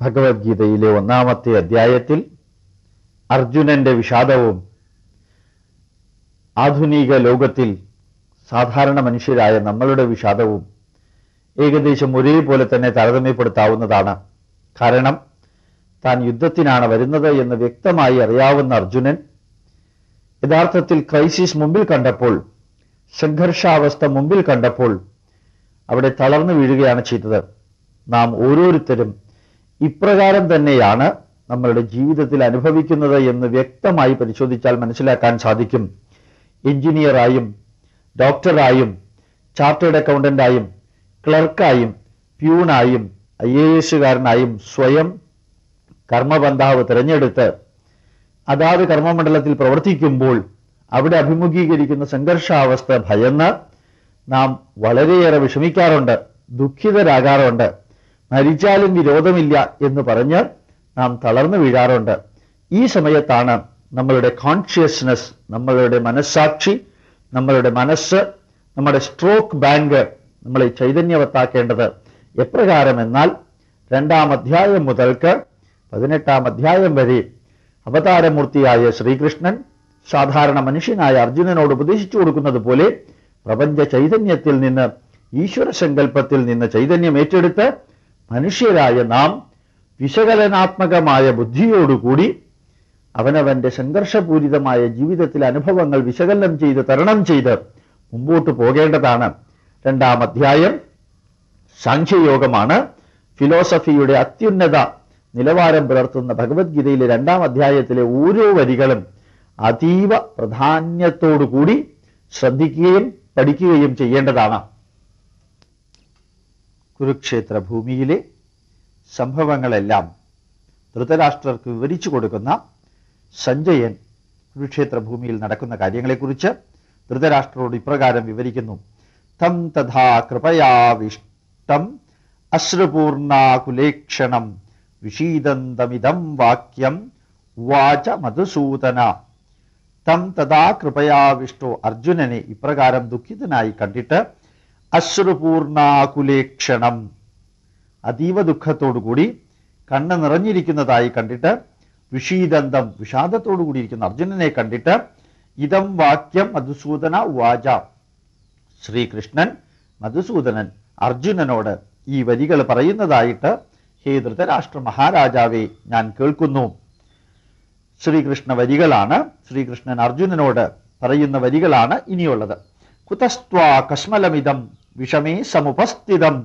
ഭഗവത്ഗീതയിലെ 1-ാമത്തെ അധ്യായത്തിൽ അർജുനന്റെ വിഷാദവും ആധുനിക ലോകത്തിൽ സാധാരണ മനുഷ്യരായ നമ്മളുടെ വിഷാദവും ഏകദേശം ഒരേപോലെ തന്നെ താരതമ്യപ്പെടുത്താവുന്നതാണ്. കാരണം താൻ യുദ്ധത്തിനാണ് വരുന്നത് എന്ന് വ്യക്തമായി അറിയാവുന്ന അർജുനൻ യഥാർത്ഥത്തിൽ ക്രൈസിസ് മുമ്പിൽ കണ്ടപ്പോൾ, സംഘർഷാവസ്ഥ മുമ്പിൽ കണ്ടപ്പോൾ അവിടെ തളർന്നു വീഴുകയാണ് ചെയ്തത്. നാം ഓരോരുത്തരും ഇപ്രകാരം തന്നെയാണ് നമ്മളുടെ ജീവിതത്തിൽ അനുഭവിക്കുന്നത് എന്ന് വ്യക്തമായി പരിശോധിച്ചാൽ മനസ്സിലാക്കാൻ സാധിക്കും. എഞ്ചിനീയറായും ഡോക്ടറായും ചാർട്ടേഡ് അക്കൗണ്ടന്റായും ക്ലർക്കായും പ്യൂണായും IAS-കാരനായും സ്വയം കർമ്മബന്ധാവ് തിരഞ്ഞെടുത്ത് അതാത് കർമ്മമണ്ഡലത്തിൽ പ്രവർത്തിക്കുമ്പോൾ അവിടെ അഭിമുഖീകരിക്കുന്ന സംഘർഷാവസ്ഥ ഭയന്ന് നാം വളരെയേറെ വിഷമിക്കാറുണ്ട്, ദുഃഖിതരാകാറുണ്ട്. മരിച്ചാലും വിരോധമില്ല എന്ന് പറഞ്ഞ് നാം തളർന്നു വീഴാറുണ്ട്. ഈ സമയത്താണ് നമ്മളുടെ കോൺഷ്യസ്നസ്, നമ്മളുടെ മനസ്സാക്ഷി, നമ്മളുടെ മനസ്സ്, നമ്മുടെ സ്ട്രോക്ക് ബാങ്ക് നമ്മളെ ചൈതന്യവത്താക്കേണ്ടത്. എപ്രകാരമെന്നാൽ 2-ാം അധ്യായം മുതൽക്ക് 18-ാം അധ്യായം വരെ അവതാരമൂർത്തിയായ ശ്രീകൃഷ്ണൻ സാധാരണ മനുഷ്യനായ അർജുനനോട് ഉപദേശിച്ചു കൊടുക്കുന്നത് പോലെ പ്രപഞ്ച ചൈതന്യത്തിൽ നിന്ന്, ഈശ്വര സങ്കല്പത്തിൽ നിന്ന് ചൈതന്യം ഏറ്റെടുത്ത് മനുഷ്യരായ നാം വിശകലനാത്മകമായ ബുദ്ധിയോടുകൂടി അവനവന്റെ സംഘർഷപൂരിതമായ ജീവിതത്തിലെ അനുഭവങ്ങൾ വിശകലനം ചെയ്ത് തരണം ചെയ്ത് മുമ്പോട്ട് പോകേണ്ടതാണ്. 2-ാം അധ്യായം സാഖ്യയോഗമാണ്. ഫിലോസഫിയുടെ അത്യുന്നത നിലവാരം പുലർത്തുന്ന ഭഗവത്ഗീതയിലെ 2-ാം അധ്യായത്തിലെ ഓരോ വരികളും അതീവ പ്രാധാന്യത്തോടുകൂടി ശ്രദ്ധിക്കുകയും പഠിക്കുകയും ചെയ്യേണ്ടതാണ്. കുരുക്ഷേത്ര ഭൂമിയിലെ സംഭവങ്ങളെല്ലാം ധൃതരാഷ്ട്രർക്ക് വിവരിച്ചു കൊടുക്കുന്ന സഞ്ജയൻ കുരുക്ഷേത്ര ഭൂമിയിൽ നടക്കുന്ന കാര്യങ്ങളെക്കുറിച്ച് ധൃതരാഷ്ട്രരോട് ഇപ്രകാരം വിവരിക്കുന്നു. തം തഥാ കൃപയാവിഷ്ടം അശ്രുപൂർണാകുലേക്ഷണം വിഷീദന്തമിദം വാക്യം ഉവാച മധുസൂദന. തം തഥാ കൃപയാവിഷ്ടോ, അർജുനനെ ഇപ്രകാരം ദുഃഖിതനായി കണ്ടിട്ട് അശ്രുപൂർണാകുലേക്ഷണം, അതീവ ദുഃഖത്തോടുകൂടി കണ്ണ് നിറഞ്ഞിരിക്കുന്നതായി കണ്ടിട്ട്, വിഷീദന്തം, വിഷാദത്തോടു കൂടിയിരിക്കുന്ന അർജുനനെ കണ്ടിട്ട്, ഇതം വാക്യം മധുസൂദന ഉവാച, ശ്രീകൃഷ്ണൻ മധുസൂദനൻ അർജുനനോട് ഈ വരികൾ പറയുന്നതായിട്ട് ഹേ ധൃതരാഷ്ട്ര മഹാരാജാവേ ഞാൻ കേൾക്കുന്നു. ശ്രീകൃഷ്ണ വരികളാണ്, ശ്രീകൃഷ്ണൻ അർജുനനോട് പറയുന്ന വരികളാണ് ഇനിയുള്ളത്. കുതസ്ത്വാ കശ്മലമിതം വിഷമേ സമുപസ്ഥിതം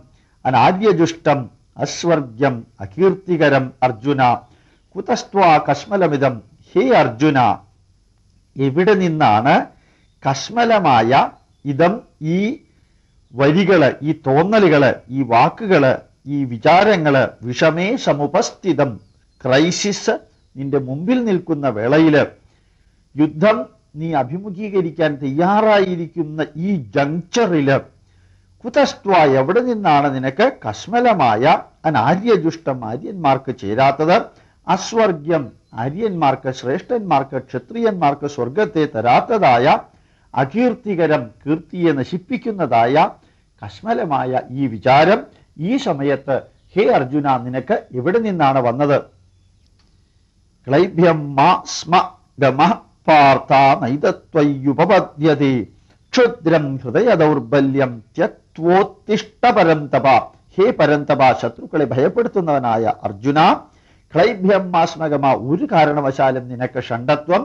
അനാര്യജുഷ്ടം അസ്വർഗ്യം അകീർത്തികരം അർജുന. കുതസ്ത്വാ കശ്മലമിതം, ഹേ അർജുന, എവിടെ നിന്നാണ് കശ്മലമായ ഇതം, ഈ വരികള്, ഈ തോന്നലുകള്, ഈ വാക്കുകള്, ഈ വിചാരങ്ങള്, വിഷമേ സമുപസ്ഥിതം, ക്രൈസിസ് നിന്റെ മുമ്പിൽ നിൽക്കുന്ന വേളയില്, യുദ്ധം നീ അഭിമുഖീകരിക്കാൻ തയ്യാറായിരിക്കുന്ന ഈ ജങ്ചറില്, കുതസ്ത്വ, എവിടെ നിന്നാണ് നിനക്ക് കശ്മലമായ അനാര്യജുഷ്ടം, ആര്യന്മാർക്ക് ചേരാത്തത്, അസ്വർഗ്യം, ആര്യന്മാർക്ക്, ശ്രേഷ്ഠന്മാർക്ക്, ക്ഷത്രിയന്മാർക്ക് സ്വർഗത്തെ തരാത്തതായ, അകീർത്തികരം, കീർത്തിയെ നശിപ്പിക്കുന്നതായ കശ്മലമായ ഈ വിചാരം ഈ സമയത്ത് ഹേ അർജുന നിനക്ക് എവിടെ നിന്നാണ് വന്നത്? ക്ലൈഭ്യം മാ സ്മ ഗമഃ പാർത്ഥ നൈതത്വയുപപദ്യതേ ക്ഷുദ്രം ഹൃദയ ദൗർബല്യം ത്യക്ത്വോത്തിഷ്ഠ പരന്തപ. ഹേ പരന്തപ, ശത്രുക്കളെ ഭയപ്പെടുത്തുന്നവനായ അർജുന, ക്ലൈഭ്യം മാസ്മഗമ, ഒരു കാരണവശാലും നിനക്ക് ഷണ്ഡത്വം,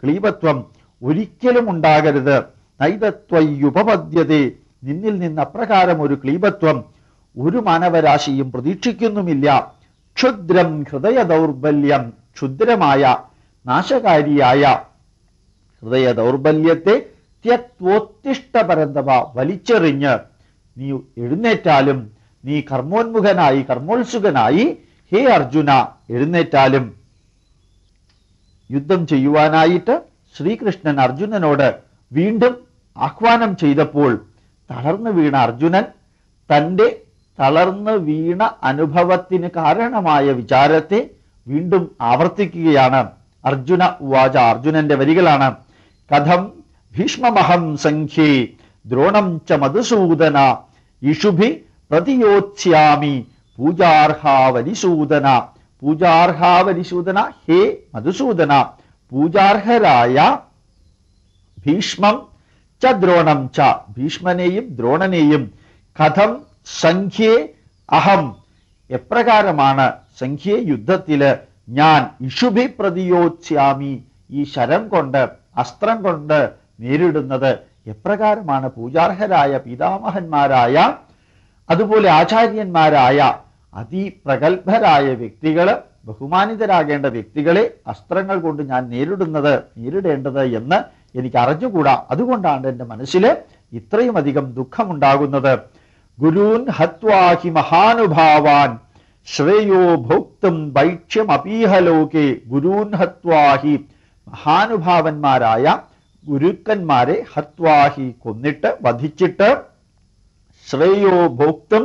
ക്ലീബത്വം ഒരിക്കലും ഉണ്ടാകരുത്. നൈതത്വയുപപദ്യതേ, നിന്നിൽ നിന്ന് അപ്രകാരം ഒരു ക്ലീബത്വം ഒരു മാനവരാശിയും പ്രതീക്ഷിക്കുന്നുമില്ല. ക്ഷുദ്രം ഹൃദയ ദൗർബല്യം, ക്ഷുദ്രമായ നാശകാരിയായ ഹൃദയ ദൗർബല്യത്തെ ത്യക്ത്വോത്തിഷ്ഠ പരന്തപ, വലിച്ചെറിഞ്ഞ് നീ എഴുന്നേറ്റാലും, നീ കർമ്മോന്മുഖനായി കർമ്മോത്സുകനായി ഹേ അർജുന എഴുന്നേറ്റാലും. യുദ്ധം ചെയ്യുവാനായിട്ട് ശ്രീകൃഷ്ണൻ അർജുനനോട് വീണ്ടും ആഹ്വാനം ചെയ്തപ്പോൾ തളർന്നു വീണ അർജുനൻ തൻ്റെ തളർന്നു വീണ അനുഭവത്തിന് കാരണമായ വിചാരത്തെ വീണ്ടും ആവർത്തിക്കുകയാണ്. അർജുന ഉവാച, അർജുനന്റെ വരികളാണ്. കഥം ഭീഷ്മമഹം സംഖ്യേ ദ്രോണം ച മധുസൂദന ഇഷുഭി പ്രതിയോത്സ്യാമി പൂജാർഹാവരിസൂദന, പൂജാർഹാവരിസൂദന, ഹേ മധുസൂദന, പൂജാർഹരായ ഭീഷ്മം ച ദ്രോണം ച, ഭീഷ്മനെയും ദ്രോണനെയും, കഥം സംഖ്യേ അഹം, എപ്രകാരമാണ് സംഖ്യേ യുദ്ധത്തില് ഞാൻ ഇഷുഭി പ്രതിയോത്സ്യാമി, ഈ ശരം കൊണ്ട് അസ്ത്രം കൊണ്ട് നേരിടുന്നത് എപ്രകാരമാണ് പൂജാർഹരായ പിതാമഹന്മാരായ അതുപോലെ ആചാര്യന്മാരായ അതിപ്രഗത്ഭരായ വ്യക്തികള്, ബഹുമാനിതരാകേണ്ട വ്യക്തികളെ അസ്ത്രങ്ങൾ കൊണ്ട് ഞാൻ നേരിടേണ്ടത് എന്ന് എനിക്ക് അറിഞ്ഞുകൂടാ. അതുകൊണ്ടാണ് എൻ്റെ മനസ്സിൽ ഇത്രയും അധികം ദുഃഖമുണ്ടാകുന്നത്. ഗുരൂൻ ഹത്വാഹി മഹാനുഭാവാൻ ശ്രേയോ ഭോക്തും ഭൈക്ഷ്യമപീഹലോകെ, ഗുരൂൻ ഹത്വാഹി, മഹാനുഭാവന്മാരായ ഗുരുക്കന്മാരെ, ഹത്വാഹി കൊന്നിട്ട് വധിച്ചിട്ട്, ശ്രേയോ ഭോക്തും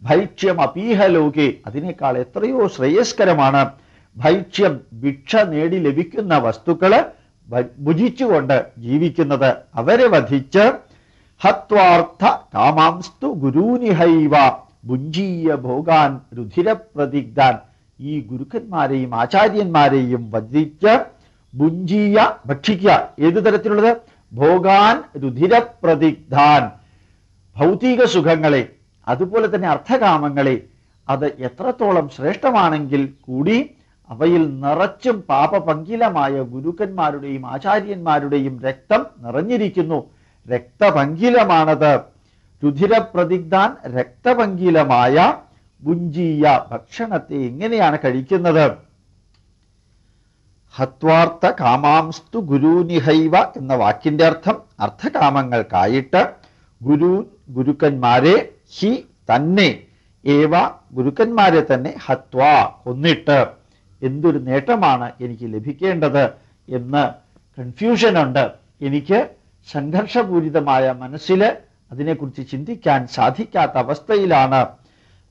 ഭൈക്ഷ്യം അപീഹലോകെ, അതിനേക്കാൾ എത്രയോ ശ്രേയസ്കരമാണ് ഭൈക്ഷ്യം, ഭിക്ഷ നേടി ലഭിക്കുന്ന വസ്തുക്കള് ഭുജിച്ചുകൊണ്ട് ജീവിക്കുന്നത്, അവരെ വധിച്ച്, ഹത്വാർത്ഥ കാമാംസ്തു ഗുരൂനിഹൈവ ഭുഞ്ജീയ ഭോഗാൻ രുധിരപ്രതിഗ്ധാൻ, ഈ ഗുരുക്കന്മാരെയും ആചാര്യന്മാരെയും വധിച്ച് ഭുഞ്ജീയ ഭക്ഷിക്കുക, ഏതു തരത്തിലുള്ളത്, ഭോഗാൻ രുധിരപ്രതിഗ്ധാൻ, ഭൗതിക സുഖങ്ങളെ അതുപോലെ തന്നെ അർത്ഥകാമങ്ങളെ, അത് എത്രത്തോളം ശ്രേഷ്ഠമാണെങ്കിൽ കൂടി അവയിൽ നിറച്ചും പാപപങ്കിലമായ ഗുരുക്കന്മാരുടെയും ആചാര്യന്മാരുടെയും രക്തം നിറഞ്ഞിരിക്കുന്നു. രക്തപങ്കിലമാണത്. രുധിരപ്രതിഗ്ധാൻ, രക്തപങ്കിലമായ ഭുഞ്ജീയ, ഭക്ഷണത്തെ എങ്ങനെയാണ് കഴിക്കുന്നത്? ഹത്വാർത്ഥ കാമാംസ്തു ഗുരൂനിഹൈവ എന്ന വാക്കിന്റെ അർത്ഥം അർത്ഥകാമങ്ങൾക്കായിട്ട് ഗുരുക്കന്മാരെ, ഹി തന്നെ, ഏവ ഗുരുക്കന്മാരെ തന്നെ, ഹത്വാ കൊന്നിട്ട്, എന്തൊരു നേട്ടമാണ് എനിക്ക് ലഭിക്കേണ്ടത് എന്ന് കൺഫ്യൂഷനുണ്ട്. എനിക്ക് സംഘർഷപൂരിതമായ മനസ്സിൽ അതിനെക്കുറിച്ച് ചിന്തിക്കാൻ സാധിക്കാത്ത അവസ്ഥയിലാണ്.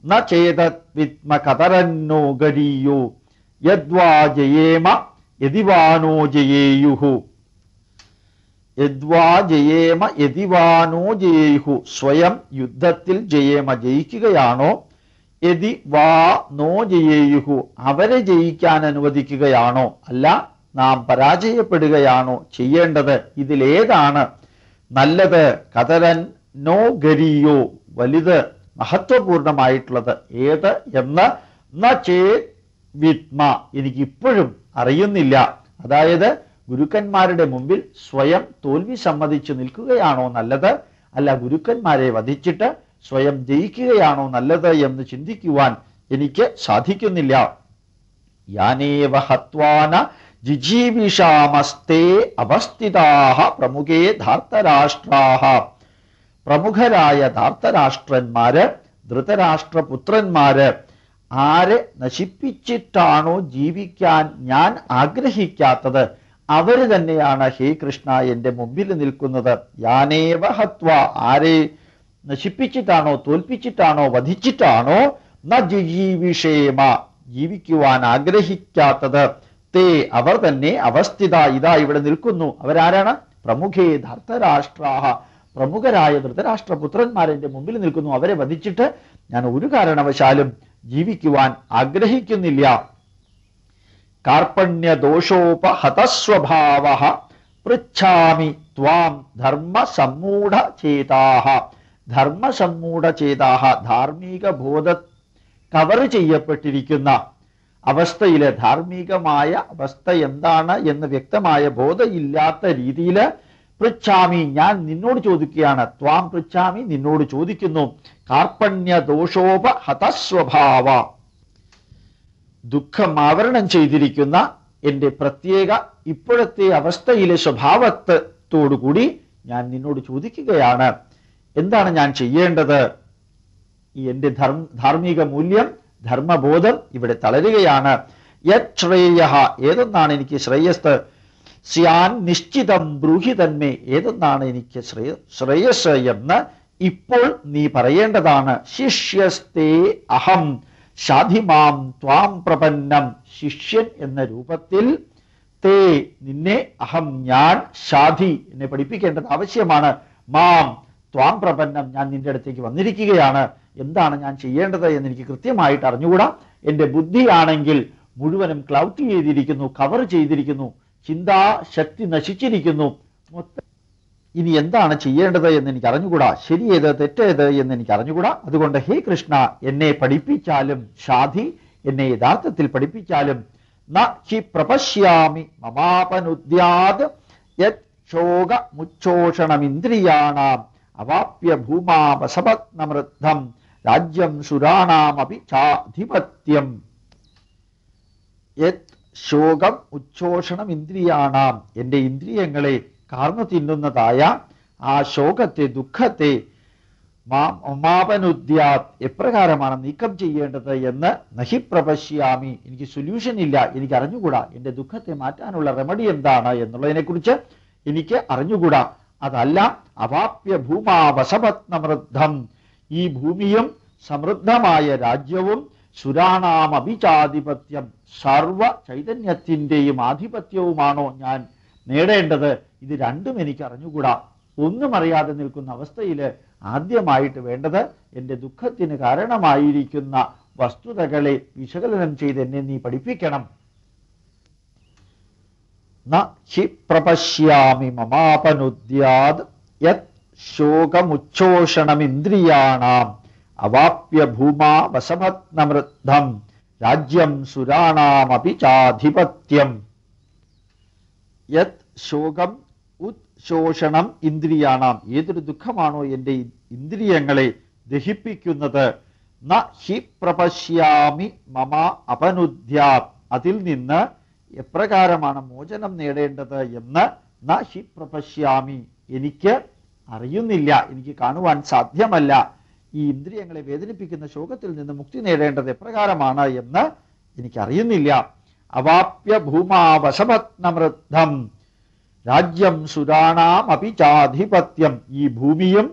ന ചേതത്വിത്മ കതരന്നോ ഗരീയോ യദ്വാ ജയേമ യദിവാനോ ജയേയുഹു, യദ്വാ ജയേമ യദിവാനോ ജയേയുഹു, സ്വയം യുദ്ധത്തിൽ ജയേമ ജയിക്കുകയാണോ, യദി വാ നോ ജയേയുഹു, അവരെ ജയിക്കാൻ അനുവദിക്കുകയാണോ, അല്ല നാം പരാജയപ്പെടുകയാണോ ചെയ്യേണ്ടത്? ഇതിലേതാണ് നല്ലത്? കതരൻ നോ ഗരിയോ, വലുത് മഹത്വപൂർണമായിട്ടുള്ളത് ഏത് എന്ന് ന ചേത് വിത്മ, എനിക്കിപ്പോഴും അറിയുന്നില്ല. അതായത് ഗുരുക്കന്മാരുടെ മുമ്പിൽ സ്വയം തോൽവി സമ്മതിച്ചു നിൽക്കുകയാണോ നല്ലത്, അല്ല ഗുരുക്കന്മാരെ വധിച്ചിട്ട് സ്വയം ജയിക്കുകയാണോ നല്ലത് എന്ന് ചിന്തിക്കുവാൻ എനിക്ക് സാധിക്കുന്നില്ല. യാനേവ ഹത്വാന ജിജീവിഷാമസ്തേ അവസ്ഥിതാഹ പ്രമുഖേ ധാർത്തരാഷ്ട്രാഹ, പ്രമുഖരായ ധാർത്തരാഷ്ട്രന്മാര്, ധൃതരാഷ്ട്രപുത്രന്മാര് ആരെ നശിപ്പിച്ചിട്ടാണോ ജീവിക്കാൻ ഞാൻ ആഗ്രഹിക്കാത്തത് അവര് തന്നെയാണ് ഹേ കൃഷ്ണ എൻ്റെ മുമ്പിൽ നിൽക്കുന്നത്. യാനേവ ഹത്വ, ആരെ നശിപ്പിച്ചിട്ടാണോ തോൽപ്പിച്ചിട്ടാണോ വധിച്ചിട്ടാണോ ന ജിജീവിഷേമ, ജീവിക്കുവാൻ ആഗ്രഹിക്കാത്തത്, തേ അവർ തന്നെ അവസ്ഥിത, ഇതാ ഇവിടെ നിൽക്കുന്നു. അവരാരാണ്? പ്രമുഖേ ധാർത്തരാഷ്ട്രാഹ, പ്രമുഖരായ ധൃതരാഷ്ട്രപുത്രന്മാരെന്റെ മുമ്പിൽ നിൽക്കുന്നു. അവരെ വധിച്ചിട്ട് ഞാൻ ഒരു കാരണവശാലും ജീവിക്കുവാൻ ആഗ്രഹിക്കുന്നില്ല. കാർപ്പണ്യദോഷോപഹതസ്വഭാവഃ പൃച്ഛാമി ത്വാം ധർമ്മസമ്മൂഢചേതാഃ, ധർമ്മസമ്മൂഢചേതാഃ, ധാർമ്മിക ബോധ കവർ ചെയ്യപ്പെട്ടിരിക്കുന്ന അവസ്ഥയിൽ, ധാർമ്മികമായ അവസ്ഥ എന്താണ് എന്ന് വ്യക്തമായ ബോധമില്ലാത്ത രീതിയിൽ, പൃച്ഛാമി ഞാൻ നിന്നോട് ചോദിക്കുകയാണ്, ത്വാം പൃച്ഛാമി നിന്നോട് ചോദിക്കുന്നു. കാർപ്പണ്യദോഷോപഹതസ്വഭാവ, ദുഃഖം ആവരണം ചെയ്തിരിക്കുന്ന എൻ്റെ പ്രത്യേക ഇപ്പോഴത്തെ അവസ്ഥയിലെ സ്വഭാവത്തോടുകൂടി ഞാൻ നിന്നോട് ചോദിക്കുകയാണ്, എന്താണ് ഞാൻ ചെയ്യേണ്ടത്? ഈ എൻ്റെ ധാർമ്മിക മൂല്യം, ധർമ്മബോധം ഇവിടെ തളരുകയാണ്. യത് ശ്രേയഃ, ഏതൊന്നാണ് എനിക്ക് ശ്രേയസ്? സ്യാൻ നിശ്ചിതം ബ്രൂഹി തന്മേ, ഏതൊന്നാണ് എനിക്ക് ശ്രേയസ് എന്ന് ഇപ്പോൾ നീ പറയേണ്ടതാണ്. ശിഷ്യസ്തേ അഹം ഷാധിമാം ത്വാം പ്രപന്നം, ശിഷ്യൻ എന്ന രൂപത്തിൽ, തേ നിന്നെ, അഹം ഞാൻ, ഷാധി എന്നെ പഠിപ്പിക്കേണ്ടത് ആവശ്യമാണ്, മാം ത്വാം പ്രപന്നം ഞാൻ നിന്റെ അടുത്തേക്ക് വന്നിരിക്കുകയാണ്. എന്താണ് ഞാൻ ചെയ്യേണ്ടത് എന്ന് എനിക്ക് കൃത്യമായിട്ട് അറിഞ്ഞുകൂടാ. എൻ്റെ ബുദ്ധിയാണെങ്കിൽ മുഴുവനും ക്ലൗട്ട് ചെയ്തിരിക്കുന്നു, കവർ ചെയ്തിരിക്കുന്നു, ചിന്താശക്തി നശിച്ചിരിക്കുന്നു. ഇനി എന്താണ് ചെയ്യേണ്ടത് എന്ന് എനിക്ക് അറിഞ്ഞുകൂടാ, ശരിയേത് തെറ്റേത് എന്ന് എനിക്ക് അറിഞ്ഞുകൂടാ. അതുകൊണ്ട് ഹേ കൃഷ്ണ, എന്നെ പഠിപ്പിച്ചാലും ഷാധി, എന്നെ യഥാർത്ഥത്തിൽ പഠിപ്പിച്ചാലും ന ഹി പ്രപശ്യാമി മമാപനുദ്യാത് യത് ശോക മുച്ഛോഷണമിന്ദ്രിയാണാം അവാപ്യ ഭൂമാ വസപത്നമൃദ്ധം രാജ്യം സുരാണാമപി ചാധിപത്യം. യത് ശോകം ഉച്ഛോഷണം ഇന്ദ്രിയാണാം, എൻ്റെ ഇന്ദ്രിയങ്ങളെ കാർന്നു തിന്നുന്നതായ ആ ശോകത്തെ, ദുഃഖത്തെ മാപനുദ്യാത് എപ്രകാരമാണ് നീക്കം ചെയ്യേണ്ടത് എന്ന് നഹി പ്രപശ്യാമി, എനിക്ക് സൊല്യൂഷൻ ഇല്ല, എനിക്ക് അറിഞ്ഞുകൂടാ. എൻ്റെ ദുഃഖത്തെ മാറ്റാനുള്ള റെമഡി എന്താണ് എന്നുള്ളതിനെ കുറിച്ച് എനിക്ക് അറിഞ്ഞുകൂടാ. അതല്ല അവാപ്യ ഭൂമാ വസപത്നമൃദ്ധം, ഈ ഭൂമിയും സമൃദ്ധമായ രാജ്യവും സുരാണാം അഭിചാധിപത്യം, സർവ ചൈതന്യത്തിൻ്റെയും ആധിപത്യവുമാണോ ഞാൻ നേടേണ്ടത്? ഇത് രണ്ടും എനിക്ക് അറിഞ്ഞുകൂടാ. ഒന്നും അറിയാതെ നിൽക്കുന്ന അവസ്ഥയിൽ ആദ്യമായിട്ട് വേണ്ടത് എൻ്റെ ദുഃഖത്തിന് കാരണമായിരിക്കുന്ന വസ്തുതകളെ വിശകലനം ചെയ്ത് എന്നെ നീ പഠിപ്പിക്കണം. ന ഹി പ്രപശ്യാമി മമാപനുദ്യാത് യത് ശോകമുച്ഛോഷണമിന്ദ്രിയാണാം അവാപ്യ ഭൂമാ വസപത്നമൃദ്ധം രാജ്യം സുരാണാമപി ചാധിപത്യം. യത് ശോകം ഉച്ഛോഷണം ഇന്ദ്രിയാണാം, ഏതൊരു ദുഃഖമാണോ എൻ്റെ ഇന്ദ്രിയങ്ങളെ ദഹിപ്പിക്കുന്നത്, ന ഹി പ്രപശ്യാമി മമ അപനുദ്യാത്, അതിൽ നിന്ന് എപ്രകാരമാണ് മോചനം നേടേണ്ടത് എന്ന് ന ഹി പ്രപശ്യാമി, എനിക്ക് അറിയുന്നില്ല, എനിക്ക് കാണുവാൻ സാധ്യമല്ല. ഈ ഇന്ദ്രിയങ്ങളെ വേദനിപ്പിക്കുന്ന ശോകത്തിൽ നിന്ന് മുക്തി നേടേണ്ടത് എപ്രകാരമാണ് എന്ന് എനിക്കറിയുന്നില്ല. അവാപ്യ ഭൂമാ വസപത്നമൃദ്ധം രാജ്യം സുരാണാം അപി ചാധിപത്യം, ഈ ഭൂമിയും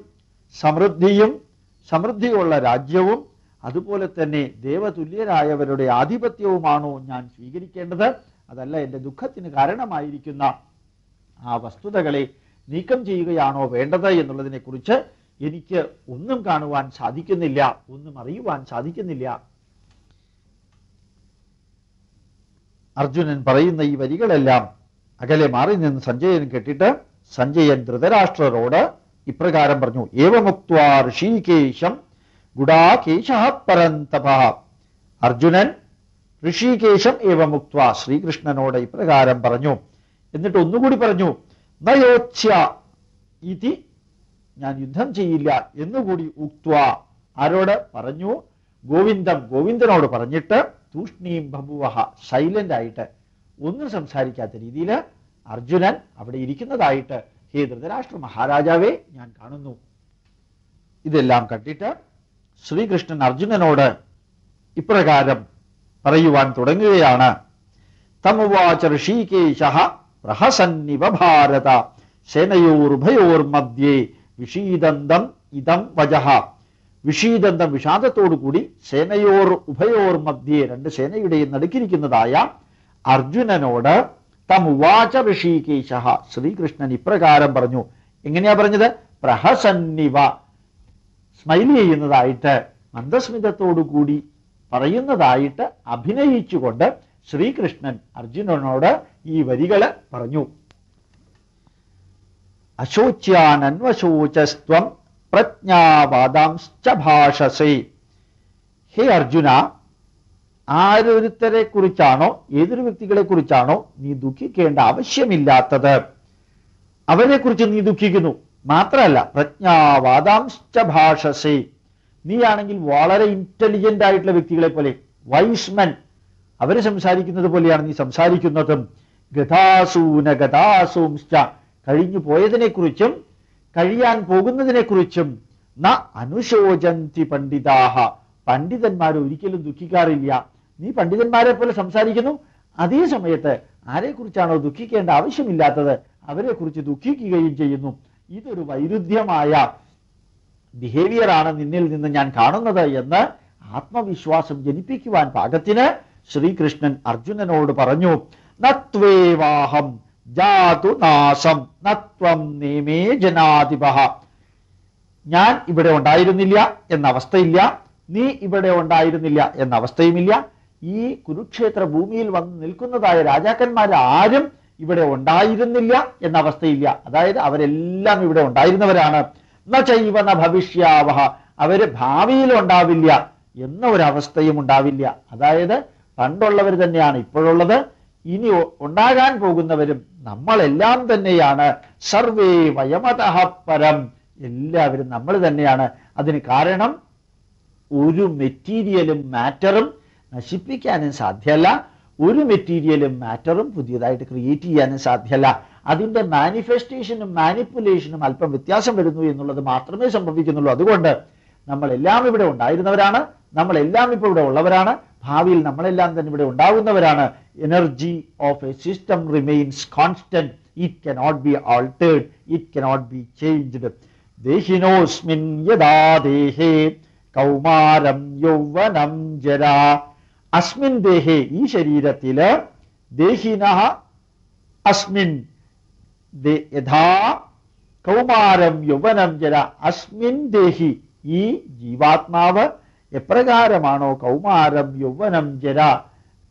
സമൃദ്ധിയുള്ള രാജ്യവും അതുപോലെ തന്നെ ദേവതുല്യരായവരുടെ ആധിപത്യവുമാണോ ഞാൻ സ്വീകരിക്കേണ്ടത്? അതല്ല എൻ്റെ ദുഃഖത്തിന് കാരണമായിരിക്കുന്ന ആ വസ്തുതകളെ നീക്കം ചെയ്യുകയാണോ വേണ്ടത് എന്നുള്ളതിനെ കുറിച്ച് എനിക്ക് ഒന്നും കാണുവാൻ സാധിക്കുന്നില്ല, ഒന്നും അറിയുവാൻ സാധിക്കുന്നില്ല. അർജുനൻ പറയുന്ന ഈ വരികളെല്ലാം അകലെ മാറി നിന്ന് സഞ്ജയൻ കേട്ടിട്ട് സഞ്ജയൻ ധൃതരാഷ്ട്രരോട് ഇപ്രകാരം പറഞ്ഞു. ഏവമുക്ത്വാ ഋഷികേശം ഗുഡാകേശഃ പരന്തപഃ. അർജുനൻ ഋഷികേശം ഏവമുക്ത്വ, ശ്രീകൃഷ്ണനോട് ഇപ്രകാരം പറഞ്ഞു. എന്നിട്ട് ഒന്നുകൂടി പറഞ്ഞു, നയോച്ഛ ഇതി, ഞാൻ യുദ്ധം ചെയ്യില്ല എന്നുകൂടി ഉക്ത്വ. ആരോട് പറഞ്ഞു? ഗോവിന്ദനോട് പറഞ്ഞിട്ട് തൂഷ്ണീം ബഭുവഃ, സൈലന്റ് ആയിട്ട് ഒന്നും സംസാരിക്കാത്ത രീതിയിൽ അർജുനൻ അവിടെ ഇരിക്കുന്നതായിട്ട് ഹേ ധൃതരാഷ്ട്ര മഹാരാജാവേ ഞാൻ കാണുന്നു. ഇതെല്ലാം കണ്ടിട്ട് ശ്രീകൃഷ്ണൻ അർജുനനോട് ഇപ്രകാരം പറയുവാൻ തുടങ്ങുകയാണ്. തമുവാച ഋഷികേശഃ പ്രഹസന്നിവ ഭാരത സേനയോരുഭയോർമധ്യേ വിഷീദന്തം ഇദം വജഃ. വിഷീദന്തം വിഷാദത്തോടുകൂടി സേനയോർ ഉഭയോർ മധ്യേ, രണ്ട് സേനയുടെയും നടുക്കിരിക്കുന്നതായ അർജുനനോട് തമുവാച ഋഷികേശഃ, ശ്രീകൃഷ്ണൻ ഇപ്രകാരം പറഞ്ഞു. എങ്ങനെയാ പറഞ്ഞത്? പ്രഹസന്നിവ, സ്മൈൽ ചെയ്യുന്നതായിട്ട്, മന്ദസ്മിതത്തോടുകൂടി പറയുന്നതായിട്ട് അഭിനയിച്ചുകൊണ്ട് ശ്രീകൃഷ്ണൻ അർജുനനോട് ഈ വരികള് പറഞ്ഞു. അശോച്യാനന്വശോചസ്ത്വം പ്രജ്ഞാവാദാംശ്ച ഭാഷസേ. ഹേ അർജുന, ആരൊരുത്തരെ കുറിച്ചാണോ, ഏതൊരു വ്യക്തികളെ കുറിച്ചാണോ നീ ദുഃഖിക്കേണ്ട ആവശ്യമില്ലാത്തത്, അവരെ കുറിച്ച് നീ ദുഃഖിക്കുന്നു. മാത്രമല്ല പ്രജ്ഞാവാദാംശ്ച ഭാഷസേ, നീയാണെങ്കിൽ വളരെ ഇന്റലിജന്റ് ആയിട്ടുള്ള വ്യക്തികളെ പോലെ, വൈസ്മൻ, അവര് സംസാരിക്കുന്നത് പോലെയാണ് നീ സംസാരിക്കുന്നതും. ഗതാസൂന ഗതാസൂംശ്ച, കഴിഞ്ഞു പോയതിനെക്കുറിച്ചും കഴിയാൻ പോകുന്നതിനെക്കുറിച്ചും ന അനുശോചന്തി പണ്ഡിതാഹ, പണ്ഡിതന്മാർ ഒരിക്കലും ദുഃഖിക്കാറില്ല. നീ പണ്ഡിതന്മാരെ പോലെ സംസാരിക്കുന്നു, അതേ സമയത്ത് ആരെക്കുറിച്ചാണോ ദുഃഖിക്കേണ്ട ആവശ്യമില്ലാത്തത് അവരെ കുറിച്ച് ദുഃഖിക്കുകയും ചെയ്യുന്നു. ഇതൊരു വൈരുദ്ധ്യമായ ബിഹേവിയറാണ് നിന്നിൽ നിന്ന് ഞാൻ കാണുന്നത് എന്ന് ആത്മവിശ്വാസം ജനിപ്പിക്കുവാൻ പാകത്തിന് ശ്രീകൃഷ്ണൻ അർജുനനോട് പറഞ്ഞു. ഞാൻ ഇവിടെ ഉണ്ടായിരുന്നില്ല എന്ന അവസ്ഥയില്ല, നീ ഇവിടെ ഉണ്ടായിരുന്നില്ല എന്ന അവസ്ഥയുമില്ല. ഈ കുരുക്ഷേത്ര ഭൂമിയിൽ വന്ന് നിൽക്കുന്നതായ രാജാക്കന്മാർ ആരും ഇവിടെ ഉണ്ടായിരുന്നില്ല എന്ന അവസ്ഥയില്ല. അതായത് അവരെല്ലാം ഇവിടെ ഉണ്ടായിരുന്നവരാണ്. ന ചൈവന ഭവിഷ്യാവഹ, അവര് ഭാവിയിൽ ഉണ്ടാവില്ല എന്ന ഒരവസ്ഥയും ഉണ്ടാവില്ല. അതായത് പണ്ടുള്ളവർ തന്നെയാണ് ഇപ്പോഴുള്ളത്, ഇനി ഉണ്ടാകാൻ പോകുന്നവരും നമ്മളെല്ലാം തന്നെയാണ്. സർവേ വയമതഃ പരം, എല്ലാവരും നമ്മൾ തന്നെയാണ്. അതിന് കാരണം ഒരു മെറ്റീരിയലും മാറ്ററും നശിപ്പിക്കാനും സാധ്യമല്ല, ഒരു മെറ്റീരിയലും മാറ്ററും പുതിയതായിട്ട് ക്രിയേറ്റ് ചെയ്യാനും സാധ്യമല്ല. അതിൻ്റെ മാനിഫെസ്റ്റേഷനും മാനിപ്പുലേഷനും അല്പം വ്യത്യാസം വരുന്നു എന്നുള്ളത് മാത്രമേ സംഭവിക്കുന്നുള്ളൂ. അതുകൊണ്ട് നമ്മളെല്ലാം ഇവിടെ ഉണ്ടായിരുന്നവരാണ്, നമ്മളെല്ലാം ഇപ്പോൾ ഇവിടെ ഉള്ളവരാണ്, ഭാവിയിൽ നമ്മളെല്ലാം തന്നെ ഇവിടെ ഉണ്ടാകുന്നവരാണ്. Energy of a system remains constant. It cannot be altered, it cannot be changed. ദേഹിനോസ്മിൻ യദാ ദേഹേ കൗമാരം യൗവനം ജരാ. അസ്മിൻ ദേഹേ, ഈ ശരീരത്തില്, ദേഹിനഃ അസ്മിൻ യഥാ കൗമാരം യൗവനം ജര. അസ്മിൻ ദേഹി, ഈ ജീവാത്മാവ് എപ്രകാരമാണോ കൗമാരം യൗവനം ജര,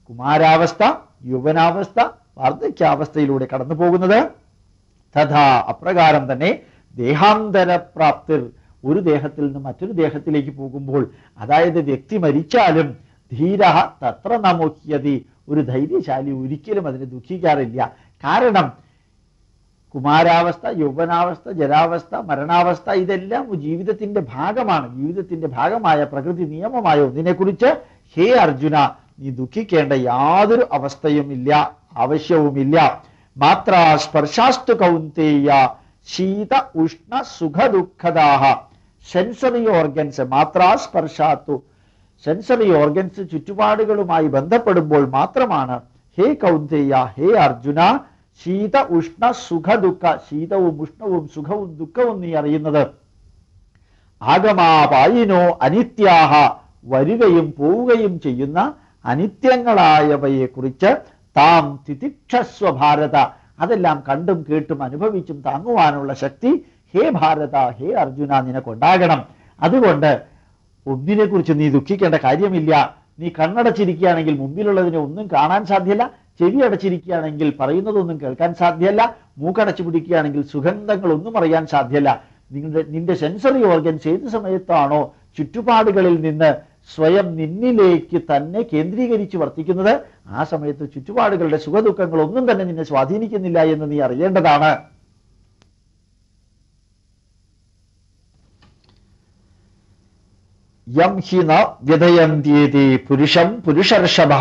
കുമാരാവസ്ഥ, യൗവനാവസ്ഥ, വാർദ്ധക്യാവസ്ഥയിലൂടെ കടന്നു പോകുന്നത്, തഥാ അപ്രകാരം തന്നെ ദേഹാന്തരപ്രാപ്തിർ, ഒരു ദേഹത്തിൽ നിന്ന് മറ്റൊരു ദേഹത്തിലേക്ക് പോകുമ്പോൾ, അതായത് വ്യക്തി മരിച്ചാലും ധീരഃ തത്ര നമോഹ്യതി, ഒരു ധൈര്യശാലി ഒരിക്കലും അതിനെ ദുഃഖിക്കാറില്ല. കാരണം കുമാരാവസ്ഥ, യൗവനാവസ്ഥ, ജരാവസ്ഥ, മരണാവസ്ഥ ഇതെല്ലാം ജീവിതത്തിന്റെ ഭാഗമാണ്. ജീവിതത്തിന്റെ ഭാഗമായ പ്രകൃതി നിയമമായ ഒന്നിനെക്കുറിച്ച് ഹേ അർജുന നീ ദുഃഖിക്കേണ്ട യാതൊരു അവസ്ഥയും ഇല്ല, ആവശ്യവുമില്ല. മാത്ര സ്പർശാസ്തു കൗന്തേയ ശീത ഉഷ്ണ സുഖ ദുഃഖദാഹ. സെൻസറി ഓർഗൻസ്, മാത്ര സ്പർശാത്തു, സെൻസറി ഓർഗൻസ് ചുറ്റുപാടുകളുമായി ബന്ധപ്പെടുമ്പോൾ മാത്രമാണ് ഹേ കൗന്തേയ, ഹേ അർജുന, ശീത ഉഷ്ണ സുഖ ദുഃഖ, ശീതവും ഉഷ്ണവും സുഖവും ദുഃഖവും നീ അറിയുന്നത്. ആഗമാപായിനോ അനിത്യാഹ, വരികയും പോവുകയും ചെയ്യുന്ന അനിത്യങ്ങളായവയെ കുറിച്ച് താം തിതിക്ഷസ്വ ഭാരത, അതെല്ലാം കണ്ടും കേട്ടും അനുഭവിച്ചും താങ്ങുവാനുള്ള ശക്തി ഹേ ഭാരത, ഹേ അർജുന നിനക്കുണ്ടാകണം. അതുകൊണ്ട് ഒന്നിനെ കുറിച്ച് നീ ദുഃഖിക്കേണ്ട കാര്യമില്ല. നീ കണ്ണടച്ചിരിക്കുകയാണെങ്കിൽ മുമ്പിലുള്ളതിനെ ഒന്നും കാണാൻ സാധ്യമല്ല, ചെവി അടച്ചിരിക്കുകയാണെങ്കിൽ പറയുന്നതൊന്നും കേൾക്കാൻ സാധ്യമല്ല, മൂക്കടച്ചു പിടിക്കുകയാണെങ്കിൽ സുഗന്ധങ്ങളൊന്നും അറിയാൻ സാധ്യമല്ല. നിന്റെ സെൻസറി ഓർഗൻസ് ഏത് സമയത്താണോ ചുറ്റുപാടുകളിൽ നിന്ന് സ്വയം നിന്നിലേക്ക് തന്നെ കേന്ദ്രീകരിച്ച് വർത്തിക്കുന്നത്, ആ സമയത്ത് ചുറ്റുപാടുകളുടെ സുഖദുഃഖങ്ങളൊന്നും തന്നെ നിന്നെ സ്വാധീനിക്കുന്നില്ല എന്ന് നീ അറിയേണ്ടതാണ്. യം ഹി ന വ്യഥയന്ത്യേതി പുരുഷം പുരുഷർഷഭ,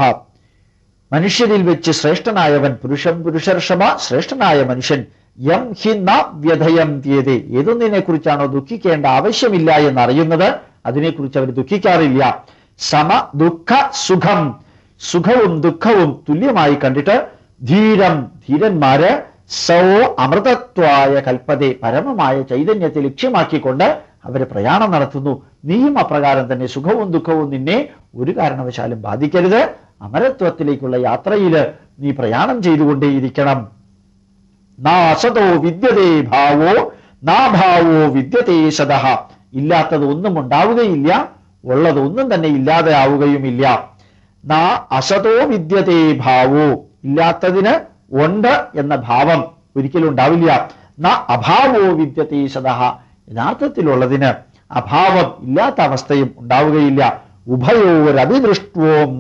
മനുഷ്യരിൽ വെച്ച് ശ്രേഷ്ഠനായവൻ പുരുഷം പുരുഷർഷഭ, ശ്രേഷ്ഠനായ മനുഷ്യൻ. യം ഹി ന വ്യഥയന്ത്യേതി, ഏതൊന്നിനെ കുറിച്ചാണോ ദുഃഖിക്കേണ്ട ആവശ്യമില്ല എന്നറിയുന്നത് അതിനെക്കുറിച്ച് അവർ ദുഃഖിക്കാറില്ല. സമ ദുഃഖ സുഖം, സുഖവും ദുഃഖവും തുല്യമായി കണ്ടിട്ട് ധീരം, ധീരന്മാര് സോ അമൃതത്വായ കൽപ്പതേ, പരമമായ ചൈതന്യത്തെ ലക്ഷ്യമാക്കിക്കൊണ്ട് അവര് പ്രയാണം നടത്തുന്നു. നീയും അപ്രകാരം തന്നെ സുഖവും ദുഃഖവും നിന്നെ ഒരു കാരണവശാലും ബാധിക്കരുത്. അമരത്വത്തിലേക്കുള്ള യാത്രയിൽ നീ പ്രയാണം ചെയ്തുകൊണ്ടേയിരിക്കണം. നാസതോ വിദ്യതേ ഭാവോ നാഭാവോ വിദ്യതേ സദഃ, ഇല്ലാത്തത് ഒന്നും ഉണ്ടാവുകയില്ല, ഉള്ളതൊന്നും തന്നെ ഇല്ലാതെ ആവുകയുമില്ല. നാ അസതോ വിദ്യതേ ഭാവോ, ഇല്ലാത്തതിന് ഉണ്ട് എന്ന ഭാവം ഒരിക്കലും ഉണ്ടാവില്ല. ന അഭാവോ വിദ്യതേ സദഃ, യഥാർത്ഥത്തിലുള്ളതിന് അഭാവം, ഇല്ലാത്ത അവസ്ഥയും ഉണ്ടാവുകയില്ല. ഉഭയോരഭിദൃഷ്ടോം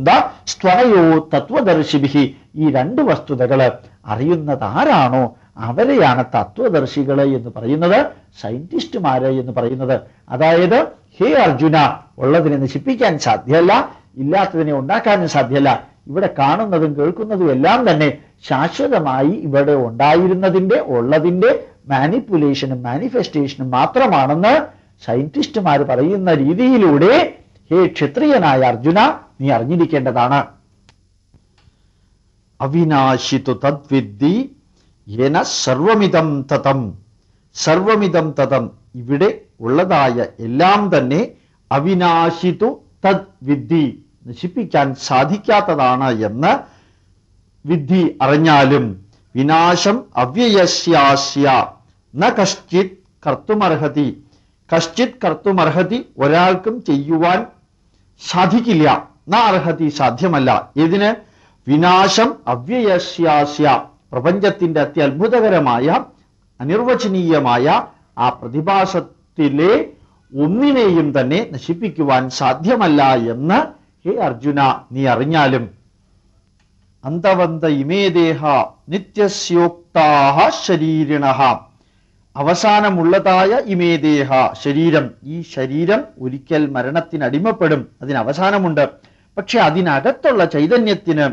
സ്ത്വനയോ തത്വദർശിഭിഹി, ഈ രണ്ട് വസ്തുതകള് അറിയുന്നത് ആരാണോ അവരെയാണ് തത്വദർശികള് എന്ന് പറയുന്നത്, സയന്റിസ്റ്റുമാര് എന്ന് പറയുന്നത്. അതായത് ഹേ അർജുന, ഉള്ളതിനെ നശിപ്പിക്കാൻ സാധ്യമല്ല, ഇല്ലാത്തതിനെ ഉണ്ടാക്കാനും സാധ്യമല്ല. ഇവിടെ കാണുന്നതും കേൾക്കുന്നതും എല്ലാം തന്നെ ശാശ്വതമായി ഇവിടെ ഉണ്ടായിരുന്നതിന്റെ, ഉള്ളതിന്റെ മാനിപ്പുലേഷനും മാനിഫെസ്റ്റേഷനും മാത്രമാണെന്ന് സയന്റിസ്റ്റുമാർ പറയുന്ന രീതിയിലൂടെ ഹേ ക്ഷത്രിയനായ അർജുന നീ അറിഞ്ഞിരിക്കേണ്ടതാണ്. അവിനാശിതു തദ്വിദ്ധി യേന സർവമിതം തതം, സർവമിതം തതം, ഇവിടെ ഉള്ളതായ എല്ലാം തന്നെ അവിനാശിതു തദ്വിദ്ധി, നശിപ്പിക്കാൻ സാധിക്കാത്തതാണ് എന്ന് വിദ്ധി അറിഞ്ഞാലും വിനാശം അവ്യയസ്യാസ്യ ന കശ്ചിത് കർത്തുമർഹതി, കശ്ചിത് കർത്തുമർഹതി, ഒരാൾക്കും ചെയ്യുവാൻ സാധിക്കില്ല. ന അർഹതി, സാധ്യമല്ല. ഇതിന് വിനാശം അവ്യയസ്യാസ്യ, പ്രപഞ്ചത്തിന്റെ അത്യത്ഭുതകരമായ അനിർവചനീയമായ ആ പ്രതിഭാസത്തിലെ ഒന്നിനെയും തന്നെ നശിപ്പിക്കുവാൻ സാധ്യമല്ല എന്ന് ഹേ അർജുന നീ അറിഞ്ഞാലും. അന്തവന്ത ഇമേ ദേഹ നിത്യസ്യോക്താഹ ശരീരിണഃ, അവസാനമുള്ളതായ ഇമേ ദേഹ, ശരീരം. ഈ ശരീരം ഒരിക്കൽ മരണത്തിനടിമപ്പെടും, അതിന് അവസാനമുണ്ട്. പക്ഷെ അതിനകത്തുള്ള ചൈതന്യത്തിന്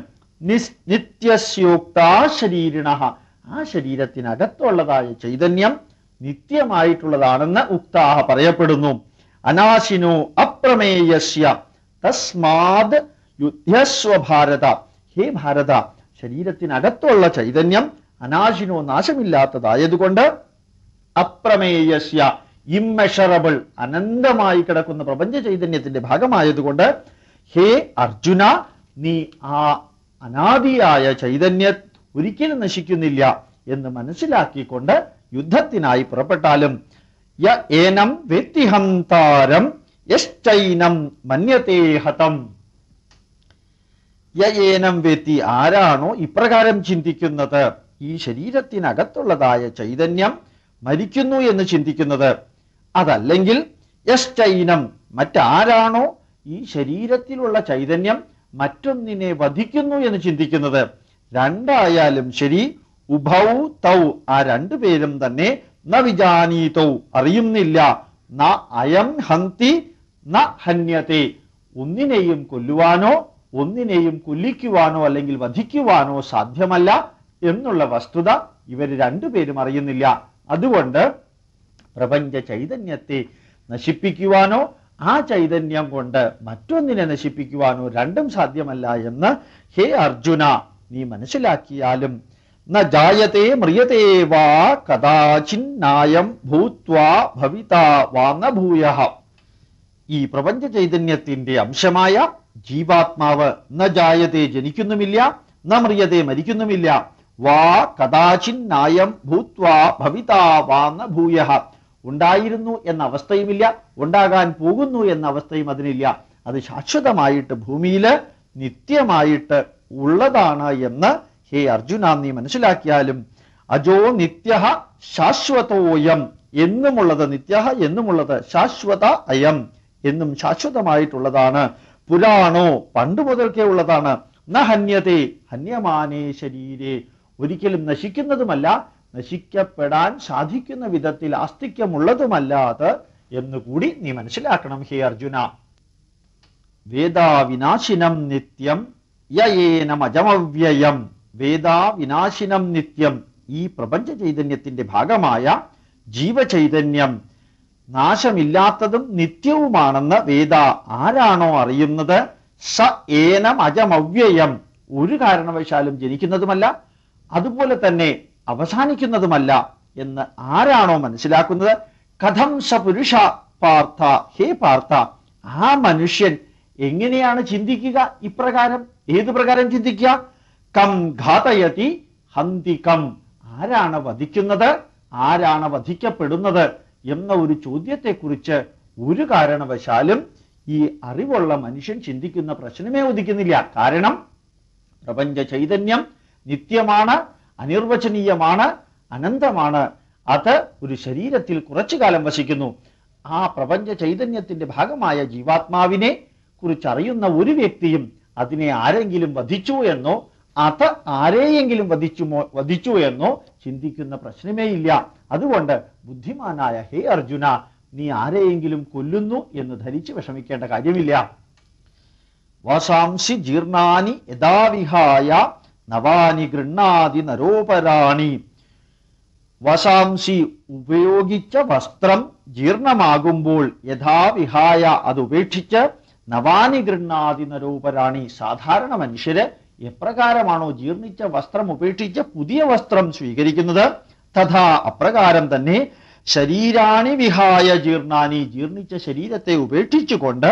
നിത്യസ്യോക്താ ശരീരിണഃ, ആ ശരീരത്തിനകത്തുള്ളതായ ചൈതന്യം നിത്യമായിട്ടുള്ളതാണെന്ന് ഉക്താഹ പറയപ്പെടുന്നു. അനാശിനോ അപ്രമേയസ്യ തസ്മാത് യുദ്ധസ്വ ഭാരത, ഹേ ഭാരത, ശരീരത്തിനകത്തുള്ള ചൈതന്യം അനാശിനോ, നാശമില്ലാത്തതായതുകൊണ്ട്, അപ്രമേയസ്യ, ഇമ്മെഷറബിൾ, അനന്തമായി കിടക്കുന്ന പ്രപഞ്ച ചൈതന്യത്തിന്റെ ഭാഗമായതുകൊണ്ട് ഹേ അർജുന നീ ആ അനാദിയായ ചൈതന്യ ഒരിക്കലും നശിക്കുന്നില്ല എന്ന് മനസ്സിലാക്കിക്കൊണ്ട് യുദ്ധത്തിനായി പുറപ്പെട്ടാലും. യ ഏനം വേത്തിഹന്താരം യശ്ചൈനം മന്യതേ ഹതം, യ ഏനം വേത്തി, ആരാണോ ഇപ്രകാരം ചിന്തിക്കുന്നത്, ഈ ശരീരത്തിനകത്തുള്ളതായ ചൈതന്യം മരിക്കുന്നു എന്ന് ചിന്തിക്കുന്നത്, അതല്ലെങ്കിൽ യശ്ചൈനം, മറ്റാരാണോ ഈ ശരീരത്തിലുള്ള ചൈതന്യം മറ്റൊന്നിനെ വധിക്കുന്നു എന്ന് ചിന്തിക്കുന്നത്, രണ്ടായാലും ശരി, ഉഭൗ തൗ, ആ രണ്ടുപേരും തന്നെ ന വിജാനീതൗ, അറിയുന്നില്ല, ന അയം ഹന്തി ന ഹന്യത്തെ, ഒന്നിനെയും കൊല്ലുവാനോ ഒന്നിനെയും കൊല്ലിക്കുവാനോ അല്ലെങ്കിൽ വധിക്കുവാനോ സാധ്യമല്ല എന്നുള്ള വസ്തുത ഇവർ രണ്ടുപേരും അറിയുന്നില്ല. അതുകൊണ്ട് പ്രപഞ്ച ചൈതന്യത്തെ നശിപ്പിക്കുവാനോ ആ ചൈതന്യം കൊണ്ട് മറ്റൊന്നിനെ നശിപ്പിക്കുവാനോ രണ്ടും സാധ്യമല്ല എന്ന് ഹേ അർജുന നീ മനസ്സിലാക്കിയാലും. ന ജായത്തെ മ്രിയത്തെ വാ കദാചിന്നായം ഭൂത്വാ ഭവിതാ വാ ന ഭൂയഃ, ഈ പ്രപഞ്ച ചൈതന്യത്തിന്റെ അംശമായ ജീവാത്മാവ് ന ജായത്തെ, ജനിക്കുന്നുമില്ല, ന മ്രിയത്തെ, മരിക്കുന്നുമില്ല, വാ കദാചിന്നായം ഭൂത്വാ ഭവിതാ വാ ന ഭൂയഃ, ഉണ്ടായിരുന്നു എന്ന അവസ്ഥയുമില്ല, ഉണ്ടാകാൻ പോകുന്നു എന്ന അവസ്ഥയും അതിനില്ല. അത് ശാശ്വതമായിട്ട് ഭൂമിയില് നിത്യമായിട്ട് ഉള്ളതാണ് എന്ന് ഹേ അർജുന നീ മനസ്സിലാക്കിയാലും. അജോ നിത്യ ശാശ്വതോയം, എന്നുമുള്ളത്, നിത്യ എന്നുമുള്ളത്, ശാശ്വത അയം എന്നും ശാശ്വതമായിട്ടുള്ളതാണ്. പുരാണോ, പണ്ടു മുതൽക്കേ ഉള്ളതാണ്. ന ഹന്യതേ, ഹന്യമാനേ ശരീരേ, ഒരിക്കലും നശിക്കുന്നതുമല്ല, നശിക്കപ്പെടാൻ സാധിക്കുന്ന വിധത്തിൽ ആസ്തിക്യമുള്ളതുമല്ലാതെ എന്നുകൂടി നീ മനസ്സിലാക്കണം ഹേ അർജുന. വേദാവിനാശിനം നിത്യം യേനമജമവ്യയം, വേദാവിനാശിനം നിത്യം, ഈ പ്രപഞ്ച ചൈതന്യത്തിന്റെ ഭാഗമായ ജീവചൈതന്യം നാശമില്ലാത്തതും നിത്യവുമാണെന്ന് വേദ, ആരാണോ അറിയുന്നത്, സ ഏനം അജമവ്യയം, ഒരു കാരണവശാലും ജനിക്കുന്നതുമല്ല അതുപോലെ തന്നെ അവസാനിക്കുന്നതുമല്ല എന്ന് ആരാണോ മനസ്സിലാക്കുന്നത്, കഥം സ പുരുഷ പാർത്ഥ, ഹേ പാർത്ഥ, ആ മനുഷ്യൻ എങ്ങനെയാണ് ചിന്തിക്കുക ഇപ്രകാരം? ഏതു പ്രകാരം ചിന്തിക്കുക? കം ഘാതയതി ഹന്തികം, ആരാണ് വധിക്കുന്നത്, ആരാണ് വധിക്കപ്പെടുന്നത് എന്ന ഒരു ചോദ്യത്തെക്കുറിച്ച് ഒരു കാരണവശാലും ഈ അറിവുള്ള മനുഷ്യൻ ചിന്തിക്കുന്ന പ്രശ്നമേ ഉദിക്കുന്നില്ല. കാരണം പ്രപഞ്ച ചൈതന്യം നിത്യമാണ്, അനിർവചനീയമാണ്, അനന്തമാണ്. അത് ഒരു ശരീരത്തിൽ കുറച്ചു കാലം വസിക്കുന്നു. ആ പ്രപഞ്ച ചൈതന്യത്തിന്റെ ഭാഗമായ ജീവാത്മാവിനെ കുറിച്ച് അറിയുന്ന ഒരു വ്യക്തിയും അതിനെ ആരെങ്കിലും വധിച്ചു എന്നോ അത് ആരെയെങ്കിലും വധിച്ചു എന്നോ ചിന്തിക്കുന്ന പ്രശ്നമേ ഇല്ല. അതുകൊണ്ട് ബുദ്ധിമാനായ ഹേ അർജുന, നീ ആരെയെങ്കിലും കൊല്ലുന്നു എന്ന് ധരിച്ച് വിഷമിക്കേണ്ട കാര്യമില്ല. വാസാംസി ജീർണാനി യഥാവിഹായ നവാനി ഗൃണ്ണാതി നരോപരാണി, വസാംസി ഉപയോഗിച്ച വസ്ത്രം ജീർണമാകുമ്പോൾ യഥാവിഹായ അത് ഉപേക്ഷിച്ച് നവാനി ഗൃണ്ണാതി നരോപരാണി, സാധാരണ മനുഷ്യര് എപ്രകാരമാണോ ജീർണിച്ച വസ്ത്രം ഉപേക്ഷിച്ച് പുതിയ വസ്ത്രം സ്വീകരിക്കുന്നത്, തഥാ അപ്രകാരം തന്നെ ശരീരാണി വിഹായ ജീർണാനി, ജീർണിച്ച ശരീരത്തെ ഉപേക്ഷിച്ചുകൊണ്ട്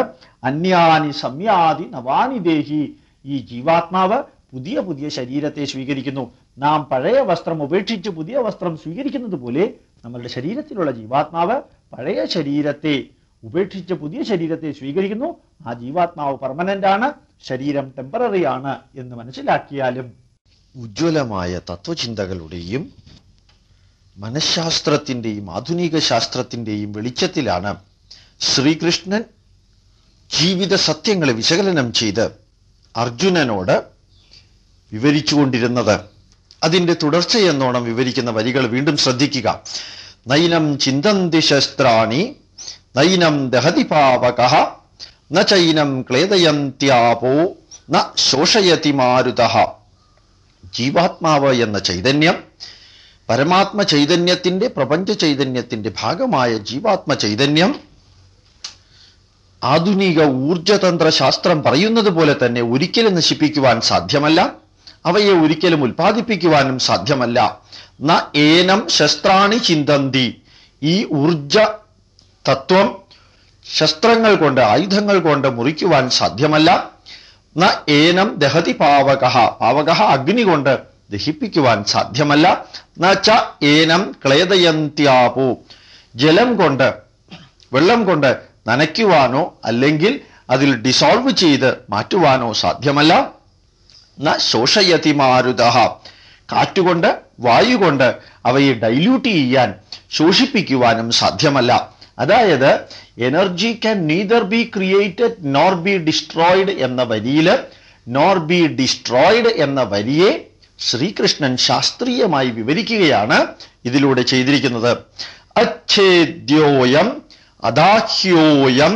അന്യാനി സംയാതി നവാനി ദേഹി, ഈ ജീവാത്മാവ് പുതിയ പുതിയ ശരീരത്തെ സ്വീകരിക്കുന്നു. നാം പഴയ വസ്ത്രം ഉപേക്ഷിച്ച് പുതിയ വസ്ത്രം സ്വീകരിക്കുന്നത് പോലെ നമ്മളുടെ ശരീരത്തിലുള്ള ജീവാത്മാവ് പഴയ ശരീരത്തെ ഉപേക്ഷിച്ച് പുതിയ ശരീരത്തെ സ്വീകരിക്കുന്നു. ആ ജീവാത്മാവ് പെർമനന്റ് ആണ്, ശരീരം ടെമ്പററി ആണ് എന്ന് മനസ്സിലാക്കിയാലും ഉജ്ജ്വലമായ തത്വചിന്തകളുടെയും മനഃശാസ്ത്രത്തിൻ്റെയും ആധുനിക ശാസ്ത്രത്തിൻ്റെയും വെളിച്ചത്തിലാണ് ശ്രീകൃഷ്ണൻ ജീവിത സത്യങ്ങളെ വിശകലനം ചെയ്ത് അർജുനനോട് വിവരിച്ചുകൊണ്ടിരുന്നത്. അതിൻ്റെ തുടർച്ചയെന്നോണം വിവരിക്കുന്ന വരികൾ വീണ്ടും ശ്രദ്ധിക്കുക. നൈനം ചിന്തന്തി ശസ്ത്രാണി നൈനം ദഹതി പാവകഃ ന ചൈനം ക്ലേദയന്ത്യാപോ ന ശോഷയതി മാരുതഃ. ജീവാത്മാവ് എന്ന ചൈതന്യം, പരമാത്മ ചൈതന്യത്തിൻ്റെ, പ്രപഞ്ച ചൈതന്യത്തിൻ്റെ ഭാഗമായ ജീവാത്മ ചൈതന്യം ആധുനിക ഊർജതന്ത്ര ശാസ്ത്രം പറയുന്നത് പോലെ തന്നെ ഒരിക്കലും നശിപ്പിക്കുവാൻ സാധ്യമല്ല, അവയെ ഒരിക്കലും ഉൽപ്പാദിപ്പിക്കുവാനും സാധ്യമല്ല. ന ഏനം ശസ്ത്രാണി ചിന്തന്തി. ഈ ഊർജ തത്വം ശസ്ത്രങ്ങൾ കൊണ്ട്, ആയുധങ്ങൾ കൊണ്ട് മുറിക്കുവാൻ സാധ്യമല്ല. ന ഏനം ദഹതി പാവകഃ. പാവകഃ അഗ്നി കൊണ്ട് ദഹിപ്പിക്കുവാൻ സാധ്യമല്ല. ന ച ഏനം ക്ലേദയന്ത്യാപോ. ജലം കൊണ്ട്, വെള്ളം കൊണ്ട് നനയ്ക്കുവാനോ അല്ലെങ്കിൽ അതിൽ ഡിസോൾവ് ചെയ്ത് മാറ്റുവാനോ സാധ്യമല്ല. ന ശോഷയതി മാരുതഃ. കാറ്റുകൊണ്ട്, വായുകൊണ്ട് അവയെ ഡൈല്യൂട്ട് ചെയ്യാൻ, ശോഷിപ്പിക്കുവാനും സാധ്യമല്ല. അതായത് energy can neither be created nor B destroyed എന്ന വരിയിൽ നോർ ബി ഡിസ്ട്രോയിഡ് എന്ന വരിയെ ശ്രീകൃഷ്ണൻ ശാസ്ത്രീയമായി വിവരിക്കുകയാണ് ഇതിലൂടെ ചെയ്തിരിക്കുന്നത്. അച്ഛേദ്യോയം അദാഹ്യോയം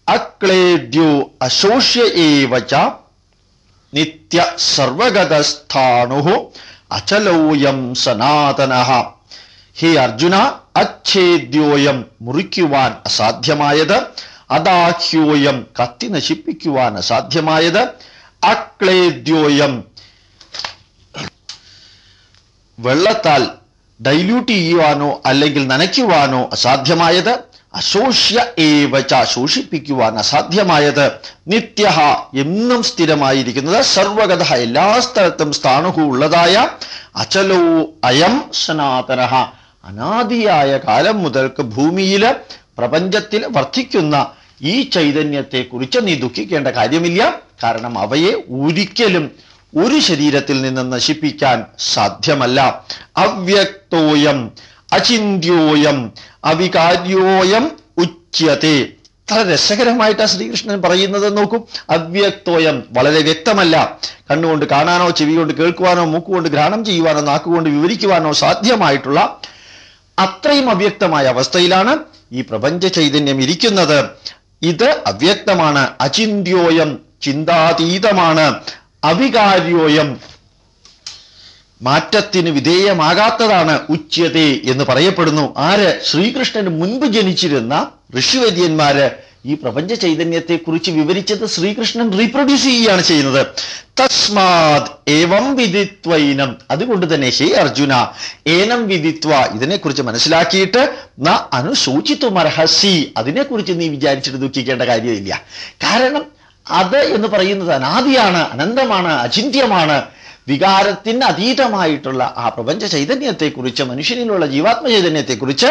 അക്ലേദ്യോ അശോഷ്യ ഏവ ച നിത്യ സർവഗതസ്ഥാണുഃ അചലോയം സനാതനഃ. ഹേ അർജുന, അച്ഛേദ്യോയം മുറിക്കുവാൻ അസാധ്യമായത്, അദാഹ്യോയം കത്തി നശിപ്പിക്കുവാൻ അസാധ്യമായത്, അക്ലേദ്യോയം വെള്ളത്താൽ ഡൈല്യൂട്ട് ചെയ്യുവാനോ അല്ലെങ്കിൽ നനയ്ക്കുവാനോ അസാധ്യമായത്, അശോഷ്യ ഏവച ശോഷിപ്പിക്കുവാൻ അസാധ്യമായത്, നിത്യഃ എന്നും സ്ഥിരമായിരിക്കുന്നത്, സർവഗത എല്ലാ സ്ഥലത്തും സ്ഥാണുഹു ഉള്ളതായ, അചലോ അയം സനാതനഃ അനാദിയായ കാലം മുതൽക്ക് ഭൂമിയിൽ പ്രപഞ്ചത്തിൽ വർദ്ധിക്കുന്ന ഈ ചൈതന്യത്തെക്കുറിച്ച് നീ ദുഃഖിക്കേണ്ട കാര്യമില്ല. കാരണം അവയെ ഒരിക്കലും ഒരു ശരീരത്തിൽ നിന്ന് നശിപ്പിക്കാൻ സാധ്യമല്ല. അവ്യക്തോയം അചിന്യോയം അവികാര്യോയം ഉച്യത്തെ. എത്ര രസകരമായിട്ടാണ് ശ്രീകൃഷ്ണൻ പറയുന്നത് നോക്കൂ. അവ്യക്തോയം വളരെ വ്യക്തമല്ല, കണ്ണുകൊണ്ട് കാണാനോ ചെവി കൊണ്ട് കേൾക്കുവാനോ മൂക്കുകൊണ്ട് ഘ്രാണം ചെയ്യുവാനോ നാക്കുകൊണ്ട് വിവരിക്കുവാനോ സാധ്യമായിട്ടുള്ള അത്രയും അവ്യക്തമായ അവസ്ഥയിലാണ് ഈ പ്രപഞ്ച ചൈതന്യം ഇരിക്കുന്നത്. ഇത് അവ്യക്തമാണ്. അചിന്യോയം ചിന്താതീതമാണ്. അവികാര്യോയം മാറ്റത്തിന് വിധേയമാകാത്തതാണ്. ഉച്യത്തെ എന്ന് പറയപ്പെടുന്നു. ആര്? ശ്രീകൃഷ്ണന് മുൻപ് ജനിച്ചിരുന്ന ഋഷിവര്യന്മാര് ഈ പ്രപഞ്ച ചൈതന്യത്തെക്കുറിച്ച് വിവരിച്ചത് ശ്രീകൃഷ്ണൻ റീപ്രൊഡ്യൂസ് ചെയ്യുകയാണ് ചെയ്യുന്നത്. തസ്മാത് ഏവം വിദിത്വൈനം. അതുകൊണ്ട് തന്നെ ഹേ അർജുന, ഏനം വിദിത്വ ഇതിനെക്കുറിച്ച് മനസ്സിലാക്കിയിട്ട് ന അനുശോചിത്തുമർഹസി അതിനെക്കുറിച്ച് നീ വിചാരിച്ചിട്ട് ദുഃഖിക്കേണ്ട കാര്യമില്ല. കാരണം അത് എന്ന് പറയുന്നത് അനാദിയാണ്, അനന്തമാണ്, അചിന്ത്യമാണ്. വികാരത്തിന് അതീതമായിട്ടുള്ള ആ പ്രപഞ്ച ചൈതന്യത്തെക്കുറിച്ച്, മനുഷ്യനിലുള്ള ജീവാത്മ ചൈതന്യത്തെക്കുറിച്ച്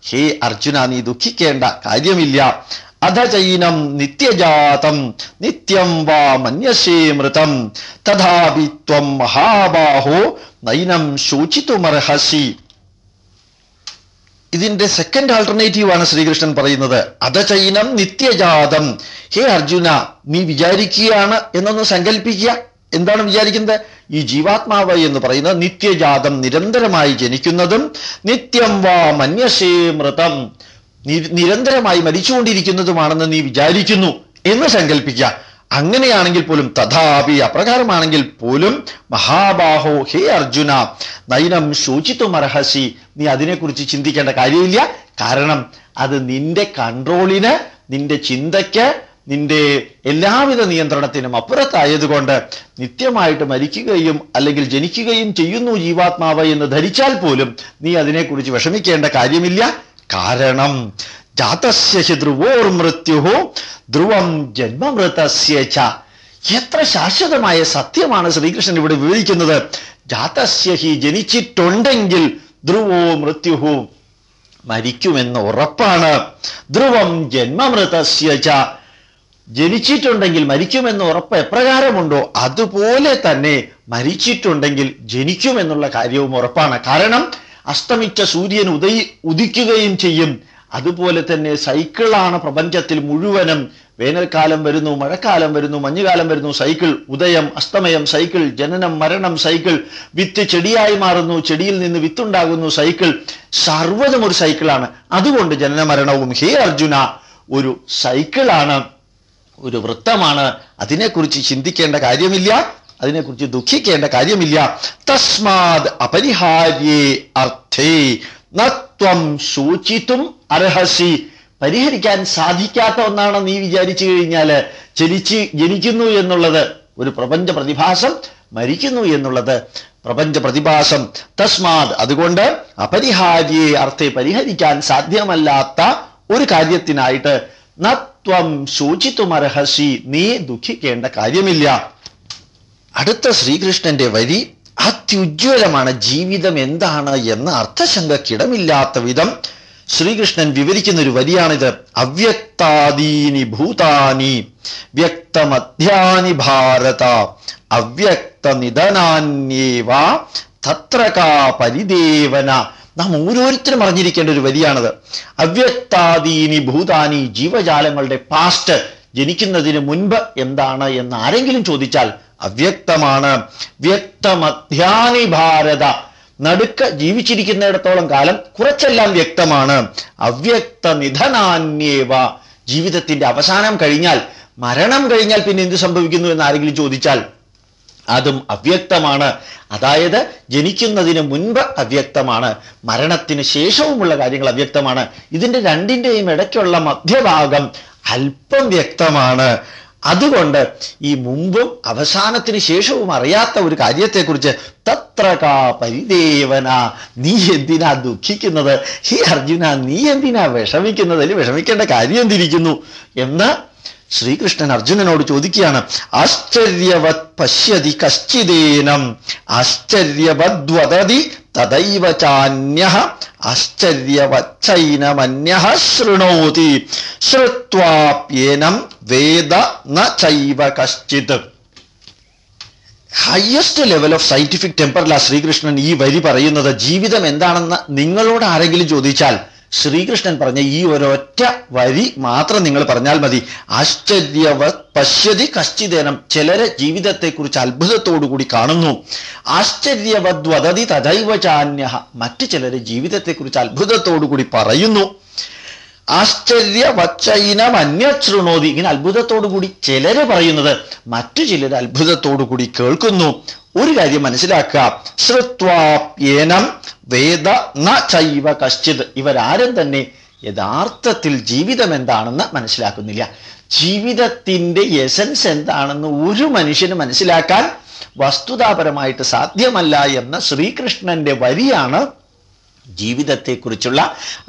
ഹേ അർജുന നീ ദുഃഖിക്കേണ്ട കാര്യമില്ല. അധ ചൈനം നിത്യജാതം നിത്യം വാ മന്യസേ മൃതം തഥാപി ത്വം മഹാബാഹോ നൈനം ശോചിതുമർഹസി. ഇതിന്റെ സെക്കൻഡ് ആൾട്ടർനേറ്റീവാണ് ശ്രീകൃഷ്ണൻ പറയുന്നത്. അധ ചൈനം നിത്യജാതം. ഹേ അർജുന, നീ വിചാരിക്കുകയാണ് എന്നൊന്ന് സങ്കല്പിക്കുക. എന്താണ് വിചാരിക്കുന്നത്? ഈ ജീവാത്മാവ് എന്ന് പറയുന്നത് നിത്യജാതം നിരന്തരമായി ജനിക്കുന്നതും, നിത്യം വാ മന്യസേ മൃതം നിരന്തരമായി മരിച്ചുകൊണ്ടിരിക്കുന്നതുമാണെന്ന് നീ വിചാരിക്കുന്നു എന്ന് സങ്കല്പിക്കുക. അങ്ങനെയാണെങ്കിൽ പോലും, തഥാപി അപ്രകാരമാണെങ്കിൽ പോലും, മഹാബാഹോ ഹേ അർജുന നൈനം ശോചിതുമർഹസി നീ അതിനെക്കുറിച്ച് ചിന്തിക്കേണ്ട കാര്യമില്ല. കാരണം അത് നിന്റെ കൺട്രോളിന്, നിന്റെ ചിന്തയ്ക്ക്, നിന്റെ എല്ലാവിധ നിയന്ത്രണത്തിനും അപ്പുറത്തായതുകൊണ്ട് നിത്യമായിട്ട് മരിക്കുകയും അല്ലെങ്കിൽ ജനിക്കുകയും ചെയ്യുന്നു ജീവാത്മാവ് എന്ന് ധരിച്ചാൽ പോലും നീ അതിനെക്കുറിച്ച് വിഷമിക്കേണ്ട കാര്യമില്ല. കാരണം ജാതസ്യ ഹി ധ്രുവോർ മൃത്യുഹോ ധ്രുവം ജന്മമൃതസ്യ ച. എത്ര ശാശ്വതമായ സത്യമാണ് ശ്രീകൃഷ്ണൻ ഇവിടെ വിവരിക്കുന്നത്. ജാതസ്യ ഹി ജനിച്ചിട്ടുണ്ടെങ്കിൽ ധ്രുവോ മൃത്യുഹു മരിക്കുമെന്ന് ഉറപ്പാണ്. ധ്രുവം ജന്മമൃതസ്യ ച, ജനിച്ചിട്ടുണ്ടെങ്കിൽ മരിക്കുമെന്ന് ഉറപ്പ് എപ്രകാരമുണ്ടോ അതുപോലെ തന്നെ മരിച്ചിട്ടുണ്ടെങ്കിൽ ജനിക്കുമെന്നുള്ള കാര്യവും ഉറപ്പാണ്. കാരണം അസ്തമിച്ച സൂര്യൻ ഉദിക്കുകയും ചെയ്യും. അതുപോലെ തന്നെ സൈക്കിളാണ് പ്രപഞ്ചത്തിൽ മുഴുവനും. വേനൽക്കാലം വരുന്നു, മഴക്കാലം വരുന്നു, മഞ്ഞുകാലം വരുന്നു, സൈക്കിൾ. ഉദയം അസ്തമയം സൈക്കിൾ, ജനനം മരണം സൈക്കിൾ, വിത്ത് ചെടിയായി മാറുന്നു, ചെടിയിൽ നിന്ന് വിത്തുണ്ടാകുന്നു സൈക്കിൾ. സർവ്വതും ഒരു സൈക്കിളാണ്. അതുകൊണ്ട് ജനന മരണവും ഹേ അർജുന ഒരു സൈക്കിളാണ്, ഒരു വൃത്തമാണ്. അതിനെക്കുറിച്ച് ചിന്തിക്കേണ്ട കാര്യമില്ല, അതിനെക്കുറിച്ച് ദുഃഖിക്കേണ്ട കാര്യമില്ല. തസ്മാത് അപരിഹാര്യേ അർത്ഥേ നത്വം ശോചിതും അർഹസി. പരിഹരിക്കാൻ സാധിക്കാത്ത ഒന്നാണ് നീ വിചാരിച്ചു കഴിഞ്ഞാല്. ജനിക്കുന്നു എന്നുള്ളത് ഒരു പ്രപഞ്ച പ്രതിഭാസം, മരിക്കുന്നു എന്നുള്ളത് പ്രപഞ്ച പ്രതിഭാസം. തസ്മാത് അതുകൊണ്ട് അപരിഹാര്യേ അർത്ഥേ പരിഹരിക്കാൻ സാധ്യമല്ലാത്ത ഒരു കാര്യത്തിനായിട്ട് നത്വം ശോചിതുമർഹസി നീ ദുഃഖിക്കേണ്ട കാര്യമില്ല. അടുത്ത ശ്രീകൃഷ്ണന്റെ വരി അത്യുജ്വലമാണ്. ജീവിതം എന്താണ് എന്ന അർത്ഥശങ്കക്കിടമില്ലാത്ത വിധം ശ്രീകൃഷ്ണൻ വിവരിക്കുന്ന ഒരു വരിയാണിത്. അവ്യക്താദീനി ഭൂതാനി വ്യക്തമധ്യാനി ഭാരത അവ്യക്ത നിധനാന്യേവ തത്ര കാ പരിദേവന. നാം ഓരോരുത്തരും അറിഞ്ഞിരിക്കേണ്ട ഒരു വരിയാണത്. അവ്യക്താദീനി ഭൂതാനി, ജീവജാലങ്ങളുടെ പാസ്റ്റ്, ജനിക്കുന്നതിന് മുൻപ് എന്താണ് എന്ന് ആരെങ്കിലും ചോദിച്ചാൽ അവ്യക്തമാണ്. വ്യക്തമധ്യാനി ഭാരത, നടുക്ക ജീവിച്ചിരിക്കുന്നിടത്തോളം കാലം കുറച്ചെല്ലാം വ്യക്തമാണ്. അവ്യക്ത നിധനാന്യേവ, ജീവിതത്തിന്റെ അവസാനം കഴിഞ്ഞാൽ, മരണം കഴിഞ്ഞാൽ പിന്നെ എന്ത് സംഭവിക്കുന്നു എന്ന് ആരെങ്കിലും ചോദിച്ചാൽ അതും അവ്യക്തമാണ്. അതായത് ജനിക്കുന്നതിന് മുൻപ് അവ്യക്തമാണ്, മരണത്തിന് ശേഷവുമുള്ള കാര്യങ്ങൾ അവ്യക്തമാണ്. ഇതിന്റെ രണ്ടിന്റെയും ഇടയ്ക്കുള്ള മധ്യഭാഗം അല്പം വ്യക്തമാണ്. അതുകൊണ്ട് ഈ മുമ്പും അവസാനത്തിന് ശേഷവും അറിയാത്ത ഒരു കാര്യത്തെക്കുറിച്ച് തത്ര കാ പരിദേവന, നീ എന്തിനാ ദുഃഖിക്കുന്നത്? ഹേ അർജുന, നീ എന്തിനാ വിഷമിക്കുന്നത്? അല്ലെങ്കിൽ വിഷമിക്കേണ്ട കാര്യം എന്തിരിക്കുന്നു എന്ന് ശ്രീകൃഷ്ണൻ അർജുനനോട് ചോദിക്കുകയാണ്. ആശ്ചര്യവത് പശ്യതി കശ്ചിദേനം ആശ്ചര്യവദ്വദതി തദൈവ ചാന്യഃ ആശ്ചര്യവച്ചൈനമന്യഃ ശൃണോതി ശ്രുത്വാപ്യേനം വേദ ന ചൈവ കശ്ചിത്. ഹയസ്റ്റ് ലെവൽ ഓഫ് സയന്റിഫിക് ടെമ്പറിലാ ശ്രീകൃഷ്ണൻ ഈ വരി പറയുന്നത്. ജീവിതം എന്താണെന്ന് നിങ്ങളോട് ആരെങ്കിലും ചോദിച്ചാൽ ശ്രീകൃഷ്ണൻ പറഞ്ഞ ഈ ഒരൊറ്റ വരി മാത്രം നിങ്ങൾ പറഞ്ഞാൽ മതി. ആശ്ചര്യവത് പശ്യതി കശ്ചിദേനം, ചിലരെ ജീവിതത്തെക്കുറിച്ച് അത്ഭുതത്തോടുകൂടി കാണുന്നു. ആശ്ചര്യവത് വദതി തദൈവ ചാന്യഃ, മറ്റു ചിലരെ ജീവിതത്തെക്കുറിച്ച് അത്ഭുതത്തോടുകൂടി പറയുന്നു. ആശ്ചര്യവച്ചൈനം അന്യശൃണോതി, ഇങ്ങനെ അത്ഭുതത്തോടുകൂടി ചിലര് പറയുന്നത് മറ്റു ചിലർ അത്ഭുതത്തോടുകൂടി കേൾക്കുന്നു. ഒരു കാര്യം മനസ്സിലാക്കുക, ശ്രുത്വാപ്യേനം വേദ ന ചൈവ കശ്ചിത്, ഇവരാരും തന്നെ യഥാർത്ഥത്തിൽ ജീവിതം എന്താണെന്ന് മനസ്സിലാക്കുന്നില്ല. ജീവിതത്തിന്റെ എസൻസ് എന്താണെന്ന് ഒരു മനുഷ്യന് മനസ്സിലാക്കാൻ വസ്തുതാപരമായിട്ട് സാധ്യമല്ല എന്ന ശ്രീകൃഷ്ണന്റെ വരിയാണ് ജീവിതത്തെക്കുറിച്ചുള്ള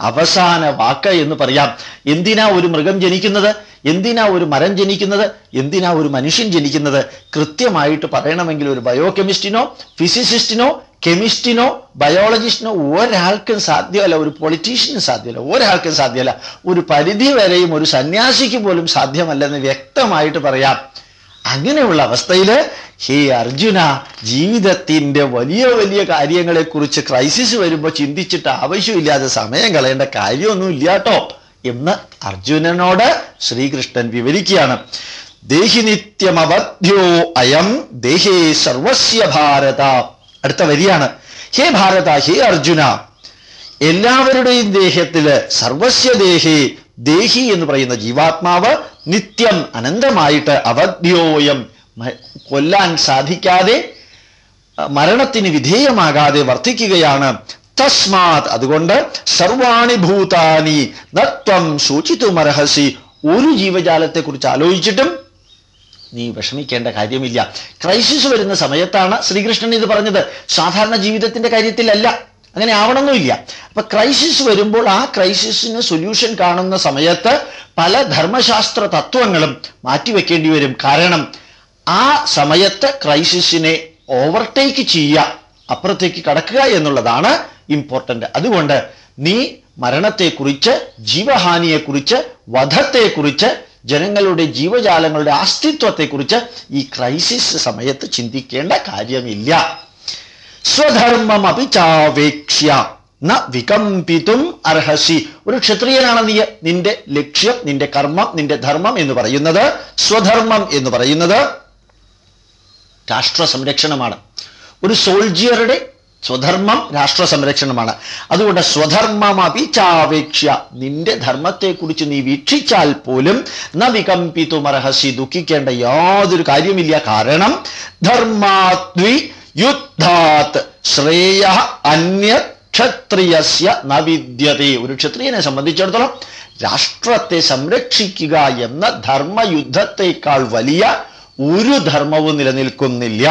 അവസാന വാക്ക് എന്ന് പറയാം. എന്തിനാ ഒരു മൃഗം ജനിക്കുന്നത്? എന്തിനാ ഒരു മരം ജനിക്കുന്നത്? എന്തിനാ ഒരു മനുഷ്യൻ ജനിക്കുന്നത്? കൃത്യമായിട്ട് പറയണമെങ്കിൽ ഒരു ബയോകെമിസ്റ്റിനോ ഫിസിസിസ്റ്റിനോ കെമിസ്റ്റിനോ ബയോളജിസ്റ്റിനോ ഒരാൾക്കും സാധ്യമല്ല, ഒരു പൊളിറ്റീഷ്യനും സാധ്യമല്ല, ഒരാൾക്കും സാധ്യമല്ല, ഒരു പരിധി വരെയും ഒരു സന്യാസിക്ക് പോലും സാധ്യമല്ലെന്ന് വ്യക്തമായിട്ട് പറയാം. അങ്ങനെയുള്ള അവസ്ഥയില് ഹേ അർജുന, ജീവിതത്തിന്റെ വലിയ വലിയ കാര്യങ്ങളെക്കുറിച്ച് ക്രൈസിസ് വരുമ്പോൾ ചിന്തിച്ചിട്ട് ആവശ്യമില്ലാതെ സമയം കളയേണ്ട കാര്യമൊന്നും ഇല്ലാട്ടോ എന്ന് അർജുനനോട് ശ്രീകൃഷ്ണൻ വിവരിക്കുകയാണ്. ദേഹി നിത്യമവധ്യോ അയം ദേഹേ സർവസ്യ ഭാരത. അടുത്ത വരിയാണ്. ഹേ ഭാരത, ഹേ അർജുന, എല്ലാവരുടെയും ദേഹത്തില് സർവസ്യ ദേഹേ, ദേഹി എന്ന് പറയുന്ന ജീവാത്മാവ് നിത്യം അനന്തമായിട്ട് അവധ്യോയം കൊല്ലാൻ സാധിക്കാതെ മരണത്തിന് വിധേയമാകാതെ വർദ്ധിക്കുകയാണ്. തസ്മാത് അതുകൊണ്ട് സർവാണി ഭൂതാനി നത്വം ശോചിതുമർഹസി, ഒരു ജീവജാലത്തെക്കുറിച്ച് ആലോചിച്ചിട്ടും നീ വിഷമിക്കേണ്ട കാര്യമില്ല. ക്രൈസിസ് വരുന്ന സമയത്താണ് ശ്രീകൃഷ്ണൻ ഇത് പറഞ്ഞത്, സാധാരണ ജീവിതത്തിന്റെ കാര്യത്തിലല്ല. അങ്ങനെ ആവണമെന്നില്ല. അപ്പൊ ക്രൈസിസ് വരുമ്പോൾ ആ ക്രൈസിസിന് സൊല്യൂഷൻ കാണുന്ന സമയത്ത് പല ധർമ്മശാസ്ത്ര തത്വങ്ങളും മാറ്റിവെക്കേണ്ടി വരും. കാരണം ആ സമയത്ത് ക്രൈസിസിനെ ഓവർടേക്ക് ചെയ്യുക, അപ്പുറത്തേക്ക് കടക്കുക എന്നുള്ളതാണ് ഇമ്പോർട്ടന്റ്. അതുകൊണ്ട് നീ മരണത്തെക്കുറിച്ച്, ജീവഹാനിയെക്കുറിച്ച്, വധത്തെക്കുറിച്ച്, ജനങ്ങളുടെ ജീവജാലങ്ങളുടെ അസ്തിത്വത്തെക്കുറിച്ച് ഈ ക്രൈസിസ് സമയത്ത് ചിന്തിക്കേണ്ട കാര്യമില്ല. സ്വധർമ്മം അപിചാവേക്ഷ്യ ന വികമ്പിതും അർഹസി. ഒരു ക്ഷത്രിയനാണ് നീ. നിന്റെ ലക്ഷ്യം, നിന്റെ കർമ്മം, നിന്റെ ധർമ്മം എന്ന് പറയുന്നത്, സ്വധർമ്മം എന്ന് പറയുന്നത് രാഷ്ട്ര സംരക്ഷണമാണ്. ഒരു സോൾജിയറുടെ സ്വധർമ്മം രാഷ്ട്ര സംരക്ഷണമാണ്. അതുകൊണ്ട് സ്വധർമ്മം അപിചാവേക്ഷ്യ, നിന്റെ ധർമ്മത്തെക്കുറിച്ച് നീ വീക്ഷിച്ചാൽ പോലും ന വികമ്പിതും അർഹസി, ദുഃഖിക്കേണ്ട യാതൊരു കാര്യമില്ല. കാരണം ധർമാദ്വി യുദ്ധാത് ശ്രേയ അന്യ ക്ഷത്രിയസ്യ ന വിദ്യതേ. ഒരു ക്ഷത്രിയനെ സംബന്ധിച്ചിടത്തോളം രാഷ്ട്രത്തെ സംരക്ഷിക്കുക എന്ന ധർമ്മയുദ്ധത്തെക്കാൾ വലിയ ഒരു ധർമ്മവും നിലനിൽക്കുന്നില്ല.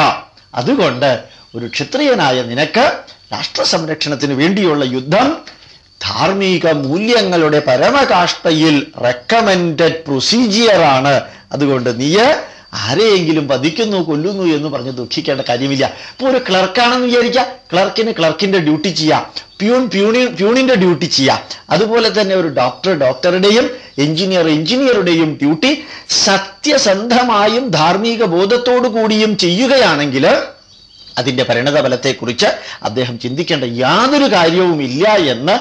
അതുകൊണ്ട് ഒരു ക്ഷത്രിയനായ നിനക്ക് രാഷ്ട്ര സംരക്ഷണത്തിന് വേണ്ടിയുള്ള യുദ്ധം ധാർമ്മിക മൂല്യങ്ങളുടെ പരമകാഷ്ഠയിൽ റെക്കമെൻഡഡ് പ്രൊസീജിയറാണ്. അതുകൊണ്ട് നീ ആരെയെങ്കിലും വധിക്കുന്നു, കൊല്ലുന്നു എന്ന് പറഞ്ഞ് ദുഃഖിക്കേണ്ട കാര്യമില്ല. ഇപ്പൊ ഒരു ക്ലർക്കാണെന്ന് വിചാരിക്കുക, ക്ലർക്കിന് ക്ലർക്കിന്റെ ഡ്യൂട്ടി ചെയ്യാം, പ്യൂണിന്റെ ഡ്യൂട്ടി ചെയ്യാം. അതുപോലെ തന്നെ ഒരു ഡോക്ടറുടെയും എഞ്ചിനീയറുടെയും ഡ്യൂട്ടി സത്യസന്ധമായും ധാർമ്മിക ബോധത്തോടു കൂടിയും ചെയ്യുകയാണെങ്കിൽ അതിൻ്റെ പരിണതഫലത്തെക്കുറിച്ച് അദ്ദേഹം ചിന്തിക്കേണ്ട യാതൊരു കാര്യവുമില്ല എന്ന്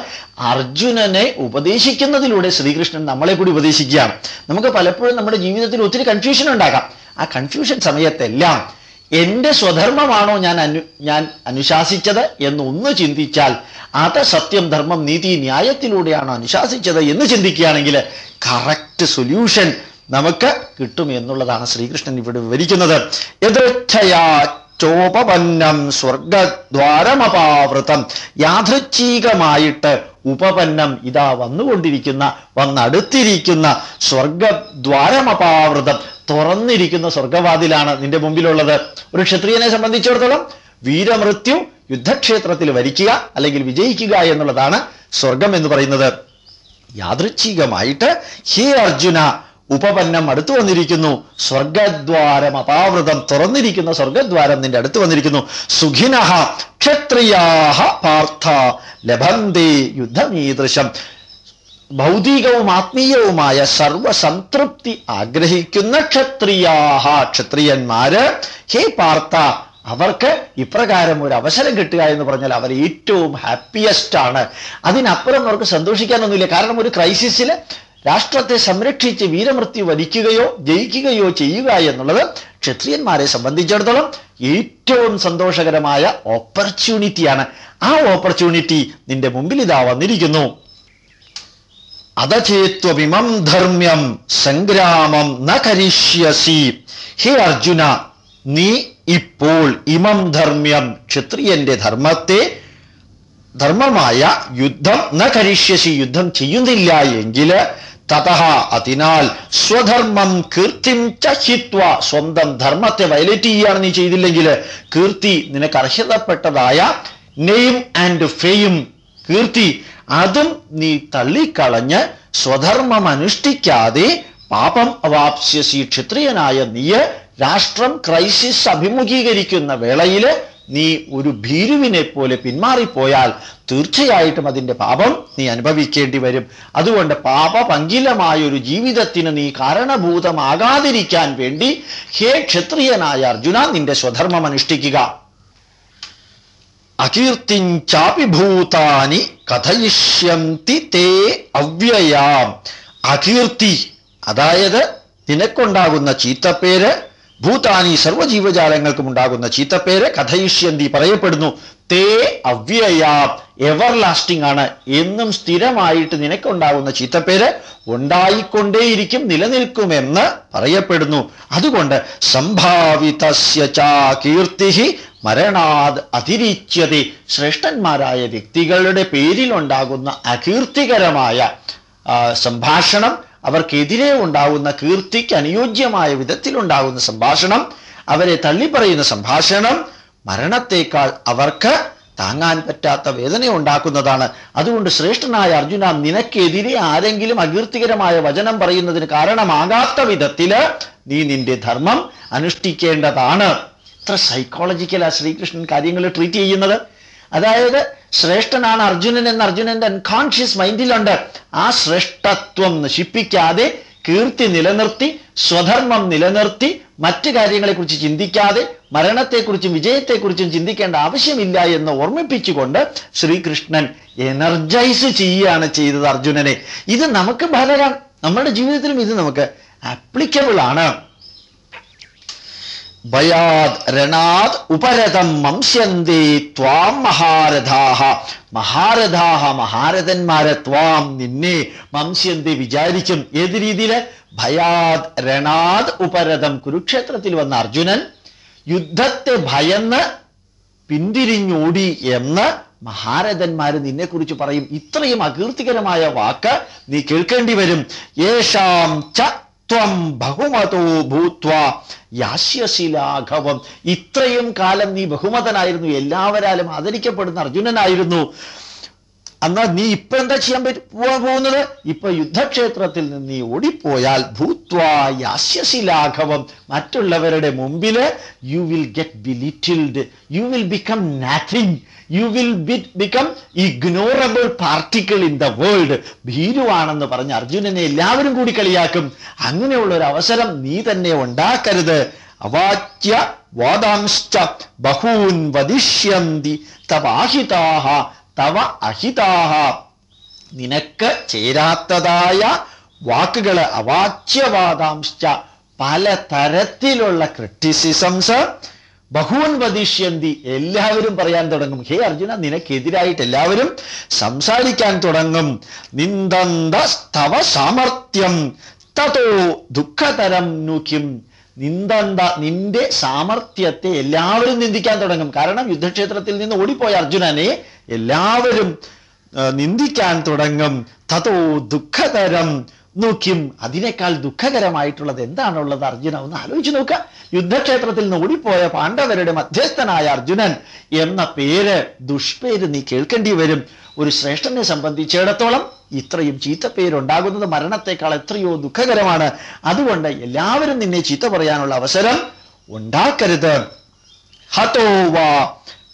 അർജുനനെ ഉപദേശിക്കുന്നതിലൂടെ ശ്രീകൃഷ്ണൻ നമ്മളെ കൂടി ഉപദേശിക്കുകയാണ്. നമുക്ക് പലപ്പോഴും നമ്മുടെ ജീവിതത്തിൽ ഒത്തിരി കൺഫ്യൂഷൻ ഉണ്ടാകാം. ആ കൺഫ്യൂഷൻ സമയത്തെല്ലാം എൻ്റെ സ്വധർമ്മമാണോ ഞാൻ അനുശാസിച്ചത് എന്നൊന്ന് ചിന്തിച്ചാൽ, അത് സത്യം, ധർമ്മം, നീതി, ന്യായത്തിലൂടെയാണോ അനുശാസിച്ചത് എന്ന് ചിന്തിക്കുകയാണെങ്കിൽ കറക്റ്റ് സൊല്യൂഷൻ നമുക്ക് കിട്ടും എന്നുള്ളതാണ് ശ്രീകൃഷ്ണൻ ഇവിടെ വിവരിക്കുന്നത്. യഥേച്ഛയാ ചോപപന്നം സ്വർഗദ്വാരമപാവൃതം. യാദൃച്ഛികമായിട്ട് ഉപപന്നം, ഇതാ വന്നടുത്തിരിക്കുന്ന സ്വർഗദ്വാരമപാവൃതം, തുറന്നിരിക്കുന്ന സ്വർഗവാതിലാണ് നിന്റെ മുമ്പിലുള്ളത്. ഒരു ക്ഷത്രിയനെ സംബന്ധിച്ചിടത്തോളം വീരമൃത്യു യുദ്ധക്ഷേത്രത്തിൽ വരിക്കുക അല്ലെങ്കിൽ വിജയിക്കുക എന്നുള്ളതാണ് സ്വർഗം എന്ന് പറയുന്നത്. യാദൃച്ഛികമായിട്ട് ഹേ അർജുന, ഉപപന്നം അടുത്തു വന്നിരിക്കുന്നു, സ്വർഗദ്വാരം അപാവൃതം, തുറന്നിരിക്കുന്ന സ്വർഗദ്വാരം നിന്റെ അടുത്ത് വന്നിരിക്കുന്നു. സുഖിനഃ ക്ഷത്രിയാഃ പാർത്ഥ ലഭന്തി യുദ്ധമീദൃശം. ഭൗതികവും ആത്മീയവുമായ സർവസംതൃപ്തി ആഗ്രഹിക്കുന്ന ക്ഷത്രിയന്മാര്, ഹേ പാർത്ഥ, അവർക്ക് ഇപ്രകാരം ഒരു അവസരം കിട്ടുക എന്ന് പറഞ്ഞാൽ അവർ ഏറ്റവും ഹാപ്പിയസ്റ്റ് ആണ്. അതിനപ്പുറം അവർക്ക് സന്തോഷിക്കാനൊന്നുമില്ല. കാരണം ഒരു ക്രൈസിസിൽ രാഷ്ട്രത്തെ സംരക്ഷിച്ച് വീരമൃത്യു വരിക്കുകയോ ജയിക്കുകയോ ചെയ്യുക എന്നുള്ളത് ക്ഷത്രിയന്മാരെ സംബന്ധിച്ചിടത്തോളം ഏറ്റവും സന്തോഷകരമായ ഓപ്പർച്യൂണിറ്റിയാണ്. ആ ഓപ്പർച്യൂണിറ്റി നിന്റെ മുമ്പിൽ ഇതാ വന്നിരിക്കുന്നു. അദചേത്വമിമം ധർമ്മ്യം സംഗ്രാമം ന കരിഷ്യസി. ഹേ അർജുന, നീ ഇപ്പോൾ ഇമം ധർമ്മ്യം, ക്ഷത്രിയന്റെ ധർമ്മമായ യുദ്ധം ന കരിഷ്യസി, യുദ്ധം ചെയ്യുന്നില്ല എങ്കിൽ തതഃ, അതിനാൽ സ്വധർമ്മം കീർത്തിം ച ഹിത്വാ, സ്വന്തം ധർമ്മത്തെ വയലേറ്റ് ചെയ്യുകയാണ് നീ ചെയ്തില്ലെങ്കിൽ, കീർത്തി, നിനക്ക് അർഹതപ്പെട്ടതായ നെയിം ആൻഡ് ഫെയിം, കീർത്തി, അതും നീ തള്ളിക്കളഞ്ഞ് സ്വധർമ്മം അനുഷ്ഠിക്കാതെ പാപം അവാപ്സ്യസി. ക്ഷത്രിയനായ നീ രാഷ്ട്രം ക്രൈസിസ് അഭിമുഖീകരിക്കുന്ന വേളയിൽ നീ ഒരു ഭീരുവിനെ പോലെ പിന്മാറിപ്പോയാൽ തീർച്ചയായിട്ടും അതിൻ്റെ പാപം നീ അനുഭവിക്കേണ്ടി വരും. അതുകൊണ്ട് പാപപങ്കിലമായ ഒരു ജീവിതത്തിന് നീ കാരണഭൂതമാകാതിരിക്കാൻ വേണ്ടി ഹേ ക്ഷത്രിയനായ അർജുന, നിന്റെ സ്വധർമ്മം അനുഷ്ഠിക്കുക. അകീർത്തിഞ്ചാപി ഭൂതാനി കഥയിഷ്യന്തി തേ അവ്യയാം. അകീർത്തി, അതായത് നിനക്കുണ്ടാകുന്ന ചീത്തപ്പേര്, ഭൂതാനി, സർവ്വജീവജാലങ്ങൾക്കും ഉണ്ടാകുന്ന ചീത്തപ്പേര്, കഥയിഷ്യന്തി, പറയപ്പെടുന്നു, തേ അവ്യയാം, എവർ ലാസ്റ്റിംഗ് ആണ്. എന്നും സ്ഥിരമായിട്ട് നിനക്കുണ്ടാകുന്ന ചീത്തപ്പേര് ഉണ്ടായിക്കൊണ്ടേയിരിക്കും, നിലനിൽക്കുമെന്ന് പറയപ്പെടുന്നു. അതുകൊണ്ട് സംഭാവിതസ്യ ച കീർത്തിഹി മരണാത് അതിരിച്യതേ. ശ്രേഷ്ഠന്മാരായ വ്യക്തികളുടെ പേരിലുണ്ടാകുന്ന അകീർത്തികരമായ സംഭാഷണം, അവർക്കെതിരെ ഉണ്ടാകുന്ന കീർത്തിക്ക് അനുയോജ്യമായ വിധത്തിലുണ്ടാകുന്ന സംഭാഷണം, അവരെ തള്ളിപ്പറയുന്ന സംഭാഷണം മരണത്തേക്കാൾ അവർക്ക് താങ്ങാൻ പറ്റാത്ത വേദന ഉണ്ടാക്കുന്നതാണ്. അതുകൊണ്ട് ശ്രേഷ്ഠനായ അർജുന, നിനക്കെതിരെ ആരെങ്കിലും അകീർത്തികരമായ വചനം പറയുന്നതിന് കാരണമാകാത്ത വിധത്തില് നീ നിന്റെ ധർമ്മം അനുഷ്ഠിക്കേണ്ടതാണ്. എത്ര സൈക്കോളജിക്കലാ ശ്രീകൃഷ്ണൻ കാര്യങ്ങൾ ട്രീറ്റ് ചെയ്യുന്നത്. അതായത് ശ്രേഷ്ഠനാണ് അർജുനൻ എന്ന് അർജുനന്റെ അൺകോൺഷ്യസ് മൈൻഡിലുണ്ട്. ആ ശ്രേഷ്ഠത്വം നശിപ്പിക്കാതെ കീർത്തി നിലനിർത്തി സ്വധർമ്മം നിലനിർത്തി മറ്റു കാര്യങ്ങളെക്കുറിച്ച് ചിന്തിക്കാതെ മരണത്തെക്കുറിച്ചും വിജയത്തെക്കുറിച്ചും ചിന്തിക്കേണ്ട ആവശ്യമില്ല എന്ന് ഓർമ്മിപ്പിച്ചുകൊണ്ട് ശ്രീകൃഷ്ണൻ എനർജൈസ് ചെയ്യുകയാണ് ചെയ്തത് അർജുനനെ. ഇത് നമുക്ക് ഫലമാണ്, നമ്മുടെ ജീവിതത്തിലും ഇത് നമുക്ക് ആപ്ലിക്കബിൾ ആണ്. ഭയാത് രണാത് ഉപരതം മംസ്യന്തേ ത്വാം മഹാരഥാഹ. മഹാരഥാഹ മഹാരഥന്മാരെ ത്വാം നിന്നെ മംസ്യന്തേ വിചാരിക്കും. ഏത് രീതിയിൽ? ഭയാത് രണാത് ഉപരതം. കുരുക്ഷേത്രത്തിൽ വന്ന അർജുനൻ യുദ്ധത്തെ ഭയന്ന് പിന്തിരിഞ്ഞോടി എന്ന് മഹാരഥന്മാര് നിന്നെക്കുറിച്ച് പറയും. ഇത്രയും അകീർത്തികരമായ വാക്ക് നീ കേൾക്കേണ്ടി വരും. യേഷാം ച ത്വം ബഹുമതോ ഭൂത്വാ യാസ്യസി ലാഘവം. ഇത്രയും കാലം നീ ബഹുമതനായിരുന്നു, എല്ലാവരാലും ആദരിക്കപ്പെടുന്ന അർജുനനായിരുന്നു. എന്നാൽ നീ ഇപ്പൊ എന്താ ചെയ്യാൻ പോകുന്നത്? ഇപ്പൊ യുദ്ധക്ഷേത്രത്തിൽ നിന്ന് നീ ഓടിപ്പോയാൽ ഭൂത്വാ യാസ്യസി ലാഘവം, മറ്റുള്ളവരുടെ മുമ്പില് you will get belittled, you will become nothing, you will become ignorable particle in the world. ഭീരുവാണെന്ന് പറഞ്ഞ് അർജുനനെ എല്ലാവരും കൂടി കളിയാക്കും. അങ്ങനെയുള്ള ഒരു അവസരം നീ തന്നെ ഉണ്ടാക്കരുത്. അവാച്യ വാദാംശ്ച ബഹൂൻ വദിഷ്യന്തി തവാഹിതാഹ തവ അഹിതാഹ. നിനക്ക് ചേരാത്തതായ വാക്കുകള്, അവാച്യവാദാംശ്ച പല തരത്തിലുള്ള ക്രിറ്റിസിസംസ്, ബഹൂൻ വദിഷ്യന്തി എല്ലാവരും പറയാൻ തുടങ്ങും. ഹേ അർജുന, നിനക്കെതിരായിട്ട് എല്ലാവരും സംസാരിക്കാൻ തുടങ്ങും. നിന്ദന്തസ്തവ സാമർത്ഥ്യം തതോ ദുഃഖതരം നുഖിം. നിന്റെ സാമർത്ഥ്യത്തെ എല്ലാവരും നിന്ദിക്കാൻ തുടങ്ങും. കാരണം യുദ്ധക്ഷേത്രത്തിൽ നിന്ന് ഓടിപ്പോയ അർജുനനെ എല്ലാവരും നിന്ദിക്കാൻ തുടങ്ങും. തതോ ദുഃഖതരം നുഖിം. അതിനേക്കാൾ ദുഃഖകരമായിട്ടുള്ളത് എന്താണുള്ളത് അർജുന? ഒന്ന് ആലോചിച്ച് നോക്കുക. യുദ്ധക്ഷേത്രത്തിൽ നിന്ന് ഓടിപ്പോയ പാണ്ഡവരുടെ മധ്യസ്ഥനായ അർജുനൻ എന്ന പേര്, ദുഷ്പേര് നീ കേൾക്കേണ്ടി വരും. ഒരു ശ്രേഷ്ഠനെ സംബന്ധിച്ചിടത്തോളം ഇത്രയും ചീത്തപ്പേരുണ്ടാകുന്നത് മരണത്തെക്കാൾ എത്രയോ ദുഃഖകരമാണ്. അതുകൊണ്ട് എല്ലാവരും നിന്നെ ചീത്ത പറയാനുള്ള അവസരം ഉണ്ടാക്കരുത്. ഹതോ വാ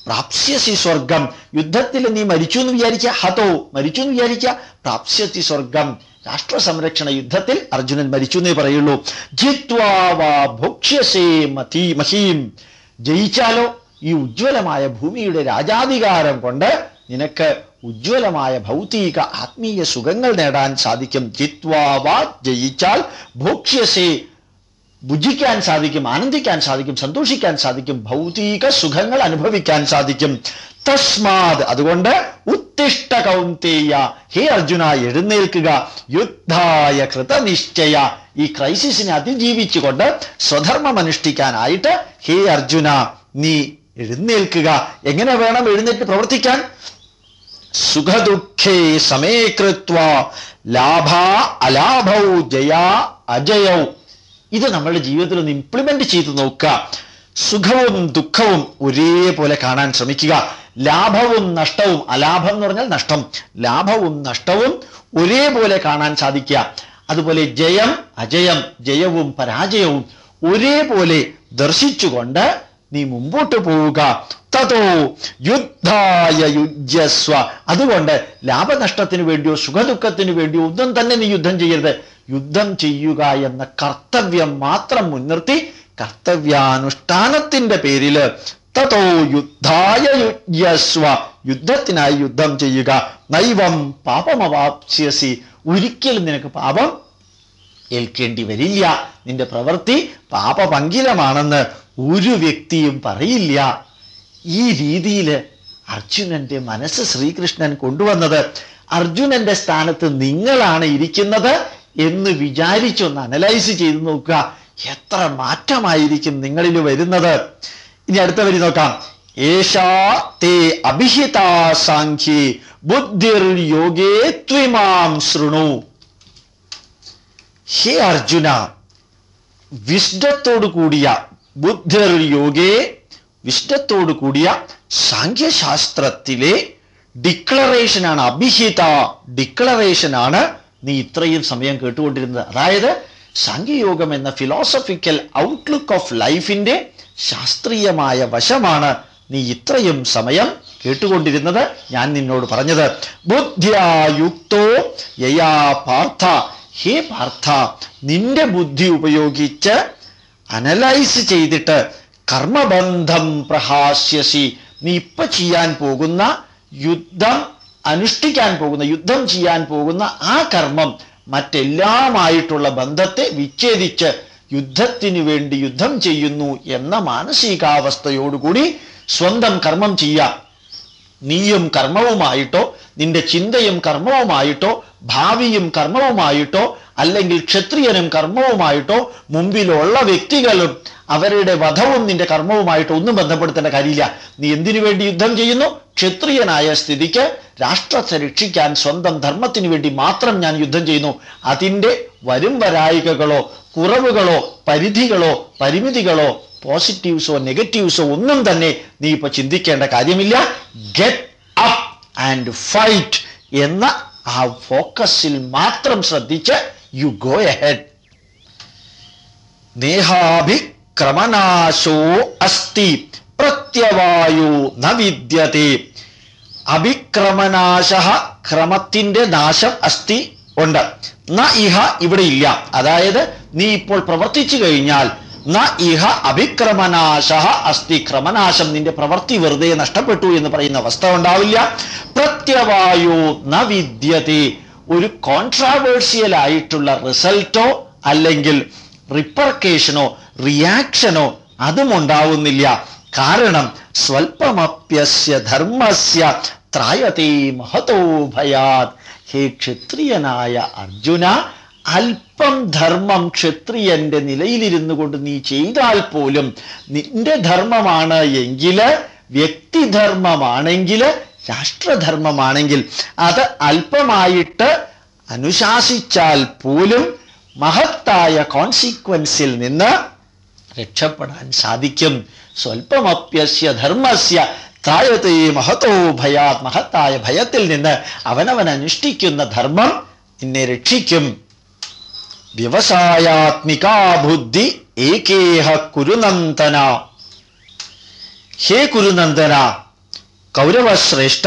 പ്രാപ്സ്യസി സ്വർഗം. യുദ്ധത്തിൽ നീ മരിച്ചു എന്ന് വിചാരിക്കുക, ഹതോ മരിച്ചു എന്ന് വിചാരിക്കുക, പ്രാപ്സ്യസി സ്വർഗം. രാഷ്ട്ര സംരക്ഷണ യുദ്ധത്തിൽ അർജുനൻ മരിച്ചു എന്നേ പറയുള്ളൂ. ജിത്വാ വാ ഭോക്ഷ്യസേ മഹീം. ജയിച്ചാലോ ഈ ഉജ്ജ്വലമായ ഭൂമിയുടെ രാജാധികാരം കൊണ്ട് നിനക്ക് ഉജ്ജ്വലമായ ഭൗതിക ആത്മീയ സുഖങ്ങൾ നേടാൻ സാധിക്കും. ജിത്വാ വാ ജയിച്ചാൽ, ഭോക്ഷ്യസേ ഭുജിക്കാൻ സാധിക്കും, ആനന്ദിക്കാൻ സാധിക്കും, സന്തോഷിക്കാൻ സാധിക്കും, ഭൗതിക സുഖങ്ങൾ അനുഭവിക്കാൻ സാധിക്കും. തസ്മാത് അതുകൊണ്ട് ഉത്തിഷ്ഠ കൗന്തേയ, ഹേ അർജുന എഴുന്നേൽക്കുക. യുദ്ധായ കൃതനിശ്ചയ, ഈ ക്രൈസിസിനെ അതിജീവിച്ചുകൊണ്ട് സ്വധർമ്മം അനുഷ്ഠിക്കാനായിട്ട് ഹേ അർജുന നീ എഴുന്നേൽക്കുക. എങ്ങനെ വേണം എഴുന്നേറ്റ് പ്രവർത്തിക്കാൻ? സുഖദുഃഖേ സമേകൃത്വ ലാഭ അലാഭൗ ജയ അജയൗ. ഇത് നമ്മളുടെ ജീവിതത്തിൽ ഒന്ന് ഇംപ്ലിമെന്റ് ചെയ്ത് നോക്കുക. സുഖവും ദുഃഖവും ഒരേപോലെ കാണാൻ ശ്രമിക്കുക. ലാഭവും നഷ്ടവും, അലാഭം എന്ന് പറഞ്ഞാൽ നഷ്ടം, ലാഭവും നഷ്ടവും ഒരേപോലെ കാണാൻ സാധിക്കുക. അതുപോലെ ജയം അജയം, ജയവും പരാജയവും ഒരേപോലെ ദർശിച്ചുകൊണ്ട് നീ മുമ്പോട്ട് പോവുക. തതോ യുദ്ധായ യുജ്യസ്വ. അതുകൊണ്ട് ലാഭനഷ്ടത്തിന് വേണ്ടിയോ സുഖദുഃഖത്തിന് വേണ്ടിയോ ഒന്നും തന്നെ നീ യുദ്ധം ചെയ്യരുത്. യുദ്ധം ചെയ്യുക എന്ന കർത്തവ്യം മാത്രം മുൻനിർത്തി കർത്തവ്യാനുഷ്ഠാനത്തിന്റെ പേരില് തതോ യുദ്ധായ യുജ്യസ്വ, യുദ്ധത്തിനായി യുദ്ധം ചെയ്യുക. നൈവം പാപമവാപ്സ്യസി, ഒരിക്കലും നിനക്ക് പാപം ഏൽക്കേണ്ടി വരില്ല. നിന്റെ പ്രവൃത്തി പാപപങ്കിലമാണെന്ന് ഒരു വ്യക്തിയും പറയില്ല. ഈ രീതിയിൽ അർജുനന്റെ മനസ്സ് ശ്രീകൃഷ്ണൻ കൊണ്ടുവന്നത്. അർജുനന്റെ സ്ഥാനത്ത് നിങ്ങളാണ് ഇരിക്കുന്നത് എന്ന് വിചാരിച്ചൊന്ന് അനലൈസ് ചെയ്ത് നോക്കുക. എത്ര മാറ്റമായിരിക്കും നിങ്ങളിൽ വരുന്നത്. ഇനി അടുത്ത വരി നോക്കാം. ഏഷാ തേ അഭിഹിതാ സാഖ്യേ ബുദ്ധിർ യോഗേ ത്വിമാം ശൃണു. ഹേ അർജുന, വിഷ്ഠത്തോടു കൂടിയ, ബുദ്ധിർ യോഗേ വിഷ്ഠത്തോടു കൂടിയ സാഖ്യശാസ്ത്രത്തിലെ ഡിക്ലറേഷനാണ്, അഭിഹിത ഡിക്ലറേഷനാണ് നീ ഇത്രയും സമയം കേട്ടുകൊണ്ടിരുന്നത്. അതായത് സാഖ്യയോഗം എന്ന ഫിലോസഫിക്കൽ ഔട്ട്ലുക്ക് ഓഫ് ലൈഫിന്റെ ശാസ്ത്രീയമായ വശമാണ് നീ ഇത്രയും സമയം കേട്ടുകൊണ്ടിരുന്നത്, ഞാൻ നിന്നോട് പറഞ്ഞത്. ബുദ്ധ്യായുക്തോ യയാ പാർത്ഥ, ഹേ പാർത്ഥ, നിന്റെ ബുദ്ധി ഉപയോഗിച്ച് അനലൈസ് ചെയ്തിട്ട് കർമ്മബന്ധം പ്രഹാസ്യസി, നീ ഇപ്പൊ ചെയ്യാൻ പോകുന്ന യുദ്ധം ചെയ്യാൻ പോകുന്ന ആ കർമ്മം മറ്റെല്ലാമായിട്ടുള്ള ബന്ധത്തെ വിച്ഛേദിച്ച് യുദ്ധത്തിനു വേണ്ടി യുദ്ധം ചെയ്യുന്നു എന്ന മാനസികാവസ്ഥയോടുകൂടി സ്വന്തം കർമ്മം ചെയ്യാം. നീയും കർമ്മവുമായിട്ടോ നിന്റെ ചിന്തയും കർമ്മവുമായിട്ടോ ഭാവിയും കർമ്മവുമായിട്ടോ അല്ലെങ്കിൽ ക്ഷത്രിയനും കർമ്മവുമായിട്ടോ മുമ്പിലുള്ള വ്യക്തികളും അവരുടെ വധവും നിന്റെ കർമ്മവുമായിട്ടോ ഒന്നും ബന്ധപ്പെടുത്തേണ്ട കാര്യമില്ല. നീ എന്തിനു വേണ്ടി യുദ്ധം ചെയ്യുന്നു? ക്ഷത്രിയനായ സ്ഥിതിക്ക് രാഷ്ട്രത്തെ രക്ഷിക്കാൻ സ്വന്തം ധർമ്മത്തിന് വേണ്ടി മാത്രം ഞാൻ യുദ്ധം ചെയ്യുന്നു. അതിൻ്റെ വരും വരായികകളോ കുറവുകളോ പരിധികളോ പരിമിതികളോ പോസിറ്റീവ്സോ നെഗറ്റീവ്സോ ഒന്നും തന്നെ നീ ഇപ്പൊ ചിന്തിക്കേണ്ട കാര്യമില്ല. ഗെറ്റ് അപ്പ് ആൻഡ് ഫൈറ്റ് എന്ന ആ ഫോക്കസിൽ മാത്രം ശ്രദ്ധിച്ച് യു ഗോ എഹെഡ്. നേഹാഭിക്രമനാശോ അസ്തി പ്രത്യവായോ ന വിദ്യത്തെ. അഭിക്രമനാശ, ക്രമത്തിന്റെ നാശം അസ്തി ഉണ്ട്. ന ഇഹ, ഇവിടെ ഇല്ല. അതായത് നീ ഇപ്പോൾ പ്രവർത്തിച്ചു കഴിഞ്ഞാൽ ന ഇഹ അഭിക്രമനാശ അസ്തി, ക്രമനാശം, നിന്റെ പ്രവൃത്തി വെറുതെ നഷ്ടപ്പെട്ടു എന്ന് പറയുന്ന അവസ്ഥ ഉണ്ടാവില്ല. പ്രത്യവായോ ന വിദ്യത്തെ, ഒരു കോൺട്രാവേഴ്സിയൽ ആയിട്ടുള്ള റിസൾട്ടോ അല്ലെങ്കിൽ റിപ്പർക്കേഷനോ റിയാക്ഷനോ അതും ഉണ്ടാവുന്നില്ല. കാരണം സ്വൽപമപ്യസ്യ ധർമ്മസ്യ ത്രായതേ മഹതോ ഭയാത്. ഹേ ക്ഷത്രിയനായ അർജുന, അല്പം ധർമ്മം ക്ഷത്രിയന്റെ നിലയിലിരുന്നു കൊണ്ട് നീ ചെയ്താൽ പോലും നിന്റെ ധർമ്മമാണ് എങ്കിൽ, വ്യക്തിധർമ്മമാണെങ്കിൽ, രാഷ്ട്രധർമ്മമാണെങ്കിൽ അത് അല്പമായിട്ട് അനുശാസിച്ചാൽ പോലും മഹത്തായ കോൺസിക്വൻസിൽ നിന്ന് രക്ഷപ്പെടാൻ സാധിക്കും. സ്വൽപമപ്യസ്യ ധർമ്മസ്യ ത്രായതേ മഹതോ ഭയാത്, മഹത്തായ ഭയത്തിൽ നിന്ന് അവനവൻ അനുഷ്ഠിക്കുന്ന ധർമ്മം നിന്നെ രക്ഷിക്കും. വ്യവസായാത്മികാ ബുദ്ധി ഏകേഹ കുരുനന്ദന. ഹേ കുരുനന്ദന, കൗരവശ്രേഷ്ഠ,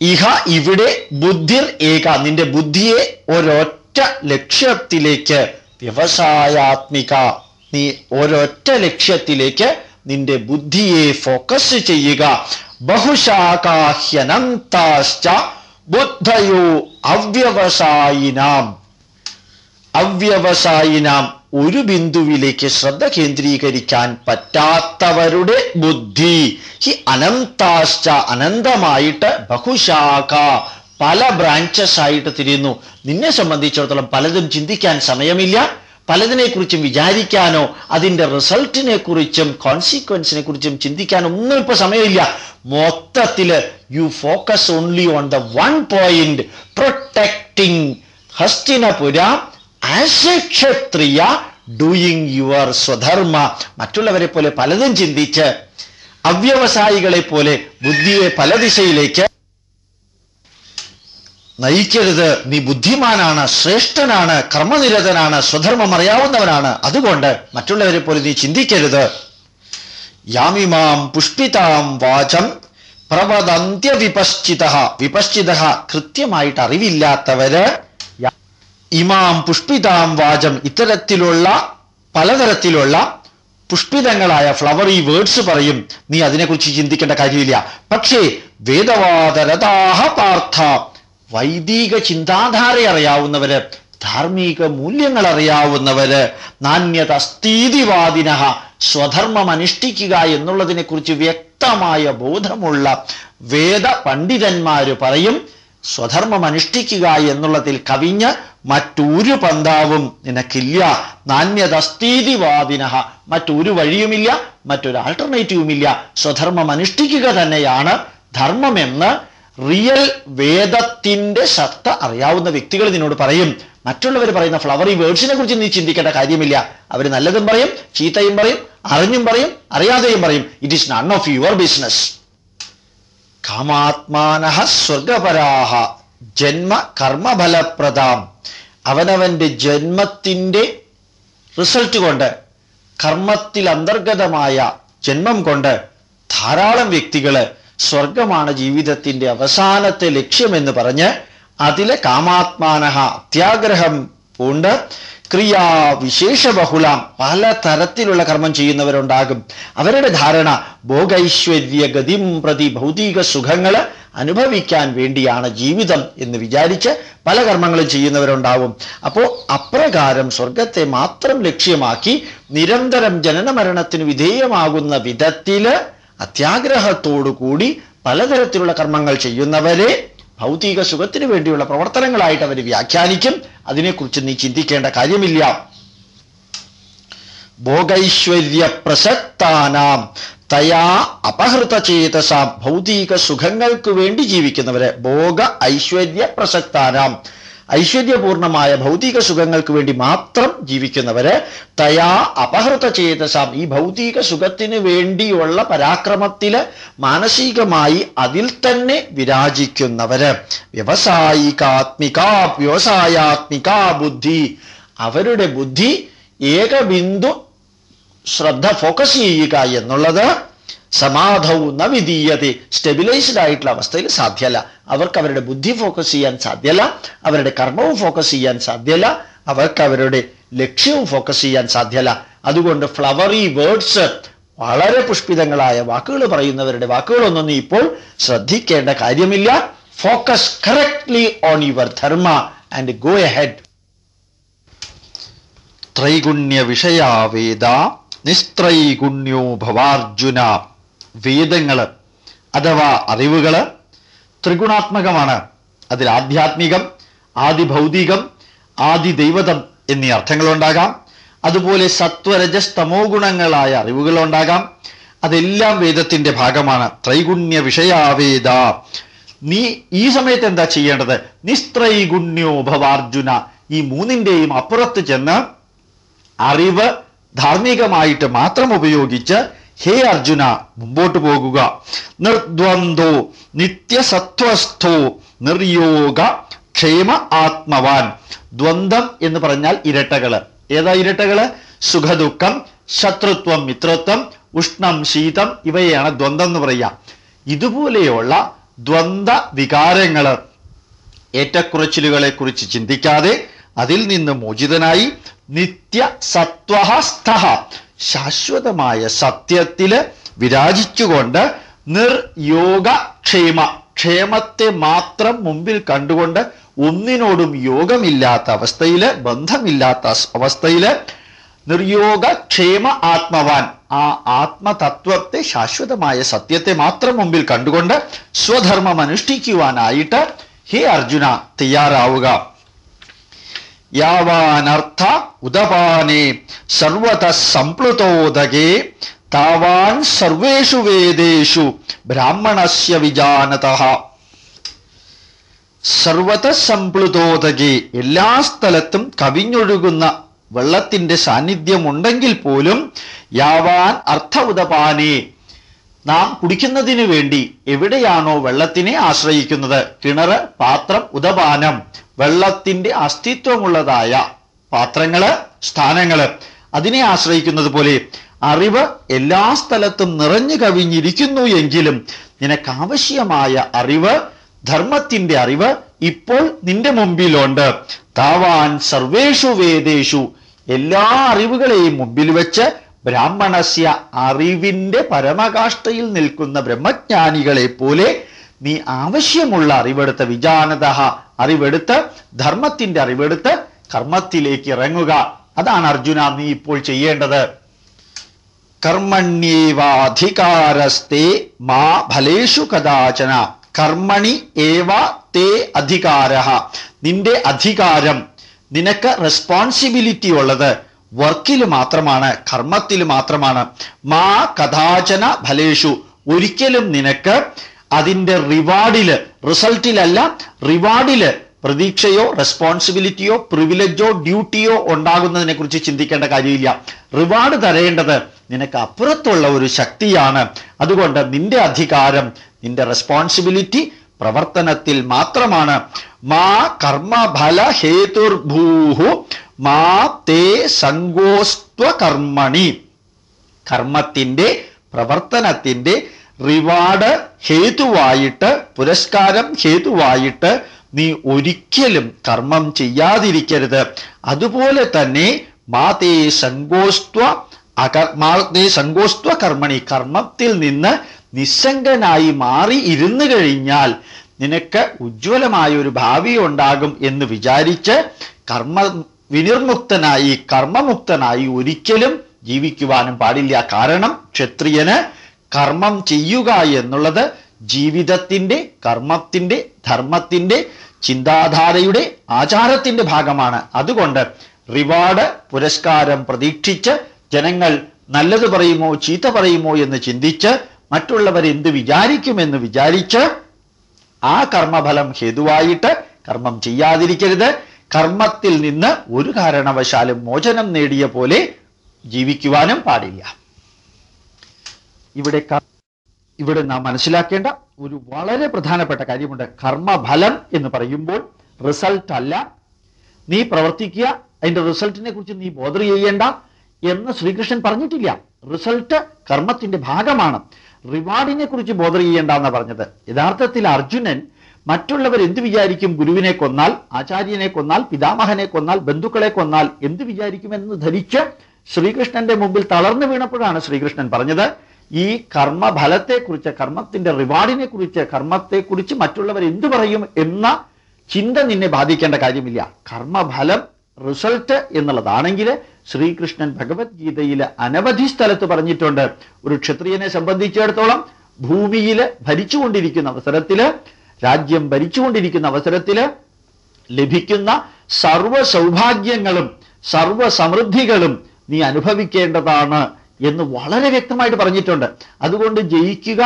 ഇഹ ഇവിടെ ബുദ്ധിർ ഏക, നിന്റെ ബുദ്ധിയെ ഒരൊറ്റ ലക്ഷ്യത്തിലേക്ക്, വ്യവസായാത്മിക, നീ ഒരൊറ്റ ലക്ഷ്യത്തിലേക്ക് നിന്റെ ബുദ്ധിയെ ഫോക്കസ് ചെയ്യുക. ബഹുശാഖാഹ്യനന്താശ്ച ബുദ്ധയോ അവ്യവസായിനാം. അവ്യവസായിനാം, ഒരു ബിന്ദുവിലേക്ക് ശ്രദ്ധ കേന്ദ്രീകരിക്കാൻ പറ്റാത്തവരുടെ ബുദ്ധി. ഈ അനന്താശ്ച, അനന്തമായിട്ട്, ബഹുശാഖ, പല ബ്രാഞ്ചസ് ആയിട്ട് തിരിയുന്നു. നിന്നെ സംബന്ധിച്ചിടത്തോളം പലതും ചിന്തിക്കാൻ സമയമില്ല, പലതിനെക്കുറിച്ചും വിചാരിക്കാനോ അതിൻ്റെ റിസൾട്ടിനെ കുറിച്ചും കോൺസിക്വൻസിനെ കുറിച്ചും ചിന്തിക്കാനോ ഒന്നും ഇപ്പൊ സമയമില്ല. മൊത്തത്തിൽ you focus only on the one point, protecting Hastinapura as a kshatriya, doing your swadharma. മറ്റുള്ളവരെ പോലെ പലതും ചിന്തിച്ച് അവ്യവസായികളെ പോലെ ബുദ്ധിയെ പല ദിശയിലേക്ക് നയിക്കരുത്. നീ ബുദ്ധിമാനാണ്, ശ്രേഷ്ഠനാണ്, കർമ്മനിരതനാണ്, സ്വധർമ്മം അറിയാവുന്നവനാണ്. അതുകൊണ്ട് മറ്റുള്ളവരെ പോലെ നീ ചിന്തിക്കരുത്. യാമിമാം പുഷ്പിതാം വാചം പ്രവദന്ത്യ വിപശ്ചിത. വിപശ്ചിത, കൃത്യമായിട്ട് അറിവില്ലാത്തവര്, ഇമാം പുഷ്പിതാം വാചം, ഇത്തരത്തിലുള്ള പലതരത്തിലുള്ള പുഷ്പിതങ്ങളായ ഫ്ലവറി വേർഡ്സ് പറയും. നീ അതിനെക്കുറിച്ച് ചിന്തിക്കേണ്ട കാര്യമില്ല. പക്ഷേ വേദവാദരതാഹ പാർത്ഥ, വൈദിക ചിന്താധാര അറിയാവുന്നവര്, ധാർമ്മിക മൂല്യങ്ങൾ അറിയാവുന്നവര്, നാന്യതസ്തീതിവാദിനഃ, സ്വധർമ്മം അനുഷ്ഠിക്കുക എന്നുള്ളതിനെ കുറിച്ച് വ്യക്തമായ ബോധമുള്ള വേദ പണ്ഡിതന്മാര് പറയും, സ്വധർമ്മം അനുഷ്ഠിക്കുക എന്നുള്ളതിൽ കവിഞ്ഞ് മറ്റൊരു പന്താവും നിനക്കില്ല. നാന്യതസ്തീതിവാദിനഃ, മറ്റൊരു വഴിയുമില്ല, മറ്റൊരു ആൾട്ടർനേറ്റീവുമില്ല. സ്വധർമ്മം അനുഷ്ഠിക്കുക തന്നെയാണ് ധർമ്മമെന്ന് റിയൽ വേദത്തിന്റെ സത്ത അറിയാവുന്ന വ്യക്തികൾ നിന്നോട് പറയും. മറ്റുള്ളവർ പറയുന്ന ഫ്ലവറി വേർഡ്സിനെ കുറിച്ച് നീ ചിന്തിക്കേണ്ട കാര്യമില്ല. അവർ നല്ലതും പറയും, ചീത്തയും പറയും, അറിഞ്ഞും പറയും, അറിയാതെയും പറയും. It is none of your business. കാമാത്മാനഃ സ്വർഗപരാഹ ജന്മ കർമ്മഫലപ്രദാം. അവനവന്റെ ജന്മത്തിന്റെ റിസൾട്ട് കൊണ്ട്, കർമ്മത്തിൽ അന്തർഗതമായ ജന്മം കൊണ്ട് ധാരാളം വ്യക്തികള് സ്വർഗമാണ് ജീവിതത്തിന്റെ അവസാനത്തെ ലക്ഷ്യമെന്ന് പറഞ്ഞ് അതിലെ കാമാത്മാനഹ അത്യാഗ്രഹം പൂണ്ട് ക്രിയാവിശേഷബഹുലാം പല തരത്തിലുള്ള കർമ്മം ചെയ്യുന്നവരുണ്ടാകും. അവരുടെ ധാരണ ഭോഗൈശ്വര്യ ഗതിം പ്രതി ഭൗതിക സുഖങ്ങൾ അനുഭവിക്കാൻ വേണ്ടിയാണ് ജീവിതം എന്ന് വിചാരിച്ച് പല കർമ്മങ്ങളും ചെയ്യുന്നവരുണ്ടാവും. അപ്പോൾ അപ്രകാരം സ്വർഗത്തെ മാത്രം ലക്ഷ്യമാക്കി നിരന്തരം ജനനമരണത്തിന് വിധേയമാകുന്ന വിധത്തില് അത്യാഗ്രഹത്തോടുകൂടി പലതരത്തിലുള്ള കർമ്മങ്ങൾ ചെയ്യുന്നവരെ ഭൗതിക സുഖത്തിന് വേണ്ടിയുള്ള പ്രവർത്തനങ്ങളായിട്ട് അവർ വ്യാഖ്യാനിക്കും. അതിനെക്കുറിച്ച് നീ ചിന്തിക്കേണ്ട കാര്യമില്ല. ഭോഗൈശ്വര്യ പ്രസക്താനാം തയാ അപഹൃതചേതസാം ഭൗതിക സുഖങ്ങൾക്ക് വേണ്ടി ജീവിക്കുന്നവരെ, ഭോഗ ഐശ്വര്യ പ്രസക്താനാം ഐശ്വര്യപൂർണമായ ഭൗതിക സുഖങ്ങൾക്ക് വേണ്ടി മാത്രം ജീവിക്കുന്നവര്, തയാ അപഹൃതചേതസാം ഈ ഭൗതിക സുഖത്തിന് വേണ്ടിയുള്ള പരാക്രമത്തില് മാനസികമായി അതിൽ തന്നെ വിരാജിക്കുന്നവര്, വ്യവസായാത്മിക ബുദ്ധി, അവരുടെ ബുദ്ധി ഏകബിന്ദു ശ്രദ്ധ ഫോക്കസ് ചെയ്യുക എന്നുള്ളത് സമാധൗ ന വിധീയതേ, സ്റ്റെബിലൈസ്ഡ് ആയിട്ടുള്ള അവസ്ഥയിൽ സാധ്യമല്ല. അവർക്ക് അവരുടെ ബുദ്ധി ഫോക്കസ് ചെയ്യാൻ സാധ്യമല്ല, അവരുടെ കർമ്മവും ഫോക്കസ് ചെയ്യാൻ സാധ്യമല്ല, അവർക്ക് അവരുടെ ലക്ഷ്യവും ഫോക്കസ് ചെയ്യാൻ സാധ്യമല്ല. അതുകൊണ്ട് ഫ്ലവറി വേർഡ്സ്, വളരെ പുഷ്പിതങ്ങളായ വാക്കുകൾ പറയുന്നവരുടെ വാക്കുകളൊന്നും നീ ഇപ്പോൾ ശ്രദ്ധിക്കേണ്ട കാര്യമില്ല. Focus correctly on your dharma and go ahead. ത്രൈഗുണ്യ വിഷയാവേദ നിസ്ത്രൈഗുണ്യോ ഭവാർജുന. വേദങ്ങള് അഥവാ അറിവുകള് ത്രിഗുണാത്മകമാണ്. അതിൽ ആധ്യാത്മികം, ആദിഭൗതികം, ആദിദൈവതം എന്നീ അർത്ഥങ്ങളുണ്ടാകാം. അതുപോലെ സത്വരജസ് തമോ ഗുണങ്ങളായ അറിവുകളുണ്ടാകാം. അതെല്ലാം വേദത്തിന്റെ ഭാഗമാണ്. ത്രൈഗുണ്യ വിഷയാവേദ. നീ ഈ സമയത്ത് എന്താ ചെയ്യേണ്ടത്? നിസ്ത്രൈഗുണ്യോ ഭവാർജുന. ഈ മൂന്നിന്റെയും അപ്പുറത്ത് ചെന്ന് അറിവ് ധാർമ്മികമായിട്ട് മാത്രം ഉപയോഗിച്ച് ഹേ അർജുന മുമ്പോട്ട് പോകുക. നിർദ്വന്ദ്വോ നിത്യസത്വസ്ഥോ നിർയോഗ ക്ഷേമ ആത്മവാൻ. ദ്വന്ദ്വം എന്ന് പറഞ്ഞാൽ ഇരട്ടകള്. ഏതാ ഇരട്ടകള്? സുഖദുഃഖം, ശത്രുത്വം, മിത്രത്വം, ഉഷ്ണം, ശീതം, ഇവയെയാണ് ദ്വന്ദ്വം എന്ന് പറയുക. ഇതുപോലെയുള്ള ദ്വന്ദ്വ വികാരങ്ങള്, ഏറ്റക്കുറച്ചിലുകളെ കുറിച്ച് ചിന്തിക്കാതെ അതിൽ നിന്ന് മോചിതനായി നിത്യ സത്വസ്ഥ ശാശ്വതമായ സത്യത്തില് വിരാജിച്ചുകൊണ്ട് നിർയോഗ ക്ഷേമ, ക്ഷേമത്തെ മാത്രം മുമ്പിൽ കണ്ടുകൊണ്ട് ഒന്നിനോടും യോഗമില്ലാത്ത അവസ്ഥയില്, ബന്ധമില്ലാത്ത അവസ്ഥയില് നിർയോഗ ക്ഷേമ ആത്മവാൻ, ആ ആത്മതത്വത്തെ, ശാശ്വതമായ സത്യത്തെ മാത്രം മുമ്പിൽ കണ്ടുകൊണ്ട് സ്വധർമ്മം അനുഷ്ഠിക്കുവാനായിട്ട് ഹേ അർജുന തയ്യാറാവുക. യാവാനർത്ഥ ഉദപാനേ സർവതഃ സംപ്ലുതോദകേ താവാൻ സർവേഷു വേദേഷു ബ്രാഹ്മണസ്യ വിജാനതഃ. സർവതഃ സംപ്ലുതോദകേ, എല്ലാ സ്ഥലത്തും കവിഞ്ഞൊഴുകുന്ന വെള്ളത്തിന്റെ സാന്നിധ്യം ഉണ്ടെങ്കിൽ പോലും യാവാൻ അർത്ഥ ഉദപാനേ, നാം കുടിക്കുന്നതിന് വേണ്ടി എവിടെയാണോ വെള്ളത്തിനെ ആശ്രയിക്കുന്നത്, കിണറ്, പാത്രം, ഉദപാനം, വെള്ളത്തിന്റെ അസ്തിത്വമുള്ളതായ പാത്രങ്ങള്, സ്ഥാനങ്ങള്, അതിനെ ആശ്രയിക്കുന്നത് പോലെ അറിവ് എല്ലാ സ്ഥലത്തും നിറഞ്ഞു കവിഞ്ഞിരിക്കുന്നു എങ്കിലും നിനക്കാവശ്യമായ അറിവ്, ധർമ്മത്തിന്റെ അറിവ് ഇപ്പോൾ നിന്റെ മുമ്പിലുണ്ട്. താവാൻ സർവേഷു വേദേഷു, എല്ലാ അറിവുകളെയും മുമ്പിൽ വെച്ച് ബ്രാഹ്മണസ്യ, അറിവിന്റെ പരമകാഷ്ഠയിൽ നിൽക്കുന്ന ബ്രഹ്മജ്ഞാനികളെ പോലെ നീ ആവശ്യമുള്ള അറിവെടുത്ത്, വിജാനതഃ അറിവെടുത്ത്, ധർമ്മത്തിന്റെ അറിവെടുത്ത് കർമ്മത്തിലേക്ക് ഇറങ്ങുക. അതാണ് അർജുന നീ ഇപ്പോൾ ചെയ്യേണ്ടത്. കർമ്മണ്യേവാധികാരസ്തേ മാ ഫലേഷു കദാചന. കർമ്മണി ഏവ തേ അധികാരഃ, നിന്റെ അധികാരം, നിനക്ക് റെസ്പോൺസിബിലിറ്റി ഉള്ളത് വർക്കിൽ മാത്രമാണ്, കർമ്മത്തിൽ മാത്രമാണ്. മാ കഥാചന ഫലേഷു, ഒരിക്കലും നിനക്ക് അതിൻ്റെ റിവാർഡില്, റിസൾട്ടിലല്ല, റിവാർഡില് പ്രതീക്ഷയോ റെസ്പോൺസിബിലിറ്റിയോ പ്രിവിലേജോ ഡ്യൂട്ടിയോ ഉണ്ടാകുന്നതിനെ കുറിച്ച് ചിന്തിക്കേണ്ട കാര്യമില്ല. റിവാർഡ് തരേണ്ടത് നിനക്ക് അപ്പുറത്തുള്ള ഒരു ശക്തിയാണ്. അതുകൊണ്ട് നിന്റെ അധികാരം, നിന്റെ റെസ്പോൺസിബിലിറ്റി പ്രവർത്തനത്തിൽ മാത്രമാണ്. മാ കർമ്മഫല ഹേതുർഭൂഹു മാ തേ സങ്കോസ്ത്വ കർമ്മണി. കർമ്മത്തിന്റെ, പ്രവർത്തനത്തിന്റെ റിവാർഡ് ഹേതുവായിട്ട്, പുരസ്കാരം ഹേതുവായിട്ട് നീ ഒരിക്കലും കർമ്മം ചെയ്യാതിരിക്കരുത്. അതുപോലെ തന്നെ മാതേ സങ്കോസ്ത്വ കർമ്മണി, കർമ്മത്തിൽ നിന്ന് നിസ്സംഗനായി മാറി ഇരുന്നു കഴിഞ്ഞാൽ നിനക്ക് ഉജ്ജ്വലമായ ഒരു ഭാവി ഉണ്ടാകും എന്ന് വിചാരിച്ച് വിനിർമുക്തനായി കർമ്മമുക്തനായി ഒരിക്കലും ജീവിക്കുവാനും പാടില്ല. കാരണം ക്ഷത്രിയന് കർമ്മം ചെയ്യുക എന്നുള്ളത് ജീവിതത്തിൻ്റെ, കർമ്മത്തിൻ്റെ, ധർമ്മത്തിൻ്റെ, ചിന്താധാരയുടെ, ആചാരത്തിൻ്റെ ഭാഗമാണ്. അതുകൊണ്ട് റിവാർഡ്, പുരസ്കാരം പ്രതീക്ഷിച്ച് ജനങ്ങൾ നല്ലത് പറയുമോ ചീത്ത പറയുമോ എന്ന് ചിന്തിച്ച് മറ്റുള്ളവർ എന്ത് വിചാരിക്കുമെന്ന് വിചാരിച്ച് ആ കർമ്മഫലം ഹേതുവായിട്ട് കർമ്മം ചെയ്യാതിരിക്കരുത്. കർമ്മത്തിൽ നിന്ന് ഒരു കാരണവശാലും മോചനം നേടിയ പോലെ ജീവിക്കുവാനും പാടില്ല. ഇവിടെ നാം മനസ്സിലാക്കേണ്ട ഒരു വളരെ പ്രധാനപ്പെട്ട കാര്യമുണ്ട്. കർമ്മഫലം എന്ന് പറയുമ്പോൾ റിസൾട്ട് അല്ല. നീ പ്രവർത്തിക്കുക, അതിന്റെ റിസൾട്ടിനെ കുറിച്ച് നീ ബോധർ ചെയ്യേണ്ട എന്ന് ശ്രീകൃഷ്ണൻ പറഞ്ഞിട്ടില്ല. റിസൾട്ട് കർമ്മത്തിന്റെ ഭാഗമാണ്. റിവാർഡിനെ കുറിച്ച് ബോധർ ചെയ്യേണ്ട എന്നാണ് പറഞ്ഞത്. യഥാർത്ഥത്തിൽ അർജുനൻ മറ്റുള്ളവർ എന്ത് വിചാരിക്കും, ഗുരുവിനെ കൊന്നാൽ, ആചാര്യനെ കൊന്നാൽ, പിതാമഹനെ കൊന്നാൽ, ബന്ധുക്കളെ കൊന്നാൽ എന്ത് വിചാരിക്കുമെന്ന് ധരിച്ച് ശ്രീകൃഷ്ണന്റെ മുമ്പിൽ തളർന്നു വീണപ്പോഴാണ് ശ്രീകൃഷ്ണൻ പറഞ്ഞത്, ഈ കർമ്മഫലത്തെക്കുറിച്ച്, കർമ്മത്തിന്റെ റിവാർഡിനെ കുറിച്ച്, കർമ്മത്തെക്കുറിച്ച് മറ്റുള്ളവർ എന്തു പറയും എന്ന ചിന്ത നിന്നെ ബാധിക്കേണ്ട കാര്യമില്ല. കർമ്മഫലം, റിസൾട്ട് എന്നുള്ളതാണെങ്കിൽ ശ്രീകൃഷ്ണൻ ഭഗവത്ഗീതയിൽ അനവധി സ്ഥലത്ത് പറഞ്ഞിട്ടുണ്ട്. ഒരു ക്ഷത്രിയനെ സംബന്ധിച്ചിടത്തോളം ഭൂമിയിൽ ഭരിച്ചുകൊണ്ടിരിക്കുന്ന അവസരത്തിൽ, രാജ്യം ഭരിച്ചുകൊണ്ടിരിക്കുന്ന അവസരത്തിൽ ലഭിക്കുന്ന സർവ സൗഭാഗ്യങ്ങളും സർവ സമൃദ്ധികളും നീ അനുഭവിക്കേണ്ടതാണ് എന്ന് വളരെ വ്യക്തമായിട്ട് പറഞ്ഞിട്ടുണ്ട്. അതുകൊണ്ട് ജയിക്കുക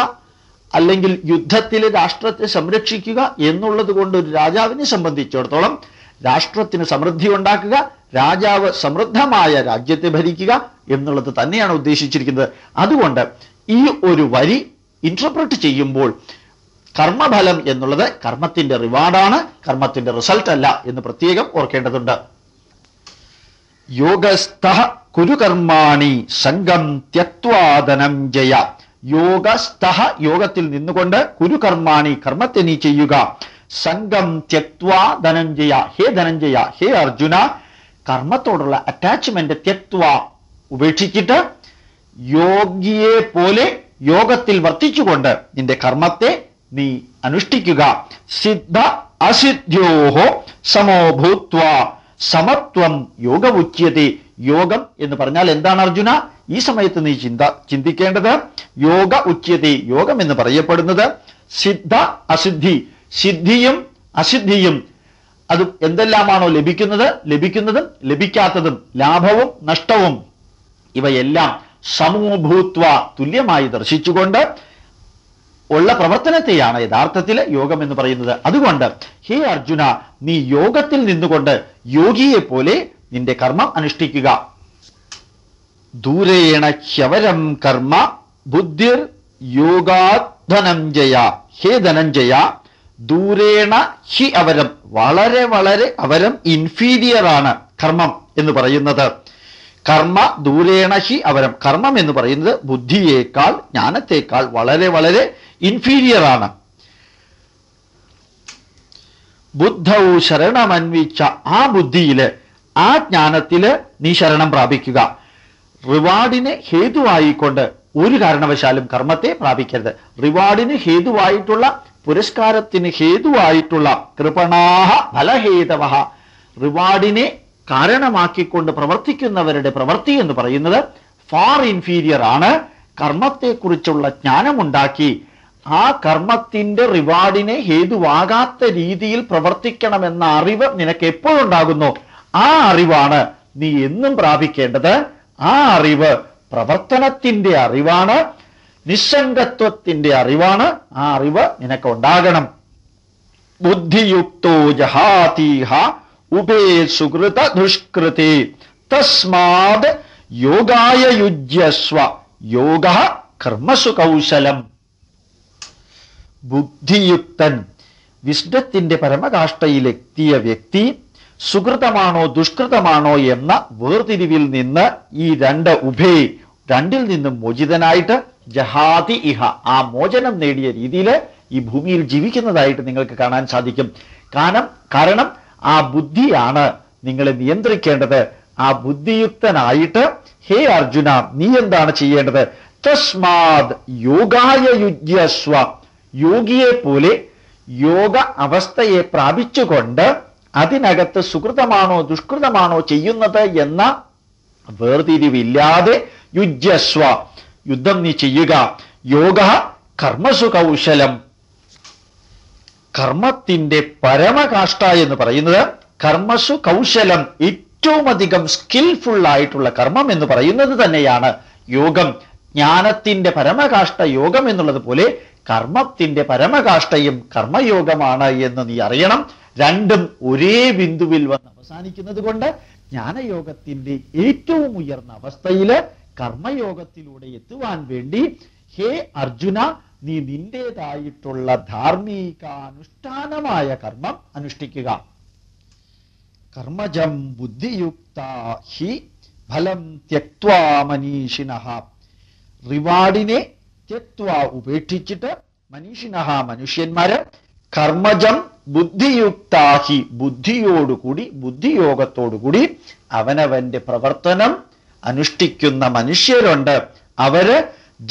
അല്ലെങ്കിൽ യുദ്ധത്തിൽ രാഷ്ട്രത്തെ സംരക്ഷിക്കുക എന്നുള്ളത് കൊണ്ട് ഒരു രാജാവിനെ സംബന്ധിച്ചിടത്തോളം രാഷ്ട്രത്തിന് സമൃദ്ധി ഉണ്ടാക്കുക, രാജാവ് സമൃദ്ധമായ രാജ്യത്തെ ഭരിക്കുക എന്നുള്ളത് തന്നെയാണ് ഉദ്ദേശിച്ചിരിക്കുന്നത്. അതുകൊണ്ട് ഈ ഒരു വരി ഇന്റർപ്രറ്റ് ചെയ്യുമ്പോൾ കർമ്മഫലം എന്നുള്ളത് കർമ്മത്തിന്റെ റിവാർഡാണ്, കർമ്മത്തിന്റെ റിസൾട്ട് അല്ല എന്ന് പ്രത്യേകം ഓർക്കേണ്ടതുണ്ട്. യോഗസ്ഥഃ കുരു കർമാണി സംഗം ത്യക്ത്വാ ധനഞ്ജയ. യോഗസ്ഥഃ, യോഗത്തിൽ നിന്നുകൊണ്ട്, കുരു കർമാണി, കർമ്മത്തെ നീ ചെയ്യുക, സംഗം ത്യക്ത്വാ ധനഞ്ജയ, ഹേ ധനഞ്ജയ, ഹേ അർജുന, കർമ്മത്തോടുള്ള അറ്റാച്ച്മെന്റ് ത്യക്ത്വാ, ഉപേക്ഷിച്ചിട്ട്, യോഗിയെ പോലെ യോഗത്തിൽ വർത്തിച്ചുകൊണ്ട് നിന്റെ കർമ്മത്തെ നീ അനുഷ്ഠിക്കുക. സിദ്ധ അസിദ്ധ്യോഹോ സമോ ഭൂത്വാ സമത്വം യോഗ ഉച്യത്തെ. യോഗം എന്ന് പറഞ്ഞാൽ എന്താണ് അർജുന? ഈ സമയത്ത് നീ ചിന്തിക്കേണ്ടത് യോഗ ഉച്യത്തെ. യോഗം എന്ന് പറയപ്പെടുന്നത് സിദ്ധ അസിദ്ധി, സിദ്ധിയും അസിദ്ധിയും, അത് എന്തെല്ലാമാണോ ലഭിക്കുന്നതും ലഭിക്കാത്തതും, ലാഭവും നഷ്ടവും, ഇവയെല്ലാം സമൂഭൂത്വ, തുല്യമായി ദർശിച്ചുകൊണ്ട് ഉള്ള പ്രവർത്തനത്തെയാണ് യഥാർത്ഥത്തിൽ യോഗം എന്ന് പറയുന്നത്. അതുകൊണ്ട് ഹേ അർജുന, നീ യോഗത്തിൽ നിന്നുകൊണ്ട് യോഗിയെ പോലെ നിന്റെ കർമ്മം അനുഷ്ഠിക്കുക. ദൂരേണ ഹ്യവരം കർമ്മ ബുദ്ധിർ യോഗാത് ധനഞ്ജയ. ഹേ ധനഞ്ജയ, ദൂരേണ ഹി അവരം, വളരെ വളരെ അവരം, ഇൻഫീരിയർ ആണ് കർമ്മം എന്ന് പറയുന്നത്. കർമ്മ ദൂരേണ ഹി അവരം, കർമ്മം എന്ന് പറയുന്നത് ബുദ്ധിയേക്കാൾ, ജ്ഞാനത്തേക്കാൾ വളരെ വളരെ ഇൻഫീരിയർ ആണ്. ബുദ്ധൗ ശരണമന്വിച്ച, ആ ബുദ്ധിയില്, ആ ജ്ഞാനത്തില് നീ ശരണം പ്രാപിക്കുക. റിവാർഡിന് ഹേതുവായിക്കൊണ്ട് ഒരു കാരണവശാലും കർമ്മത്തെ പ്രാപിക്കരുത്. റിവാർഡിന് ഹേതുവായിട്ടുള്ള, പുരസ്കാരത്തിന് ഹേതുവായിട്ടുള്ള, കൃപണാഹ ഫലഹേതവഹ, റിവാർഡിനെ കാരണമാക്കിക്കൊണ്ട് പ്രവർത്തിക്കുന്നവരുടെ പ്രവൃത്തി എന്ന് പറയുന്നത് ഫാർ ഇൻഫീരിയർ ആണ്. കർമ്മത്തെക്കുറിച്ചുള്ള ജ്ഞാനമുണ്ടാക്കി ആ കർമ്മത്തിന്റെ റിവാർഡിനെ ഹേതുവാകാത്ത രീതിയിൽ പ്രവർത്തിക്കണമെന്ന അറിവ് നിനക്ക് എപ്പോഴുണ്ടാകുന്നു, ആ അറിവാണ് നീ എന്നും പ്രാപിക്കേണ്ടത്. ആ അറിവ് പ്രവർത്തനത്തിന്റെ അറിവാണ്, നിസ്സംഗത്വത്തിന്റെ അറിവാണ്. ആ അറിവ് നിനക്ക് ഉണ്ടാകണം. ബുദ്ധിയുക്തോ ജഹാതീഹ ഉഭേ സുകൃത ദുഷ്കൃതി തസ്മാത് യോഗായ യുജ്യസ്വ യോഗ കർമ്മസു കൗശലം. ബുദ്ധിയുക്തൻ, വിഷ്ണത്തിന്റെ പരമകാഷ്ഠയിലെത്തിയ വ്യക്തി സുകൃതമാണോ ദുഷ്കൃതമാണോ എന്ന വേർതിരിവിൽ നിന്ന് ഈ രണ്ട് ഉഭേ, രണ്ടിൽ നിന്നും മോചിതനായിട്ട് ജഹാതി ഇഹ, ആ മോചനം നേടിയ രീതിയിൽ ഈ ഭൂമിയിൽ ജീവിക്കുന്നതായിട്ട് നിങ്ങൾക്ക് കാണാൻ സാധിക്കും. കാരണം ആ ബുദ്ധിയാണ് നിങ്ങളെ നിയന്ത്രിക്കേണ്ടത്. ആ ബുദ്ധിയുക്തനായിട്ട് ഹേ അർജുന നീ എന്താണ് ചെയ്യേണ്ടത്? തസ്മാത് യോഗായ യുജ്യസ്വ, യോഗിയെ പോലെ യോഗ അവസ്ഥയെ പ്രാപിച്ചുകൊണ്ട് അതിനകത്ത് സുകൃതമാണോ ദുഷ്കൃതമാണോ ചെയ്യുന്നത് എന്ന വേർതിരിവില്ലാതെ യുജ്യസ്വ, യുദ്ധം നീ ചെയ്യുക. യോഗ കർമ്മസു കൗശലം, കർമ്മത്തിന്റെ പരമകാഷ്ഠ എന്ന് പറയുന്നത് കർമ്മസു കൗശലം, ഏറ്റവും അധികം സ്കിൽഫുൾ ആയിട്ടുള്ള കർമ്മം എന്ന് പറയുന്നത് തന്നെയാണ് യോഗം. ജ്ഞാനത്തിന്റെ പരമകാഷ്ഠ യോഗം എന്നുള്ളത് പോലെ കർമ്മത്തിന്റെ പരമകാഷ്ഠയും കർമ്മയോഗമാണ് എന്ന് നീ അറിയണം. രണ്ടും ഒരേ ബിന്ദുവിൽ വന്ന് അവസാനിക്കുന്നത് കൊണ്ട് ജ്ഞാനയോഗത്തിന്റെ ഏറ്റവും ഉയർന്ന അവസ്ഥയില് കർമ്മയോഗത്തിലൂടെ എത്തുവാൻ വേണ്ടി ഹേ അർജുന നീ നിന്റേതായിട്ടുള്ള ധാർമ്മികാനുഷ്ഠാനമായ കർമ്മം അനുഷ്ഠിക്കുക. കർമ്മജം ബുദ്ധിയുക്ത ഹി ഫലം ത്യക്ത്വാ മനീഷിനഃ, റിവാർഡിനെ ത്യക്ത്വാ ഉപേക്ഷിച്ചിട്ട് മനീഷിനഃ മനുഷ്യന്മാര് കർമ്മജം ബുദ്ധിയുക്താഹി, ബുദ്ധിയോടുകൂടി ബുദ്ധിയോഗത്തോടുകൂടി അവനവന്റെ പ്രവർത്തനം അനുഷ്ഠിക്കുന്ന മനുഷ്യരുണ്ട്. അവര്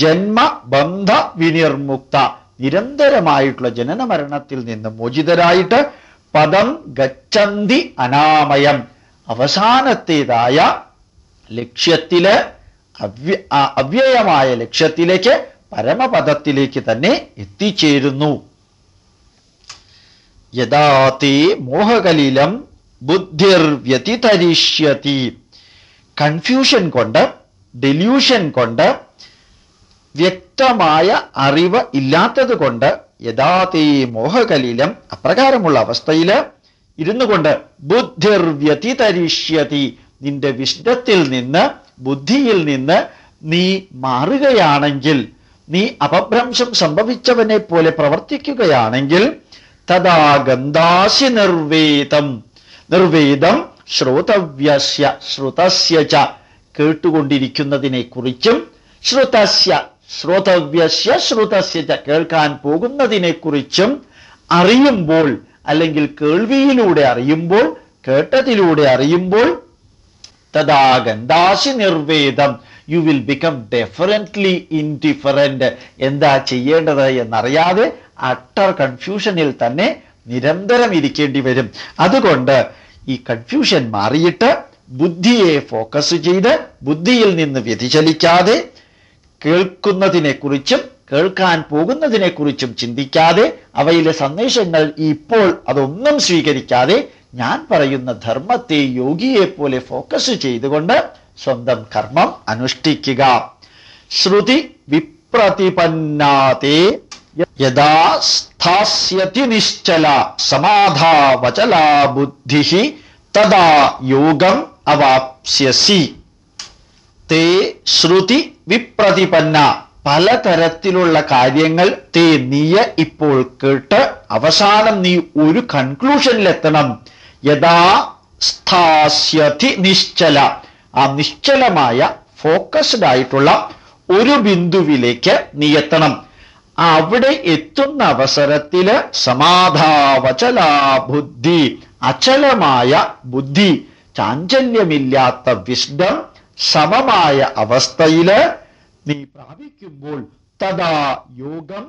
ജന്മബന്ധ വിനിർമുക്ത, നിരന്തരമായിട്ടുള്ള ജനന മരണത്തിൽ നിന്ന് മോചിതരായിട്ട് പദം ഗച്ഛന്തി അനാമയം, അവസാനത്തേതായ ലക്ഷ്യത്തില് അവ്യയമായ ലക്ഷ്യത്തിലേക്ക് പരമപദത്തിലേക്ക് തന്നെ എത്തിച്ചേരുന്നു. യഥാ തേ മോഹകലിലം ബുദ്ധിർ വ്യതിതരിഷ്യതി, കൺഫ്യൂഷൻ കൊണ്ട് ഡെല്യൂഷൻ കൊണ്ട് വ്യക്തമായ അറിവ് ഇല്ലാത്തത് കൊണ്ട് യഥാതേ മോഹകലിലം, അപ്രകാരമുള്ള അവസ്ഥയിൽ ഇരുന്നു കൊണ്ട് ബുദ്ധിർ വ്യതിതരിഷ്യതി, നിന്റെ വിശുദ്ധത്തിൽ നിന്ന് ബുദ്ധിയിൽ നിന്ന് നീ മാറുകയാണെങ്കിൽ, നീ അപഭ്രംശം സംഭവിച്ചവനെ പോലെ പ്രവർത്തിക്കുകയാണെങ്കിൽ തഥാ ഗന്ധാസി നിർവേദം, നിർവേദം ശ്രോതവ്യസ്യ ശ്രുതസ്യ ച, കേട്ടുകൊണ്ടിരിക്കുന്നതിനെ കുറിച്ചും ശ്രുതസ്യ ശ്രോതവ്യസ്യ ശ്രുതസ്യ ച, കേൾക്കാൻ പോകുന്നതിനെ കുറിച്ചും അറിയുമ്പോൾ, അല്ലെങ്കിൽ കേൾവിയിലൂടെ അറിയുമ്പോൾ, കേട്ടതിലൂടെ അറിയുമ്പോൾ തഥാ ഗന്ധാസി നിർവേദം, യു വിൽ ബിക്കം ഡെഫറന്റ്ലി ഇൻഡിഫറന്റ്. എന്താ ചെയ്യേണ്ടത് എന്നറിയാതെ അട്ടർ കൺഫ്യൂഷനിൽ തന്നെ നിരന്തരം ഇരിക്കേണ്ടി വരും. അതുകൊണ്ട് ഈ കൺഫ്യൂഷൻ മാറിയിട്ട് ബുദ്ധിയെ ഫോക്കസ് ചെയ്ത് ബുദ്ധിയിൽ നിന്ന് വ്യതിചലിക്കാതെ കേൾക്കുന്നതിനെക്കുറിച്ചും കേൾക്കാൻ പോകുന്നതിനെക്കുറിച്ചും ചിന്തിക്കാതെ അവയിലെ സന്ദേശങ്ങൾ ഇപ്പോൾ അതൊന്നും സ്വീകരിക്കാതെ ഞാൻ പറയുന്ന ധർമ്മത്തെ യോഗിയെ പോലെ ഫോക്കസ് ചെയ്തുകൊണ്ട് സ്വന്തം കർമ്മം അനുഷ്ഠിക്കുക. ശ്രുതി വിപ്രതിപന്നാതേ യഥാ സ്ഥാസ്യതി നിശ്ചല സമാധാവചലാ ബുദ്ധിഃ തദാ യോഗം അവാപ്സ്യസി. തേ ശ്രുതി വിപ്രതിപന്ന, പലതരത്തിലുള്ള കാര്യങ്ങൾ തേ നീയ ഇപ്പോൾ കേട്ട് അവസാനം നീ ഒരു കൺക്ലൂഷനിലെത്തണം. യഥാ സ്ഥാസ്യതി നിശ്ചല, ആ നിശ്ചലമായ ഫോക്കസ്ഡ് ആയിട്ടുള്ള ഒരു ബിന്ദുവിലേക്ക് നീ എത്തണം. അവിടെ എത്തുന്ന അവസരത്തില് സമാധാവചലാ ബുദ്ധി, അചലമായ ബുദ്ധി, ചാഞ്ചല്യമില്ലാത്ത വിസ്ഡം, സമമായ അവസ്ഥയില് നീ പ്രാപിക്കുമ്പോൾ തഥാ യോഗം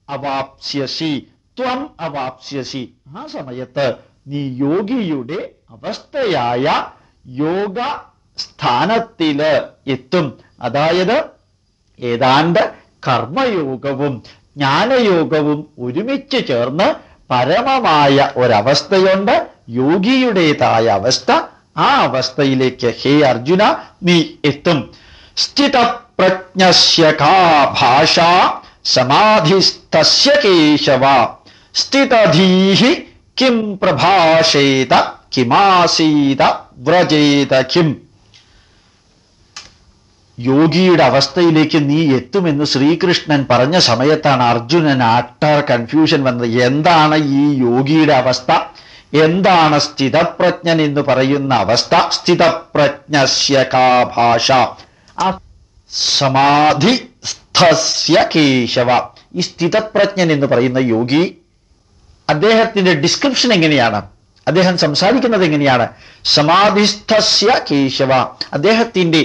അവാപ്സ്യസി, ത്വം അവാപ്സ്യസി, ആ സമയത്ത് നീ യോഗിയുടെ അവസ്ഥയായ യോഗ സ്ഥാനത്തില് എത്തും. അതായത് ഏതാണ്ട് കർമ്മയോഗവും ജ്ഞാനയോഗവും ഒരുമിച്ച് ചേർന്ന് പരമമായ ഒരവസ്ഥയുണ്ട്, യോഗിയുടേതായ അവസ്ഥ. ആ അവസ്ഥയിലേക്ക് ഹേ അർജുന നീ എത്തും. സ്ഥിതപ്രജ്ഞസ്യ കാ ഭാഷ സമാധിസ്തസ്യ കേശവ, സ്ഥിതധീഹി കിം പ്രഭാഷേത കിമാസീത വ്രജേത കിം. യോഗിയുടെ അവസ്ഥയിലേക്ക് നീ എത്തുമെന്ന് ശ്രീകൃഷ്ണൻ പറഞ്ഞ സമയത്താണ് അർജുനൻ അട്ടർ കൺഫ്യൂഷൻ വന്നത്. എന്താണ് ഈ യോഗിയുടെ അവസ്ഥ? എന്താണ് സ്ഥിതപ്രജ്ഞൻ എന്ന് പറയുന്ന അവസ്ഥ? സ്ഥിതപ്രജ്ഞസ്യ കാ ഭാഷ, ആ സമാധിസ്ഥ സമാധിസ്ഥസ്യ കേശവ. ഈ സ്ഥിതപ്രജ്ഞൻ എന്ന് പറയുന്ന യോഗി, അദ്ദേഹത്തിന്റെ ഡിസ്ക്രിപ്ഷൻ എങ്ങനെയാണ്, അദ്ദേഹം സംസാരിക്കുന്നത് എങ്ങനെയാണ്? സമാധിസ്ഥസ്യ കേശവ, അദ്ദേഹത്തിന്റെ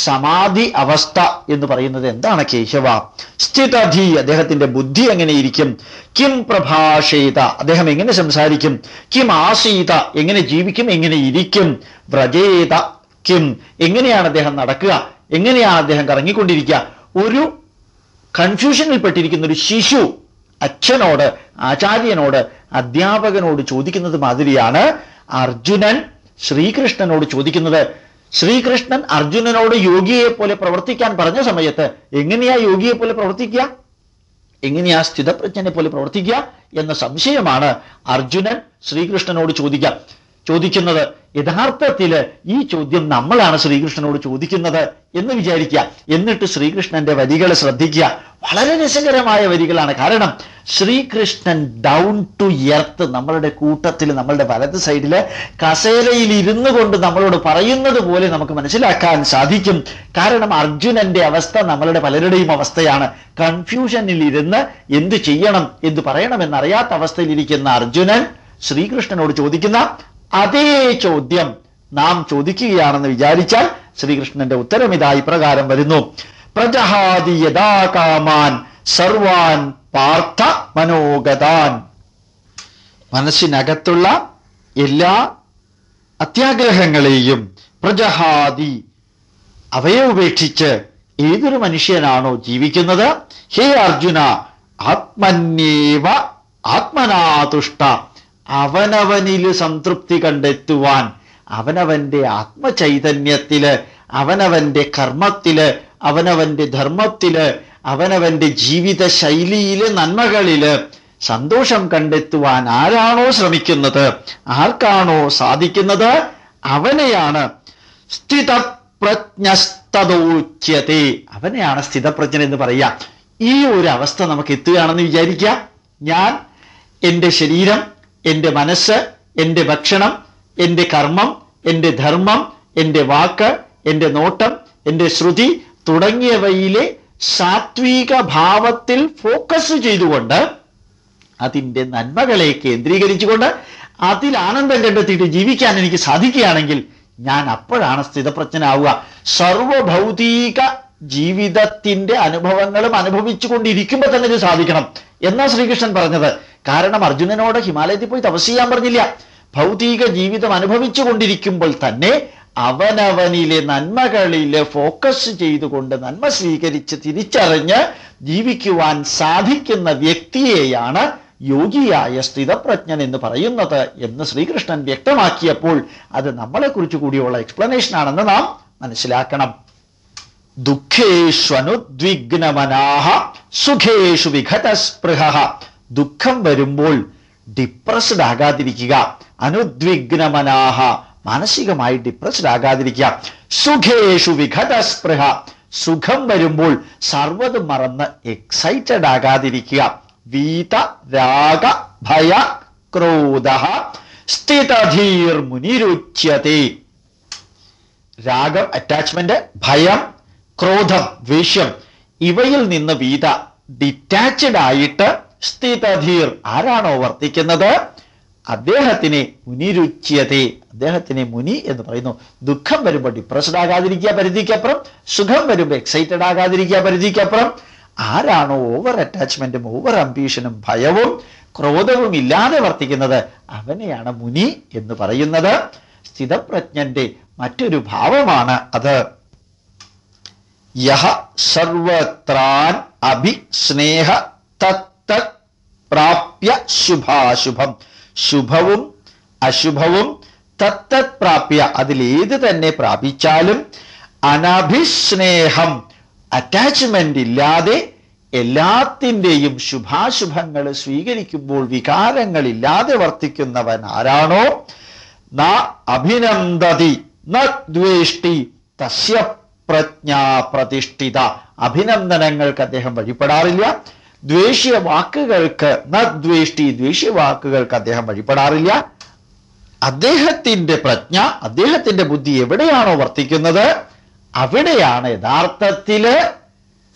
സമാധി അവസ്ഥ എന്ന് പറയുന്നത് എന്താണ് കേശവ? സ്ഥിതധി, അദ്ദേഹത്തിന്റെ ബുദ്ധി എങ്ങനെയിരിക്കും? കിം പ്രഭാഷേത, അദ്ദേഹം എങ്ങനെ സംസാരിക്കും? കിം ആസീത, എങ്ങനെ ജീവിക്കും, എങ്ങനെ ഇരിക്കും? വ്രജേത കിം, എങ്ങനെയാണ് അദ്ദേഹം നടക്കുക, എങ്ങനെയാണ് അദ്ദേഹം കറങ്ങിക്കൊണ്ടിരിക്കുക? ഒരു കൺഫ്യൂഷനിൽ പെട്ടിരിക്കുന്ന ഒരു ശിശു അച്ഛനോട്, ആചാര്യനോട്, അധ്യാപകനോട് ചോദിക്കുന്നത് മാതിരിയാണ് അർജുനൻ ശ്രീകൃഷ്ണനോട് ചോദിക്കുന്നത്. ശ്രീകൃഷ്ണൻ അർജുനനോട് യോഗിയെ പോലെ പ്രവർത്തിക്കാൻ പറഞ്ഞ സമയത്ത് എങ്ങനെയാ യോഗിയെ പോലെ പ്രവർത്തിക്കുക, എങ്ങനെയാ സ്ഥിതപ്രജ്ഞനെ പോലെ പ്രവർത്തിക്കുക എന്ന സംശയമാണ് അർജുനൻ ശ്രീകൃഷ്ണനോട് ചോദിക്കുന്നത്. യഥാർത്ഥത്തിൽ ഈ ചോദ്യം നമ്മളാണ് ശ്രീകൃഷ്ണനോട് ചോദിക്കുന്നത് എന്ന് വിചാരിക്കുക. എന്നിട്ട് ശ്രീകൃഷ്ണന്റെ വരികൾ ശ്രദ്ധിക്കുക. വളരെ രസകരമായ വരികളാണ്. കാരണം ശ്രീകൃഷ്ണൻ ഡൗൺ ടു എർത്ത് നമ്മളുടെ കൂട്ടത്തിൽ, നമ്മളുടെ വലത് സൈഡില് കസേരയിൽ ഇരുന്നു കൊണ്ട് നമ്മളോട് പറയുന്നത് പോലെ നമുക്ക് മനസ്സിലാക്കാൻ സാധിക്കും. കാരണം അർജുനന്റെ അവസ്ഥ നമ്മളുടെ പലരുടെയും അവസ്ഥയാണ്. കൺഫ്യൂഷനിൽ ഇരുന്ന് എന്ത് ചെയ്യണം, എന്ത് പറയണമെന്നറിയാത്ത അവസ്ഥയിലിരിക്കുന്ന അർജുനൻ ശ്രീകൃഷ്ണനോട് ചോദിക്കുന്ന അതേ ചോദ്യം നാം ചോദിക്കുകയാണെന്ന് വിചാരിച്ചാൽ ശ്രീകൃഷ്ണന്റെ ഉത്തരം ഇതാ ഇപ്രകാരം വരുന്നു. പ്രജഹാതി യഥാ കാമാൻ സർവാൻ പാർത്ഥ മനോഗതാൻ, മനസ്സിനകത്തുള്ള എല്ലാ അത്യാഗ്രഹങ്ങളെയും പ്രജഹാതി, അവയെ ഉപേക്ഷിച്ച് ഏതൊരു മനുഷ്യനാണോ ജീവിക്കുന്നത്, ഹേ അർജുന ആത്മന്യേവ ആത്മനാതുഷ്ട, അവനവനിൽ സംതൃപ്തി കണ്ടെത്തുവാൻ, അവനവന്റെ ആത്മചൈതന്യത്തില്, അവനവന്റെ കർമ്മത്തില്, അവനവന്റെ ധർമ്മത്തില്, അവനവന്റെ ജീവിത ശൈലിയില്, നന്മകളില് സന്തോഷം കണ്ടെത്തുവാൻ ആരാണോ ശ്രമിക്കുന്നത്, ആർക്കാണോ സാധിക്കുന്നത്, അവനെയാണ് സ്ഥിതപ്രജ്ഞസ്തദോച്യത്തെ, അവനെയാണ് സ്ഥിതപ്രജ്ഞൻ എന്ന് പറയുക. ഈ ഒരു അവസ്ഥ നമുക്ക് എത്തുകയാണെന്ന് വിചാരിക്കുക. ഞാൻ എൻ്റെ ശരീരം, എൻ്റെ മനസ്സ്, എൻ്റെ ഭക്ഷണം, എൻ്റെ കർമ്മം, എൻ്റെ ധർമ്മം, എൻ്റെ വാക്ക്, എൻ്റെ നോട്ടം, എൻ്റെ ശ്രുതി തുടങ്ങിയവയിലെ സാത്വിക ഭാവത്തിൽ ഫോക്കസ് ചെയ്തുകൊണ്ട്, അതിൻ്റെ നന്മകളെ കേന്ദ്രീകരിച്ചുകൊണ്ട് അതിൽ ആനന്ദം കണ്ടെത്തിയിട്ട് ജീവിക്കാൻ എനിക്ക് സാധിക്കുകയാണെങ്കിൽ ഞാൻ അപ്പോഴാണ് സ്ഥിതപ്രജ്ഞനാവുക. സർവഭൗതിക ജീവിതത്തിന്റെ അനുഭവങ്ങളും അനുഭവിച്ചു കൊണ്ടിരിക്കുമ്പോൾ തന്നെ ഇത് സാധിക്കണം എന്നാ ശ്രീകൃഷ്ണൻ പറഞ്ഞത്. കാരണം അർജുനനോട് ഹിമാലയത്തിൽ പോയി തപസ് ചെയ്യാൻ പറഞ്ഞില്ല. ഭൗതിക ജീവിതം അനുഭവിച്ചു കൊണ്ടിരിക്കുമ്പോൾ തന്നെ അവനവനിലെ നന്മകളില് ഫോക്കസ് ചെയ്തുകൊണ്ട് നന്മ സ്വീകരിച്ച് തിരിച്ചറിഞ്ഞ് ജീവിക്കുവാൻ സാധിക്കുന്ന വ്യക്തിയെയാണ് യോഗിയായ സ്ഥിതപ്രജ്ഞൻ എന്ന് പറയുന്നത് എന്ന് ശ്രീകൃഷ്ണൻ വ്യക്തമാക്കിയപ്പോൾ അത് നമ്മളെക്കുറിച്ച് കൂടിയുള്ള എക്സ്പ്ലനേഷൻ ആണെന്ന് നാം മനസ്സിലാക്കണം. ദുഃഖേഷ്വനുദ്വിഗ്നമനാഹ സുഖേഷു വിഘതസ്പൃഹഃ, ദുഃഖം വരുമ്പോൾ ഡിപ്രസ്ഡ് ആകാതിരിക്കുക. അനുദ്വിഗ്നമനാഹ, മാനസികമായി ഡിപ്രസ്ഡ് ആകാതിരിക്കുക. സുഖേഷു വിഘതസ്പൃഹ, സുഖം വരുമ്പോൾ സർവ്വതും മറന്ന് എക്സൈറ്റഡ് ആകാതിരിക്കുക. വീത രാഗ ഭയ ക്രോധ സ്ഥിതധീർ മുനിരുച്യത്തെ, രാഗം അറ്റാച്ച്മെന്റ്, ഭയം, ക്രോധം ദ്വേഷം, ഇവയിൽ നിന്ന് വീത ഡിറ്റാച്ച്ഡ് ആയിട്ട് സ്ഥിതധീർ ആരാണോ വർത്തിക്കുന്നത് അദ്ദേഹത്തിനെ മുനിരുച്യത്തെ, അദ്ദേഹത്തിനെ മുനി എന്ന് പറയുന്നു. ദുഃഖം വരുമ്പോൾ ഡിപ്രസ്ഡ് ആകാതിരിക്കുക പരിധിക്കപ്പുറം, സുഖം വരുമ്പോൾ എക്സൈറ്റഡ് ആകാതിരിക്കുക പരിധിക്കപ്പുറം. ആരാണോ ഓവർ അറ്റാച്ച്മെന്റും ഓവർ അംബീഷനും ഭയവും ക്രോധവും ഇല്ലാതെ വർത്തിക്കുന്നത് അവനെയാണ് മുനി എന്ന് പറയുന്നത്. സ്ഥിതപ്രജ്ഞന്റെ മറ്റൊരു ഭാവമാണ് അത്. യഹ സർവത്രാൻ അഭിസ്നേഹ തത്തത് പ്രാപ്യ ശുഭാശുഭം, ശുഭവും അശുഭവും തത്തത് പ്രാപ്യ, അതിലേത് തന്നെ പ്രാപിച്ചാലും അനഭിസ്നേഹം അറ്റാച്ച്മെന്റ് ഇല്ലാതെ എല്ലാത്തിൻ്റെയും ശുഭാശുഭങ്ങൾ സ്വീകരിക്കുമ്പോൾ വികാരങ്ങളില്ലാതെ വർത്തിക്കുന്നവൻ ആരാണോ ന അഭിനന്ദതി ന ദ്വേഷ്ടി തസ്യ പ്രജ്ഞാ പ്രതിഷ്ഠിത, അഭിനന്ദനങ്ങൾക്ക് അദ്ദേഹം വഴിപ്പെടാറില്ല. ദ്വേഷ്യ വാക്കുകൾക്ക് ന ദ്വേഷ്ടി, ദ്വേഷ്യ വാക്കുകൾക്ക് അദ്ദേഹം വഴിപ്പെടാറില്ല. അദ്ദേഹത്തിന്റെ പ്രജ്ഞ, അദ്ദേഹത്തിന്റെ ബുദ്ധി എവിടെയാണോ വർത്തിക്കുന്നത് അവിടെയാണ് യഥാർത്ഥത്തില്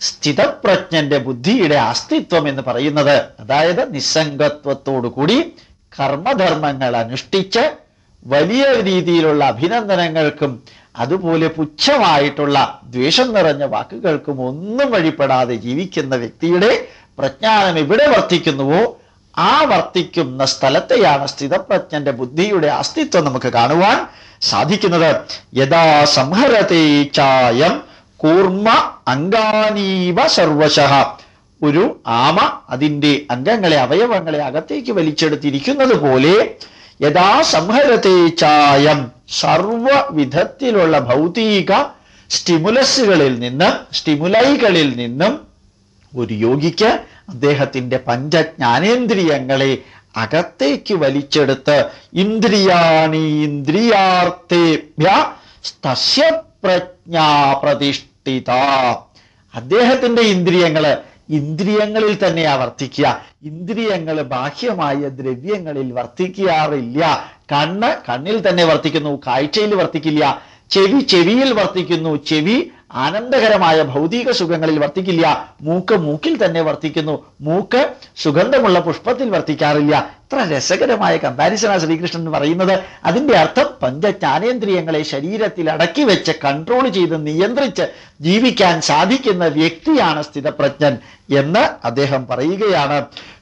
സ്ഥിതപ്രജ്ഞന്റെ ബുദ്ധിയുടെ അസ്തിത്വം എന്ന് പറയുന്നത്. അതായത് നിസ്സംഗത്വത്തോടുകൂടി കർമ്മധർമ്മങ്ങൾ അനുഷ്ഠിച്ച് വലിയ രീതിയിലുള്ള അഭിനന്ദനങ്ങൾക്കും അതുപോലെ പുച്ഛമായിട്ടുള്ള ദ്വേഷം നിറഞ്ഞ വാക്കുകൾക്കും ഒന്നും വഴിപ്പെടാതെ ജീവിക്കുന്ന വ്യക്തിയുടെ പ്രജ്ഞാനം എവിടെ വർത്തിക്കുന്നുവോ ആ വർത്തിക്കുന്ന സ്ഥലത്തെയാണ് സ്ഥിതപ്രജ്ഞന്റെ ബുദ്ധിയുടെ അസ്തിത്വം നമുക്ക് കാണുവാൻ സാധിക്കുന്നത്. യഥാ സംഹരതേ ചായം കൂർമ്മ അംഗാനീവ സർവശഃ. ഒരു ആമ അതിൻ്റെ അംഗങ്ങളെ അവയവങ്ങളെ അകത്തേക്ക് വലിച്ചെടുത്തിരിക്കുന്നത് പോലെ യഥാ സംഹരതേ ചായം സർവവിധത്തിലുള്ള ഭൗതിക സ്റ്റിമുലൈകളിൽ നിന്നും ഒരു യോഗിക്ക് അദ്ദേഹത്തിൻ്റെ പഞ്ചജ്ഞാനേന്ദ്രിയങ്ങളെ അകത്തേക്ക് വലിച്ചെടുത്ത് ഇന്ദ്രിയാണി ഇന്ദ്രിയാർത്ഥേഭ്യ തസ്യ പ്രജ്ഞാ പ്രതിഷ്ഠിത. അദ്ദേഹത്തിൻ്റെ ഇന്ദ്രിയങ്ങളിൽ തന്നെയാ വർത്തിക്കുക. ഇന്ദ്രിയങ്ങൾ ബാഹ്യമായ ദ്രവ്യങ്ങളിൽ വർത്തിക്കാറില്ല. കണ്ണിൽ തന്നെ വർത്തിക്കുന്നു, കാഴ്ചയിൽ വർത്തിക്കില്ല. ചെവിയിൽ വർത്തിക്കുന്നു, ചെവി ആനന്ദകരമായ ഭൗതിക സുഖങ്ങളിൽ വർത്തിക്കില്ല. മൂക്കിൽ തന്നെ വർത്തിക്കുന്നു, മൂക്ക് സുഗന്ധമുള്ള പുഷ്പത്തിൽ വർത്തിക്കാറില്ല. ഇത്ര രസകരമായ കമ്പാരിസണാണ് ശ്രീകൃഷ്ണൻ പറയുന്നത്. അതിൻ്റെ അർത്ഥം പഞ്ചജ്ഞാനേന്ദ്രിയങ്ങളെ ശരീരത്തിൽ അടക്കി വെച്ച് കൺട്രോൾ ചെയ്ത് നിയന്ത്രിച്ച് ജീവിക്കാൻ സാധിക്കുന്ന വ്യക്തിയാണ് സ്ഥിതപ്രജ്ഞൻ എന്ന് അദ്ദേഹം പറയുകയാണ്.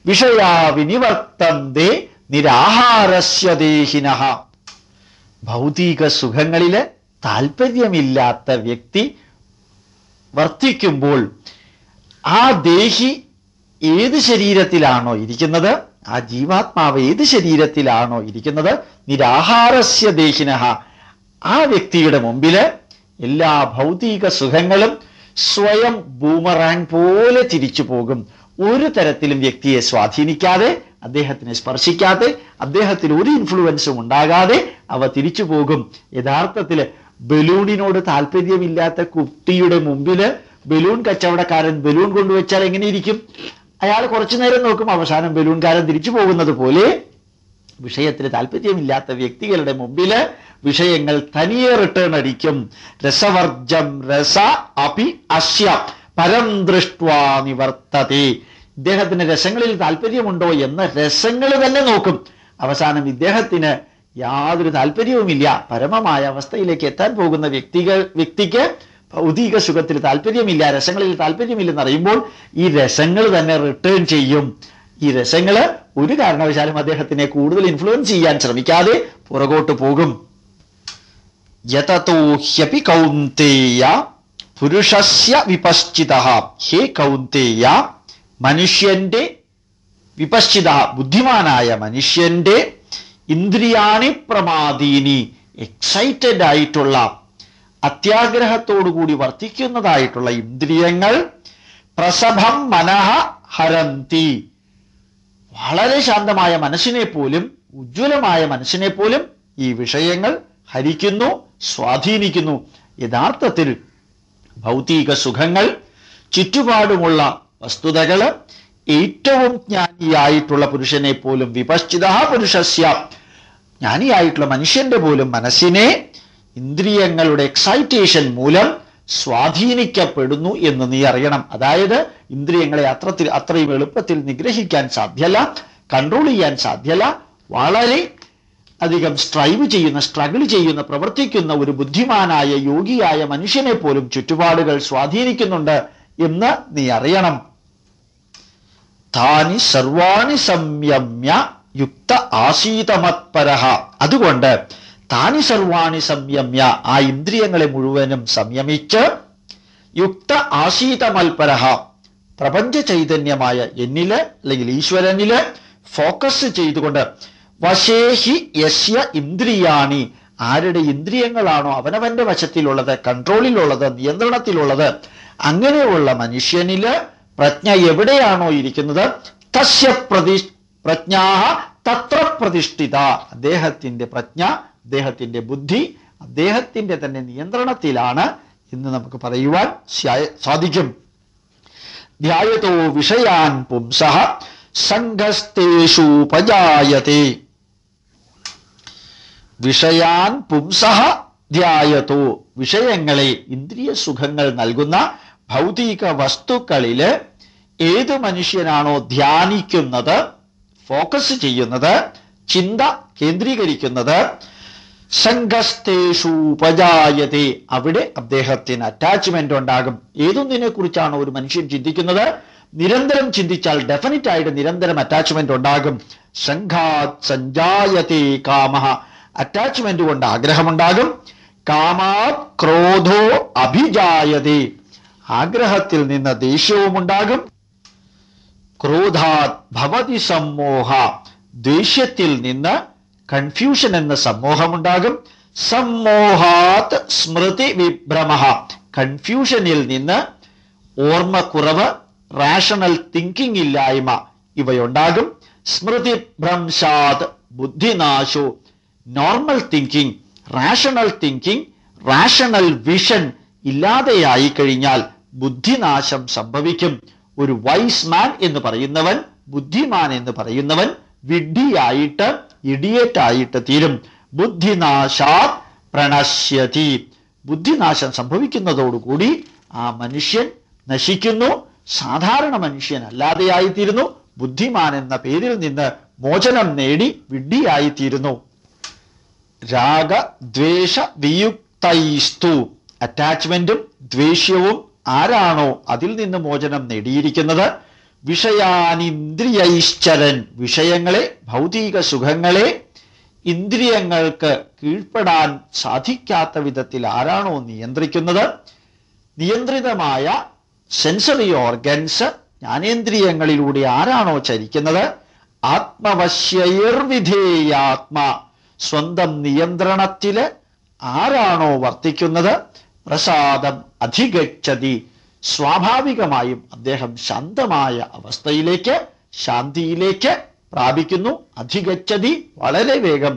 വിഷയാ വിനിവർത്തന്തേ നിരാഹാരസ്യ ദേഹിനഃ. ഭൗതിക സുഖങ്ങളില് താല്പര്യമില്ലാത്ത വ്യക്തി വർത്തിക്കുമ്പോൾ ആ ദേഹി ഏത് ശരീരത്തിലാണോ ഇരിക്കുന്നത്, ആ ജീവാത്മാവ് ഏത് ശരീരത്തിലാണോ ഇരിക്കുന്നത്, നിരാഹാരസ്യ ദേഹിനഃ, ആ വ്യക്തിയുടെ മുമ്പില് എല്ലാ ഭൗതിക സുഖങ്ങളും സ്വയം ബൂമറാങ് പോലെ തിരിച്ചു പോകും. ഒരു തരത്തിലും വ്യക്തിയെ സ്വാധീനിക്കാതെ, അദ്ദേഹത്തിനെ സ്പർശിക്കാതെ, അദ്ദേഹത്തിൽ ഒരു ഇൻഫ്ലുവൻസും ഉണ്ടാകാതെ അവ തിരിച്ചു പോകും. യഥാർത്ഥത്തിൽ ബലൂണിനോട് താല്പര്യമില്ലാത്ത കുട്ടിയുടെ മുമ്പില് ബലൂൺ കച്ചവടക്കാരൻ ബലൂൺ കൊണ്ടുവച്ചാൽ എങ്ങനെയിരിക്കും? അയാൾ കുറച്ചു നേരം നോക്കും, അവസാനം ബലൂൺകാരൻ തിരിച്ചു പോകുന്നത് പോലെ വിഷയത്തിന് താല്പര്യമില്ലാത്ത വ്യക്തികളുടെ മുമ്പില് വിഷയങ്ങൾ തനിയെ റിട്ടേൺ അടിക്കും. രസവർജം രസ അപി അസ്യ പരം ദൃഷ്ട്വാ നിവർത്തതേ. ഇദ്ദേഹത്തിന് രസങ്ങളിൽ താല്പര്യമുണ്ടോ എന്ന് രസങ്ങൾ തന്നെ നോക്കും. അവസാനം ഇദ്ദേഹത്തിന് യാതൊരു താല്പര്യവുമില്ല. പരമമായ അവസ്ഥയിലേക്ക് എത്താൻ പോകുന്ന വ്യക്തിക്ക് ഭൗതിക സുഖത്തിൽ താല്പര്യമില്ല, രസങ്ങളിൽ താല്പര്യമില്ലെന്ന് അറിയുമ്പോൾ ഈ രസങ്ങൾ തന്നെ റിട്ടേൺ ചെയ്യും. ഈ രസങ്ങൾ ഒരു കാരണവശാലും അദ്ദേഹത്തിനെ കൂടുതൽ ഇൻഫ്ലുവൻസ് ചെയ്യാൻ ശ്രമിക്കാതെ പുറകോട്ട് പോകും. യതതോ ഹ്യപി കൗന്തേയ പുരുഷസ്യ വിപശ്ചിതഃ. ഹേ കൗന്തേയ, മനുഷ്യന്റെ വിപശ്ചിത ബുദ്ധിമാനായ മനുഷ്യന്റെ ഇന്ദ്രിയാണി പ്രമാദീനി, എക്സൈറ്റഡ് ആയിട്ടുള്ള അത്യാഗ്രഹത്തോടുകൂടി വർത്തിക്കുന്നതായിട്ടുള്ള ഇന്ദ്രിയങ്ങൾ പ്രസഭം മനഃ ഹരന്തി. വളരെ ശാന്തമായ മനസ്സിനെ പോലും, ഉജ്ജ്വലമായ മനസ്സിനെ പോലും ഈ വിഷയങ്ങൾ ഹരിക്കുന്നു, സ്വാധീനിക്കുന്നു. യഥാർത്ഥത്തിൽ ഭൗതിക സുഖങ്ങൾ, ചുറ്റുപാടുമുള്ള വസ്തുതകള് ഏറ്റവും ജ്ഞാനിയായിട്ടുള്ള പുരുഷനെ പോലും വിപശ്ചിത പുരുഷസ്യ, ജ്ഞാനിയായിട്ടുള്ള മനുഷ്യന്റെ പോലും മനസ്സിനെ ഇന്ദ്രിയങ്ങളുടെ എക്സൈറ്റേഷൻ മൂലം സ്വാധീനിക്കപ്പെടുന്നു എന്ന് നീ അറിയണം. അതായത് ഇന്ദ്രിയങ്ങളെ അത്രയും എളുപ്പത്തിൽ നിഗ്രഹിക്കാൻ സാധ്യല്ല, കൺട്രോൾ ചെയ്യാൻ സാധ്യല്ല. വളരെ അധികം സ്ട്രഗിൾ ചെയ്യുന്ന പ്രവർത്തിക്കുന്ന ഒരു ബുദ്ധിമാനായ യോഗിയായ മനുഷ്യനെ പോലും ചുറ്റുപാടുകൾ സ്വാധീനിക്കുന്നുണ്ട് എന്ന് നീ അറിയണം. താനി സർവാണി സംയമ്യ യുക്ത ആസീതമത്പരഃ. അതുകൊണ്ട് താനി സർവാണി സംയമ്യ, ആ ഇന്ദ്രിയങ്ങളെ മുഴുവനും സംയമിച്ച് യുക്ത ആസീതമൽപരഃ, പ്രപഞ്ച ചൈതന്യമായ എന്നില് അല്ലെങ്കിൽ ഈശ്വരനില് ഫോക്കസ് ചെയ്തുകൊണ്ട് വശേഹി യസ്യ ഇന്ദ്രിയാണി, ആരുടെ ഇന്ദ്രിയങ്ങളാണോ അവനവന്റെ വശത്തിലുള്ളത്, കൺട്രോളിലുള്ളത്, നിയന്ത്രണത്തിലുള്ളത്, അങ്ങനെയുള്ള മനുഷ്യനില് പ്രജ്ഞ എവിടെയാണോ ഇരിക്കുന്നത്, തസ്യ പ്രജ്ഞാഹ തത്ര പ്രതിഷ്ഠിത, അദ്ദേഹത്തിന്റെ പ്രജ്ഞ, അദ്ദേഹത്തിന്റെ ബുദ്ധി അദ്ദേഹത്തിന്റെ തന്നെ നിയന്ത്രണത്തിലാണ് എന്ന് നമുക്ക് പറയുവാൻ സാധിക്കും. ധ്യായതോ വിഷയാൻ പുംസഃ സംഘസ്തേഷു ഉപജായതേ. വിഷയാൻ പുംസഃ ധ്യായതോ, വിഷയങ്ങളെ, ഇന്ദ്രിയ സുഖങ്ങൾ നൽകുന്ന ഭൗതിക വസ്തുക്കളില് ഏത് മനുഷ്യനാണോ ധ്യാനിക്കുന്നത്, ഫോക്കസ് ചെയ്യുന്നത്, ചിന്ത കേന്ദ്രീകരിക്കുന്നത്, സംഘസ്തേഷു ഉപജായതേ, അവിടെ അദ്ദേഹത്തിന് അറ്റാച്ച്മെന്റ് ഉണ്ടാകും. ഏതൊന്നിനെ കുറിച്ചാണോ ഒരു മനുഷ്യൻ ചിന്തിക്കുന്നത്, നിരന്തരം ചിന്തിച്ചാൽ ഡെഫിനറ്റ് ആയിട്ട് നിരന്തരം അറ്റാച്ച്മെന്റ് ഉണ്ടാകും. സംഘാത് സഞ്ജായതേ കാമഃ, അറ്റാച്ച്മെന്റ് കൊണ്ട് ആഗ്രഹമുണ്ടാകും. കാമാത് ക്രോധോ അഭിജായതേ, ആഗ്രഹത്തിൽ നിന്ന് ദേഷ്യവും ഉണ്ടാകും. ക്രോധാത് ഭവതി സമ്മോഹ, ദേഷ്യത്തിൽ നിന്ന് കൺഫ്യൂഷൻ എന്ന സമ്മോഹമുണ്ടാകും. സമ്മോഹാത് സ്മൃതി വിഭ്രമഃ, കൺഫ്യൂഷനിൽ നിന്ന് ഓർമ്മക്കുറവ്, റാഷണൽ തിങ്കിങ് ഇല്ലായ്മ ഇവയുണ്ടാകും. സ്മൃതി ഭ്രംശാത് ബുദ്ധിനാശോ, normal thinking, rational thinking, rational vision ഇല്ലാതെയായി കഴിഞ്ഞാൽ ബുദ്ധിനാശം സംഭവിക്കും. ഒരു വൈസ് മാൻ എന്ന് പറയുന്നവൻ, ബുദ്ധിമാൻ എന്ന് പറയുന്നവൻ വിഡ്ഢിയായിട്ട്, ഇഡിയറ്റായിട്ട് തീരും. ബുദ്ധിനാശാത് പ്രണശ്യതി, ബുദ്ധിനാശം സംഭവിക്കുന്നതോടുകൂടി ആ മനുഷ്യൻ നശിക്കുന്നു, സാധാരണ മനുഷ്യൻ അല്ലാതെയായിത്തീരുന്നു. ബുദ്ധിമാൻ എന്ന പേരിൽ നിന്ന് മോചനം നേടി വിഡ്ഢിയായിത്തീരുന്നു. രാഗദ്വേഷ വിയുക്തൈസ്തു, അറ്റാച്ച്മെന്റും ദ്വേഷ്യവും ആരാണോ അതിൽ നിന്ന് മോചനം നേടിയിരിക്കുന്നത്. വിഷയാനിന്ദ്രിയൈശ്ചരൻ, വിഷയങ്ങളെ, ഭൗതിക സുഖങ്ങളെ ഇന്ദ്രിയങ്ങൾക്ക് കീഴ്പ്പെടാൻ സാധിക്കാത്ത വിധത്തിൽ ആരാണോ നിയന്ത്രിക്കുന്നത്, നിയന്ത്രിതമായ സെൻസറി ഓർഗൻസ് ജ്ഞാനേന്ദ്രിയങ്ങളിലൂടെ ആരാണോ ചരിക്കുന്നത്, ആത്മവശ്യൈർവിധേയാത്മാ, സ്വന്തം നിയന്ത്രണത്തില് ആരാണോ വർത്തിക്കുന്നത്, പ്രസാദം അധിഗച്ഛതി, സ്വാഭാവികമായും അദ്ദേഹം ശാന്തമായ അവസ്ഥയിലേക്ക്, ശാന്തിയിലേക്ക് പ്രാപിക്കുന്നു. അധിഗച്ഛതി, വളരെ വേഗം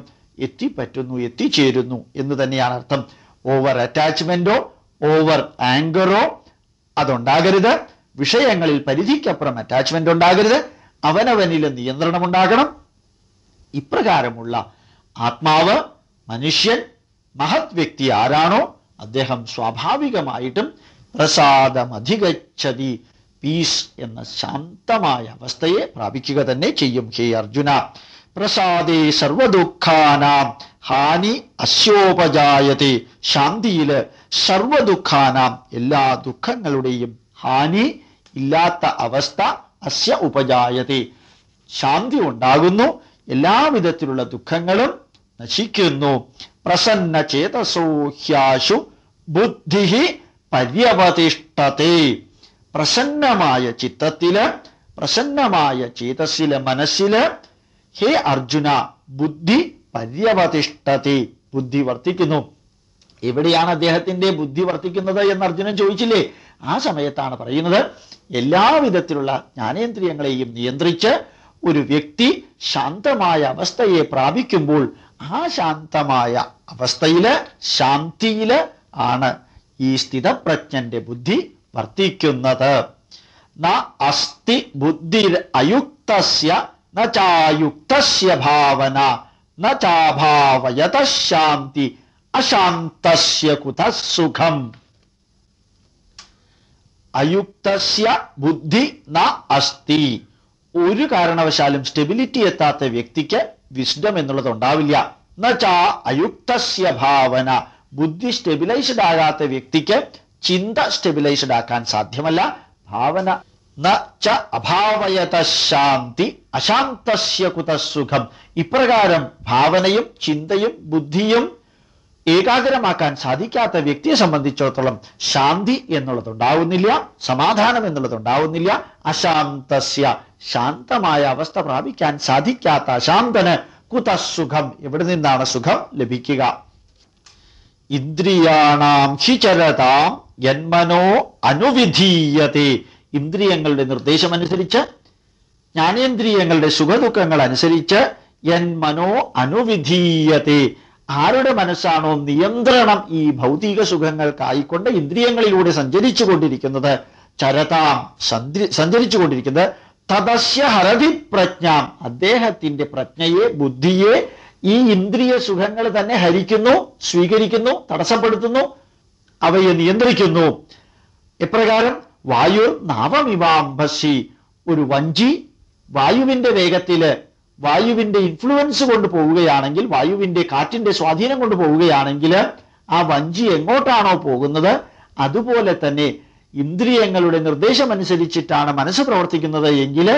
എത്തിപ്പറ്റുന്നു, എത്തിച്ചേരുന്നു എന്ന് തന്നെയാണ് അർത്ഥം. ഓവർ അറ്റാച്ച്മെന്റോ ഓവർ ആങ്കറോ അതുണ്ടാകരുത്. വിഷയങ്ങളിൽ പരിധിക്കപ്പുറം അറ്റാച്ച്മെന്റ് ഉണ്ടാകരുത്. അവനവനിൽ നിയന്ത്രണം ഉണ്ടാകണം. ഇപ്രകാരമുള്ള ആത്മാവ്, മനുഷ്യൻ, മഹത് വ്യക്തി ആരാണോ അദ്ദേഹം സ്വാഭാവികമായിട്ടും പ്രസാദം അധിഗച്ഛതി, പീസ് എന്ന ശാന്തമായ അവസ്ഥയെ പ്രാപിക്കുക തന്നെ ചെയ്യും. ഹേ അർജുന, പ്രസാദേ സർവദുഃഖാനാം ഹാനി അസ്യോപജായത്തെ, ശാന്തിയില് സർവദുഃഖാനാം എല്ലാ ദുഃഖങ്ങളുടെയും ഹാനി ഇല്ലാത്ത അവസ്ഥ അസ്യ ഉപജായത്തെ, ശാന്തി ഉണ്ടാകുന്നു, എല്ലാവിധത്തിലുള്ള ദുഃഖങ്ങളും നശിക്കുന്നു. പ്രസന്ന ചേതസോ ഹ്യാശു ബുദ്ധി പര്യവതിഷ്ഠത്തെ, പ്രസന്നമായ ചിത്തത്തില്, പ്രസന്നമായ ചേതസ്സില്, മനസ്സില് ഹേ അർജുന ബുദ്ധി പര്യവതിഷ്ഠത്തെ, ബുദ്ധി വർത്തിക്കുന്നു. എവിടെയാണ് അദ്ദേഹത്തിന്റെ ബുദ്ധി വർത്തിക്കുന്നത് എന്ന് അർജുനൻ ചോദിച്ചില്ലേ? ആ സമയത്താണ് പറയുന്നത്, എല്ലാവിധത്തിലുള്ള ജ്ഞാനേന്ദ്രിയങ്ങളെയും നിയന്ത്രിച്ച് ഒരു വ്യക്തി ശാന്തമായ അവസ്ഥയെ പ്രാപിക്കുമ്പോൾ ആ ശാന്തമായ അവസ്ഥയില്, ശാന്തിയില് ആണ് ഈ സ്ഥിതപ്രജ്ഞന്റെ ബുദ്ധി വർത്തിക്കുന്നത്. ന അസ്തി ബുദ്ധിർ അയുക്തസ്യ ന ചായുക്തസ്യ ഭാവന ന ചാഭാവയതഃ ശാന്തി അശാന്തസ്യ കുതഃ സുഖം. അയുക്തസ്യ ബുദ്ധി ന അസ്തി, ഒരു കാരണവശാലും സ്റ്റെബിലിറ്റി എത്താത്ത വ്യക്തിക്ക് വിസ്ഡം എന്നുള്ളത് ഉണ്ടാവില്ല. എന്നുവെച്ചാ അയുക്തസ്യ ഭാവന, ബുദ്ധി സ്റ്റെബിലൈസ്ഡ് ആകാത്ത വ്യക്തിക്ക് ചിന്ത സ്റ്റെബിലൈസ്ഡ് ആക്കാൻ സാധ്യമല്ല. ഭാവന ന ച അഭാവയത ശാന്തി അശാന്തസ്യ കുതഃ സുഖം. ഇപ്രകാരം ഭാവനയും ചിന്തയും ബുദ്ധിയും ഏകാഗ്രമാക്കാൻ സാധിക്കാത്ത വ്യക്തിയെ സംബന്ധിച്ചിടത്തോളം ശാന്തി എന്നുള്ളത് ഉണ്ടാവുന്നില്ല, സമാധാനം എന്നുള്ളത് ഉണ്ടാവുന്നില്ല. അശാന്തസ്യ, ശാന്തമായ അവസ്ഥ പ്രാപിക്കാൻ സാധിക്കാത്ത അശാന്തന് കുതഃ സുഖം, എവിടെ നിന്നാണ് സുഖം ലഭിക്കുക? ഇന്ദ്രിയാണാം ഹി ചരതാം യന്മനോ അനുവിധീയതേ, ഇന്ദ്രിയങ്ങളുടെ നിർദ്ദേശമനുസരിച്ച്, ജ്ഞാനേന്ദ്രിയങ്ങളുടെ സുഖദുഃഖങ്ങൾ അനുസരിച്ച് യന്മനോ അനുവിധീയതേ, ആരുടെ മനസ്സാണോ നിയന്ത്രണം ഈ ഭൗതിക സുഖങ്ങൾക്കായിക്കൊണ്ട് ഇന്ദ്രിയങ്ങളിലൂടെ സഞ്ചരിച്ചു കൊണ്ടിരിക്കുന്നത്, ചരതാം സഞ്ചരിച്ചു കൊണ്ടിരിക്കുന്നത്, തദസ്യ ഹരതി പ്രജ്ഞാം, അദ്ദേഹത്തിന്റെ പ്രജ്ഞയെ, ബുദ്ധിയെ ഈ ഇന്ദ്രിയ സുഖങ്ങൾ തന്നെ ഹരിക്കുന്നു, സ്വീകരിക്കുന്നു, തടസ്സപ്പെടുത്തുന്നു, അവയെ നിയന്ത്രിക്കുന്നു. എപ്രകാരം? വായുർ നാവമിവാംഭസി, ഒരു വഞ്ചി വായുവിന്റെ വേഗത്തില്, വായുവിന്റെ ഇൻഫ്ലുവൻസ് കൊണ്ട് പോവുകയാണെങ്കിൽ, വായുവിന്റെ കാറ്റിന്റെ സ്വാധീനം കൊണ്ട് പോവുകയാണെങ്കിൽ ആ വഞ്ചി എങ്ങോട്ടാണോ പോകുന്നത് അതുപോലെ തന്നെ ഇന്ദ്രിയങ്ങളുടെ നിർദ്ദേശമനുസരിച്ചിട്ടാണ് മനസ്സ് പ്രവർത്തിക്കുന്നത് എങ്കിൽ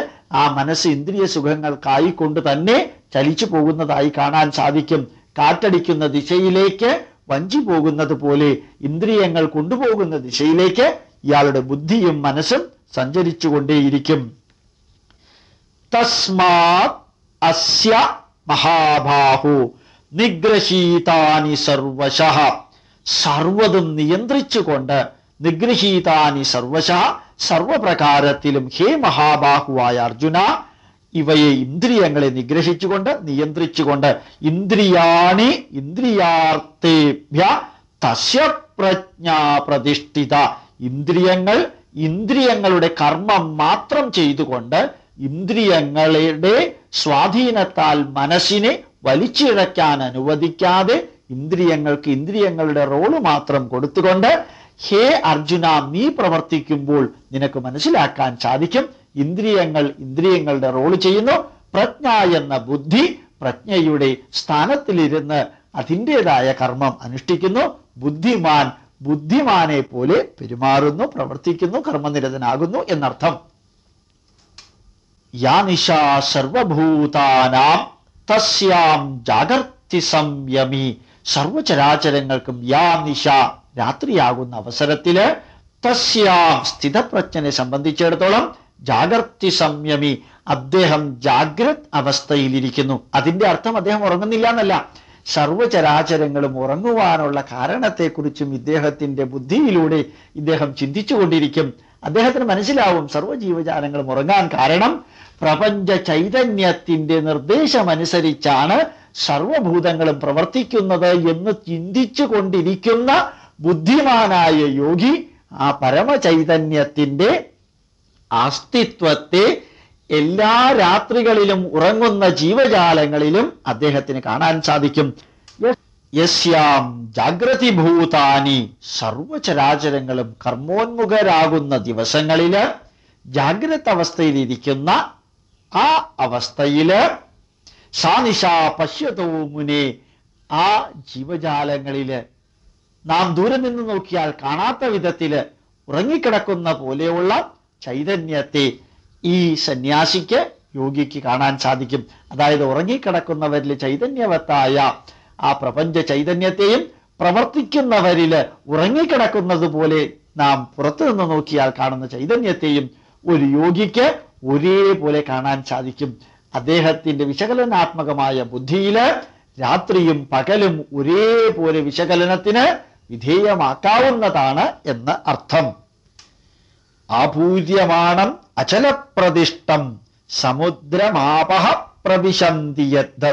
ആ മനസ്സ് ഇന്ദ്രിയ സുഖങ്ങൾക്കായി കൊണ്ട് തന്നെ ചലിച്ചു പോകുന്നതായി കാണാൻ സാധിക്കും. കാറ്റടിക്കുന്ന ദിശയിലേക്ക് വഞ്ചി പോകുന്നത് പോലെ ഇന്ദ്രിയങ്ങൾ കൊണ്ടുപോകുന്ന ദിശയിലേക്ക് ഇയാളുടെ ബുദ്ധിയും മനസ്സും സഞ്ചരിച്ചുകൊണ്ടേയിരിക്കും. തസ്മാത് അസ്യ മഹാബാഹു നിഗ്രഹീതാനി സർവശഃ, സർവതും നിയന്ത്രിച്ചുകൊണ്ട്, നിഗ്രഹീതാനി സർവശഃ, സർവപ്രകാരത്തിലും ഹേ മഹാബാഹുവായ അർജുന, ഇവയെ ഇന്ദ്രിയങ്ങളെ നിഗ്രഹിച്ചുകൊണ്ട് നിയന്ത്രിച്ചുകൊണ്ട്, ഇന്ദ്രിയാണി ഇന്ദ്രിയാർത്ഥേഭ്യ തസ്യ പ്രജ്ഞാ പ്രതിഷ്ഠിത, ഇന്ദ്രിയങ്ങൾ ഇന്ദ്രിയങ്ങളുടെ കർമ്മം മാത്രം ചെയ്തുകൊണ്ട് ഇന്ദ്രിയങ്ങളുടെ സ്വാധീനത്താൽ മനസ്സിനെ വലിച്ചിഴയ്ക്കാൻ അനുവദിക്കാതെ ഇന്ദ്രിയങ്ങൾക്ക് ഇന്ദ്രിയങ്ങളുടെ റോള് മാത്രം കൊടുത്തുകൊണ്ട് ഹേ അർജുന നീ പ്രവർത്തിക്കുമ്പോൾ നിനക്ക് മനസ്സിലാക്കാൻ സാധിക്കും ഇന്ദ്രിയങ്ങൾ ഇന്ദ്രിയങ്ങളുടെ റോള് ചെയ്യുന്നു. പ്രജ്ഞ എന്ന ബുദ്ധി പ്രജ്ഞയുടെ സ്ഥാനത്തിലിരുന്ന് അതിൻ്റെതായ കർമ്മം അനുഷ്ഠിക്കുന്നു. ബുദ്ധിമാൻ ബുദ്ധിമാനെ പോലെ പെരുമാറുന്നു, പ്രവർത്തിക്കുന്നു, കർമ്മനിരതനാകുന്നു എന്നർത്ഥം. യാ നിശാ സർവഭൂതാനാം തസ്യാം ജാഗർത്തി സംയമി, സർവചരാചരങ്ങൾക്കും യാ നിശ രാത്രിയാകുന്ന അവസരത്തില് തസ്യാം സ്ഥിതപ്രജ്ഞനെ സംബന്ധിച്ചിടത്തോളം ജാഗർത്തി സംയമി, അദ്ദേഹം ജാഗ്രത് അവസ്ഥയിലിരിക്കുന്നു. അതിന്റെ അർത്ഥം അദ്ദേഹം ഉറങ്ങുന്നില്ല എന്നല്ല, സർവചരാചരങ്ങളും ഉറങ്ങുവാനുള്ള കാരണത്തെക്കുറിച്ചും ഇദ്ദേഹത്തിന്റെ ബുദ്ധിയിലൂടെ ഇദ്ദേഹം ചിന്തിച്ചുകൊണ്ടിരിക്കും. അദ്ദേഹത്തിന് മനസ്സിലാവും സർവ്വജീവജാലങ്ങളും ഉറങ്ങാൻ കാരണം പ്രപഞ്ച ചൈതന്യത്തിന്റെ നിർദ്ദേശമനുസരിച്ചാണ് സർവഭൂതങ്ങളും പ്രവർത്തിക്കുന്നത് എന്ന് ചിന്തിച്ചു കൊണ്ടിരിക്കുന്ന ബുദ്ധിമാനായ യോഗി ആ പരമചൈതന്യത്തിന്റെ അസ്തിത്വത്തെ എല്ലാ രാത്രികളിലും ഉറങ്ങുന്ന ജീവജാലങ്ങളിലും അദ്ദേഹത്തിന് കാണാൻ സാധിക്കും. യസ്യാം ജാഗ്രതിഭൂതാനി, സർവചരാചരങ്ങളും കർമ്മോന്മുഖരാകുന്ന ദിവസങ്ങളില് ജാഗ്രത അവസ്ഥയിലിരിക്കുന്ന ആ അവസ്ഥയില് സാനിശാ പശ്യതോ മുനെ, ആ ജീവജാലങ്ങളില് നാം ദൂരെ നിന്ന് നോക്കിയാൽ കാണാത്ത വിധത്തില് ഉറങ്ങിക്കിടക്കുന്ന പോലെയുള്ള ചൈതന്യത്തെ ഈ സന്യാസിക്ക് യോഗിക്ക് കാണാൻ സാധിക്കും. അതായത് ഉറങ്ങിക്കിടക്കുന്നവരിൽ ചൈതന്യവത്തായ ആ പ്രപഞ്ച ചൈതന്യത്തെയും പ്രവർത്തിക്കുന്നവരില് ഉറങ്ങിക്കിടക്കുന്നത് പോലെ നാം പുറത്തു നിന്ന് നോക്കിയാൽ കാണുന്ന ചൈതന്യത്തെയും ഒരു യോഗിക്ക് ഒരേപോലെ കാണാൻ സാധിക്കും. അദ്ദേഹത്തിന്റെ വിശകലനാത്മകമായ ബുദ്ധിയില് രാത്രിയും പകലും ഒരേപോലെ വിശകലനത്തിന് വിധേയമാക്കാവുന്നതാണ് എന്ന് അർത്ഥം. ആപൂര്യമാണം അചലപ്രതിഷ്ഠം സമുദ്രമാപഹ പ്രവിശന്തി യദ്ധ,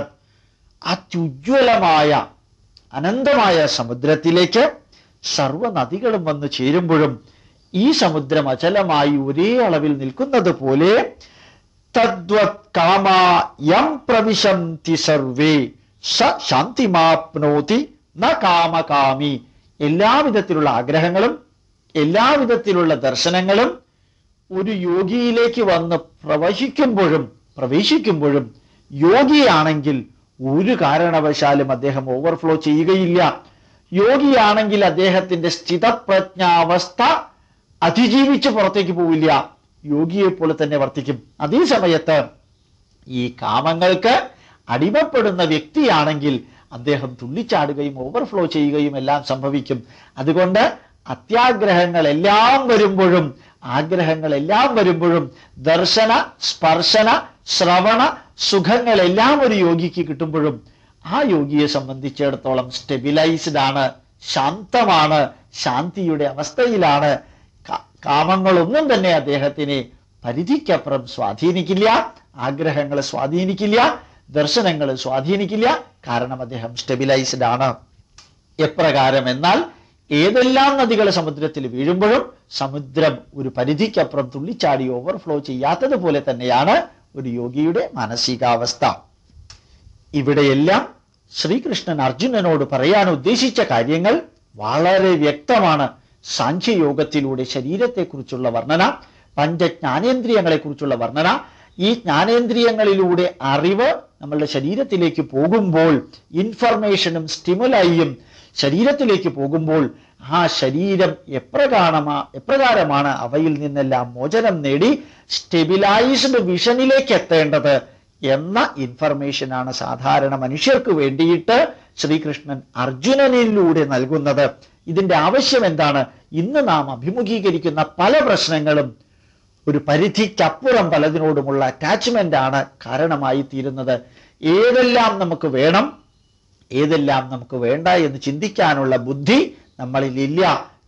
അത്യുജ്വലമായ അനന്തമായ സമുദ്രത്തിലേക്ക് സർവനദികളും വന്നു ചേരുമ്പോഴും ഈ സമുദ്രം അചലമായി ഒരേ അളവിൽ നിൽക്കുന്നത് പോലെ തദ്വത് കാമയം പ്രവിശന്തി സർവേ സ ശാന്തിമാപ്നോതി ന കാമകാമി, എല്ലാവിധത്തിലുള്ള ആഗ്രഹങ്ങളും എല്ലാവിധത്തിലുള്ള ദർശനങ്ങളും ഒരു യോഗിയിലേക്ക് വന്ന് പ്രവേശിക്കുമ്പോഴും യോഗിയാണെങ്കിൽ ഒരു കാരണവശാലും അദ്ദേഹം ഓവർഫ്ലോ ചെയ്യുകയില്ല. യോഗിയാണെങ്കിൽ അദ്ദേഹത്തിന്റെ സ്ഥിതപ്രജ്ഞാവസ്ഥ അതിജീവിച്ച് പുറത്തേക്ക് പോവില്ല, യോഗിയെ പോലെ തന്നെ വർത്തിക്കും. അതേ സമയത്ത് ഈ കാമങ്ങൾക്ക് അടിമപ്പെടുന്ന വ്യക്തിയാണെങ്കിൽ അദ്ദേഹം തുള്ളിച്ചാടുകയും ഓവർഫ്ലോ ചെയ്യുകയും എല്ലാം സംഭവിക്കും. അതുകൊണ്ട് അത്യാഗ്രഹങ്ങളെല്ലാം വരുമ്പോഴും ദർശന സ്പർശന ശ്രവണ സുഖങ്ങളെല്ലാം ഒരു യോഗിക്ക് കിട്ടുമ്പോഴും ആ യോഗിയെ സംബന്ധിച്ചിടത്തോളം സ്റ്റെബിലൈസ്ഡ് ആണ്, ശാന്തമാണ്, ശാന്തിയുടെ അവസ്ഥയിലാണ്. കാമങ്ങളൊന്നും തന്നെ അദ്ദേഹത്തിനെ പരിധിക്കപ്പുറം സ്വാധീനിക്കില്ല, ആഗ്രഹങ്ങളെ സ്വാധീനിക്കില്ല, ദർശനങ്ങളെ സ്വാധീനിക്കില്ല. കാരണം അദ്ദേഹം സ്റ്റെബിലൈസ്ഡ് ആണ്. എപ്രകാരം എന്നാൽ ഏതെല്ലാം നദികൾ സമുദ്രത്തിൽ വീഴുമ്പോഴും സമുദ്രം ഒരു പരിധിക്കപ്പുറം തുള്ളിച്ചാടി ഓവർഫ്ലോ ചെയ്യാത്തതുപോലെ തന്നെയാണ് ഒരു യോഗിയുടെ മാനസികാവസ്ഥ. ഇവിടെയെല്ലാം ശ്രീകൃഷ്ണൻ അർജുനനോട് പറയാൻ ഉദ്ദേശിച്ച കാര്യങ്ങൾ വളരെ വ്യക്തമാണ്. സാഖ്യയോഗത്തിലൂടെ ശരീരത്തെക്കുറിച്ചുള്ള വർണ്ണന, പഞ്ചജ്ഞാനേന്ദ്രിയങ്ങളെക്കുറിച്ചുള്ള വർണ്ണന, ഈ ജ്ഞാനേന്ദ്രിയങ്ങളിലൂടെ അറിവ് നമ്മളുടെ ശരീരത്തിലേക്ക് പോകുമ്പോൾ, ഇൻഫർമേഷനും സ്റ്റിമുലൈയും ശരീരത്തിലേക്ക് പോകുമ്പോൾ ആ ശരീരം എപ്രകാരമാണ് അവയിൽ നിന്നെല്ലാം മോചനം നേടി സ്റ്റെബിലൈസ്ഡ് വിഷനിലേക്ക് എത്തേണ്ടത് എന്ന ഇൻഫർമേഷനാണ് സാധാരണ മനുഷ്യർക്ക് വേണ്ടിയിട്ട് ശ്രീകൃഷ്ണൻ അർജുനനിലൂടെ നൽകുന്നത്. ഇതിന്റെ ആവശ്യം എന്താണ്? ഇന്ന് നാം അഭിമുഖീകരിക്കുന്ന പല പ്രശ്നങ്ങളും ഒരു പരിധിക്കപ്പുറം പലതിനോടുമുള്ള അറ്റാച്ച്മെന്റ് ആണ് കാരണമായി തീരുന്നത്. ഏതെല്ലാം നമുക്ക് വേണം, ഏതെല്ലാം നമുക്ക് വേണ്ട എന്ന് ചിന്തിക്കാനുള്ള ബുദ്ധി നമ്മളിൽ ഇല്ല.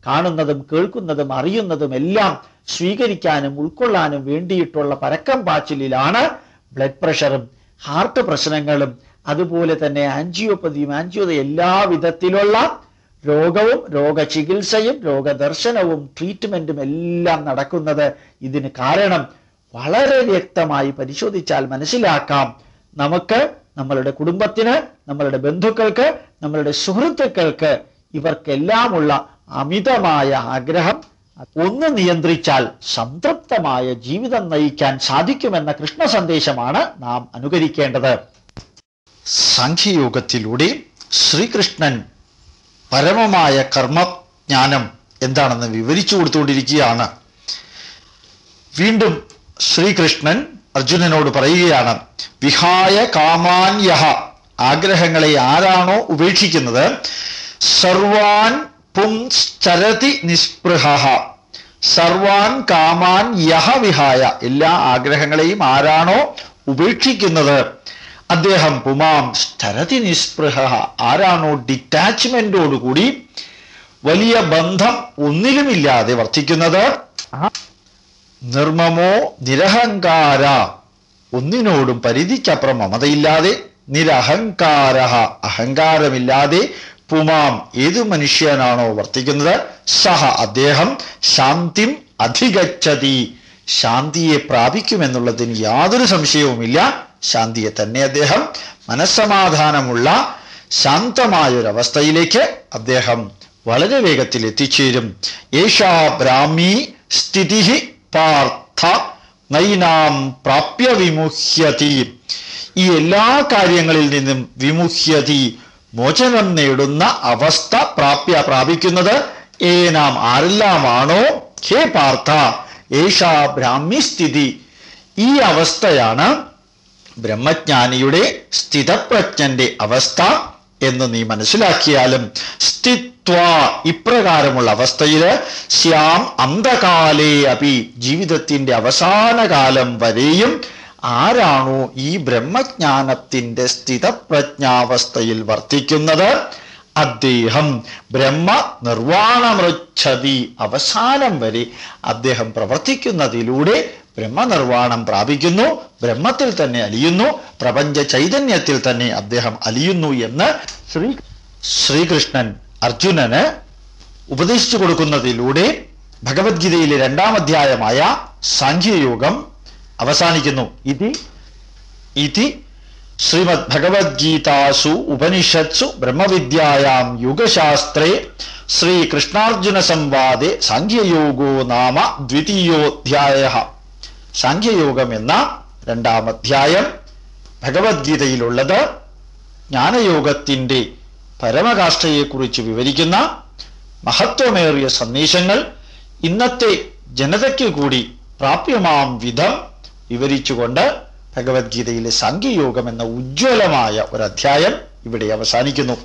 കാണുന്നതും കേൾക്കുന്നതും അറിയുന്നതും എല്ലാം സ്വീകരിക്കാനും ഉൾക്കൊള്ളാനും വേണ്ടിയിട്ടുള്ള പരക്കം പാച്ചിലാണ് ബ്ലഡ് പ്രഷറും ഹാർട്ട് പ്രശ്നങ്ങളും അതുപോലെ തന്നെ ആൻജിയോപ്പതിയും എല്ലാ വിധത്തിലുള്ള രോഗവും രോഗചികിത്സയും രോഗദർശനവും ട്രീറ്റ്മെന്റും എല്ലാം നടക്കുന്നത്. ഇതിന് കാരണം വളരെ വ്യക്തമായി പരിശോധിച്ചാൽ മനസ്സിലാക്കാം. നമുക്ക്, നമ്മളുടെ കുടുംബത്തിന്, നമ്മളുടെ ബന്ധുക്കൾക്ക്, നമ്മളുടെ സുഹൃത്തുക്കൾക്ക് ഇവർക്കെല്ലാമുള്ള അമിതമായ ആഗ്രഹം ഒന്ന് നിയന്ത്രിച്ചാൽ സംതൃപ്തമായ ജീവിതം നയിക്കാൻ സാധിക്കുമെന്ന കൃഷ്ണ സന്ദേശമാണ് നാം അനുകരിക്കേണ്ടത്. സാഖ്യയോഗത്തിലൂടെ ശ്രീകൃഷ്ണൻ പരമമായ കർമ്മജ്ഞാനം എന്താണെന്ന് വിവരിച്ചു കൊടുത്തുകൊണ്ടിരിക്കുകയാണ്. വീണ്ടും ശ്രീകൃഷ്ണൻ അർജുനനോട് പറയുകയാണ്, വിഹായ കാമാന്യഹ, ആഗ്രഹങ്ങളെ ആരാണോ ഉപേക്ഷിക്കുന്നത്, സർവാൻ പുംശ്ചരതി നിസ്പൃഹ, സർവാൻ കാമാൻ യഹ വിഹായ, എല്ലാ ആഗ്രഹങ്ങളെയും ആരാണോ ഉപേക്ഷിക്കുന്നത്, അദ്ദേഹം പുമാം സ്ഥരതി നിസ്പൃഹ, ആരാണോ ഡിറ്റാച്ച്മെന്റോടുകൂടി വലിയ ബന്ധം ഒന്നിലുമില്ലാതെ വർത്തിക്കുന്നത്, നിർമ്മമോ നിരഹങ്കാര, ഒന്നിനോടും പരിധിക്കപ്പുറം മമതയില്ലാതെ, നിരഹങ്കാര, അഹങ്കാരമില്ലാതെ, പുമാം, ഏതു മനുഷ്യനാണോ വർത്തിക്കുന്നത്, സഹ, അദ്ദേഹം ശാന്തിം അധിഗച്ഛതി, ശാന്തിയെ പ്രാപിക്കുമെന്നുള്ളതിന് യാതൊരു സംശയവുമില്ല. ശാന്തിയെ തന്നെ അദ്ദേഹം, മനസ്സമാധാനമുള്ള ശാന്തമായൊരവസ്ഥയിലേക്ക് അദ്ദേഹം വളരെ വേഗത്തിൽ എത്തിച്ചേരും. ഏഷാ ബ്രാഹ്മീ സ്ഥിതി പാർത്ഥ നൈനാം പ്രാപ്യ വിമുഹ്യതി, ഈ എല്ലാ കാര്യങ്ങളിൽ നിന്നും വിമുഹ്യതി, മോചനം നേടുന്ന അവസ്ഥ പ്രാപിക്കുന്നത് ഏനാം, ആരെല്ലാമാണോ, ഹേ പാർത്ഥ, ഏഷാ ബ്രാഹ്മി സ്ഥിതി, ഈ അവസ്ഥയാണ് ബ്രഹ്മജ്ഞാനിയുടെ സ്ഥിതപ്രജ്ഞന്റെ അവസ്ഥ എന്ന് നീ മനസ്സിലാക്കിയാലും, സ്ഥിത്വ, ഇപ്രകാരമുള്ള അവസ്ഥയില്, ശ്യാം അന്ധകാലേ അപി, ജീവിതത്തിന്റെ അവസാന കാലം വരെയും ആരാണോ ഈ ബ്രഹ്മജ്ഞാനത്തിന്റെ സ്ഥിതപ്രജ്ഞാവസ്ഥയിൽ വർത്തിക്കുന്നത്, അദ്ദേഹം ബ്രഹ്മ നിർവാണമൃച്ഛതി, അവസാനം വരെ അദ്ദേഹം പ്രവർത്തിക്കുന്നതിലൂടെ ബ്രഹ്മനിർവാണം പ്രാപിക്കുന്നു, ബ്രഹ്മത്തിൽ തന്നെ അലിയുന്നു, പ്രപഞ്ച ചൈതന്യത്തിൽ തന്നെ അദ്ദേഹം അലിയുന്നു എന്ന് ശ്രീകൃഷ്ണൻ അർജുനന് ഉപദേശിച്ചു കൊടുക്കുന്നതിലൂടെ ഭഗവത്ഗീതയിലെ 2-ാം അധ്യായമായ സാഖ്യയോഗം അവസാനിക്കുന്നു. ഇതി ശ്രീമദ് ഭഗവത്ഗീതാസു ഉപനിഷത്സു ബ്രഹ്മവിദ്യായാം യോഗശാസ്ത്രേ ശ്രീകൃഷ്ണാർജുന സംവാദേ സാഖ്യയോഗോ നാമ ദ്വിതീയോധ്യായഃ. സാഖ്യയോഗം എന്ന 2-ാം അധ്യായം ഭഗവത്ഗീതയിലുള്ളത് ജ്ഞാനയോഗത്തിന്റെ പരമകാഷ്ഠയെക്കുറിച്ച് വിവരിക്കുന്ന മഹത്വമേറിയ സന്ദേശങ്ങൾ ഇന്നത്തെ ജനതയ്ക്ക് കൂടി പ്രാപ്യമാം വിധം വിവരിച്ചുകൊണ്ട് ഭഗവത്ഗീതയിലെ സാഖ്യയോഗം എന്ന ഉജ്ജ്വലമായ ഒരു അധ്യായം ഇവിടെ അവസാനിക്കുന്നു.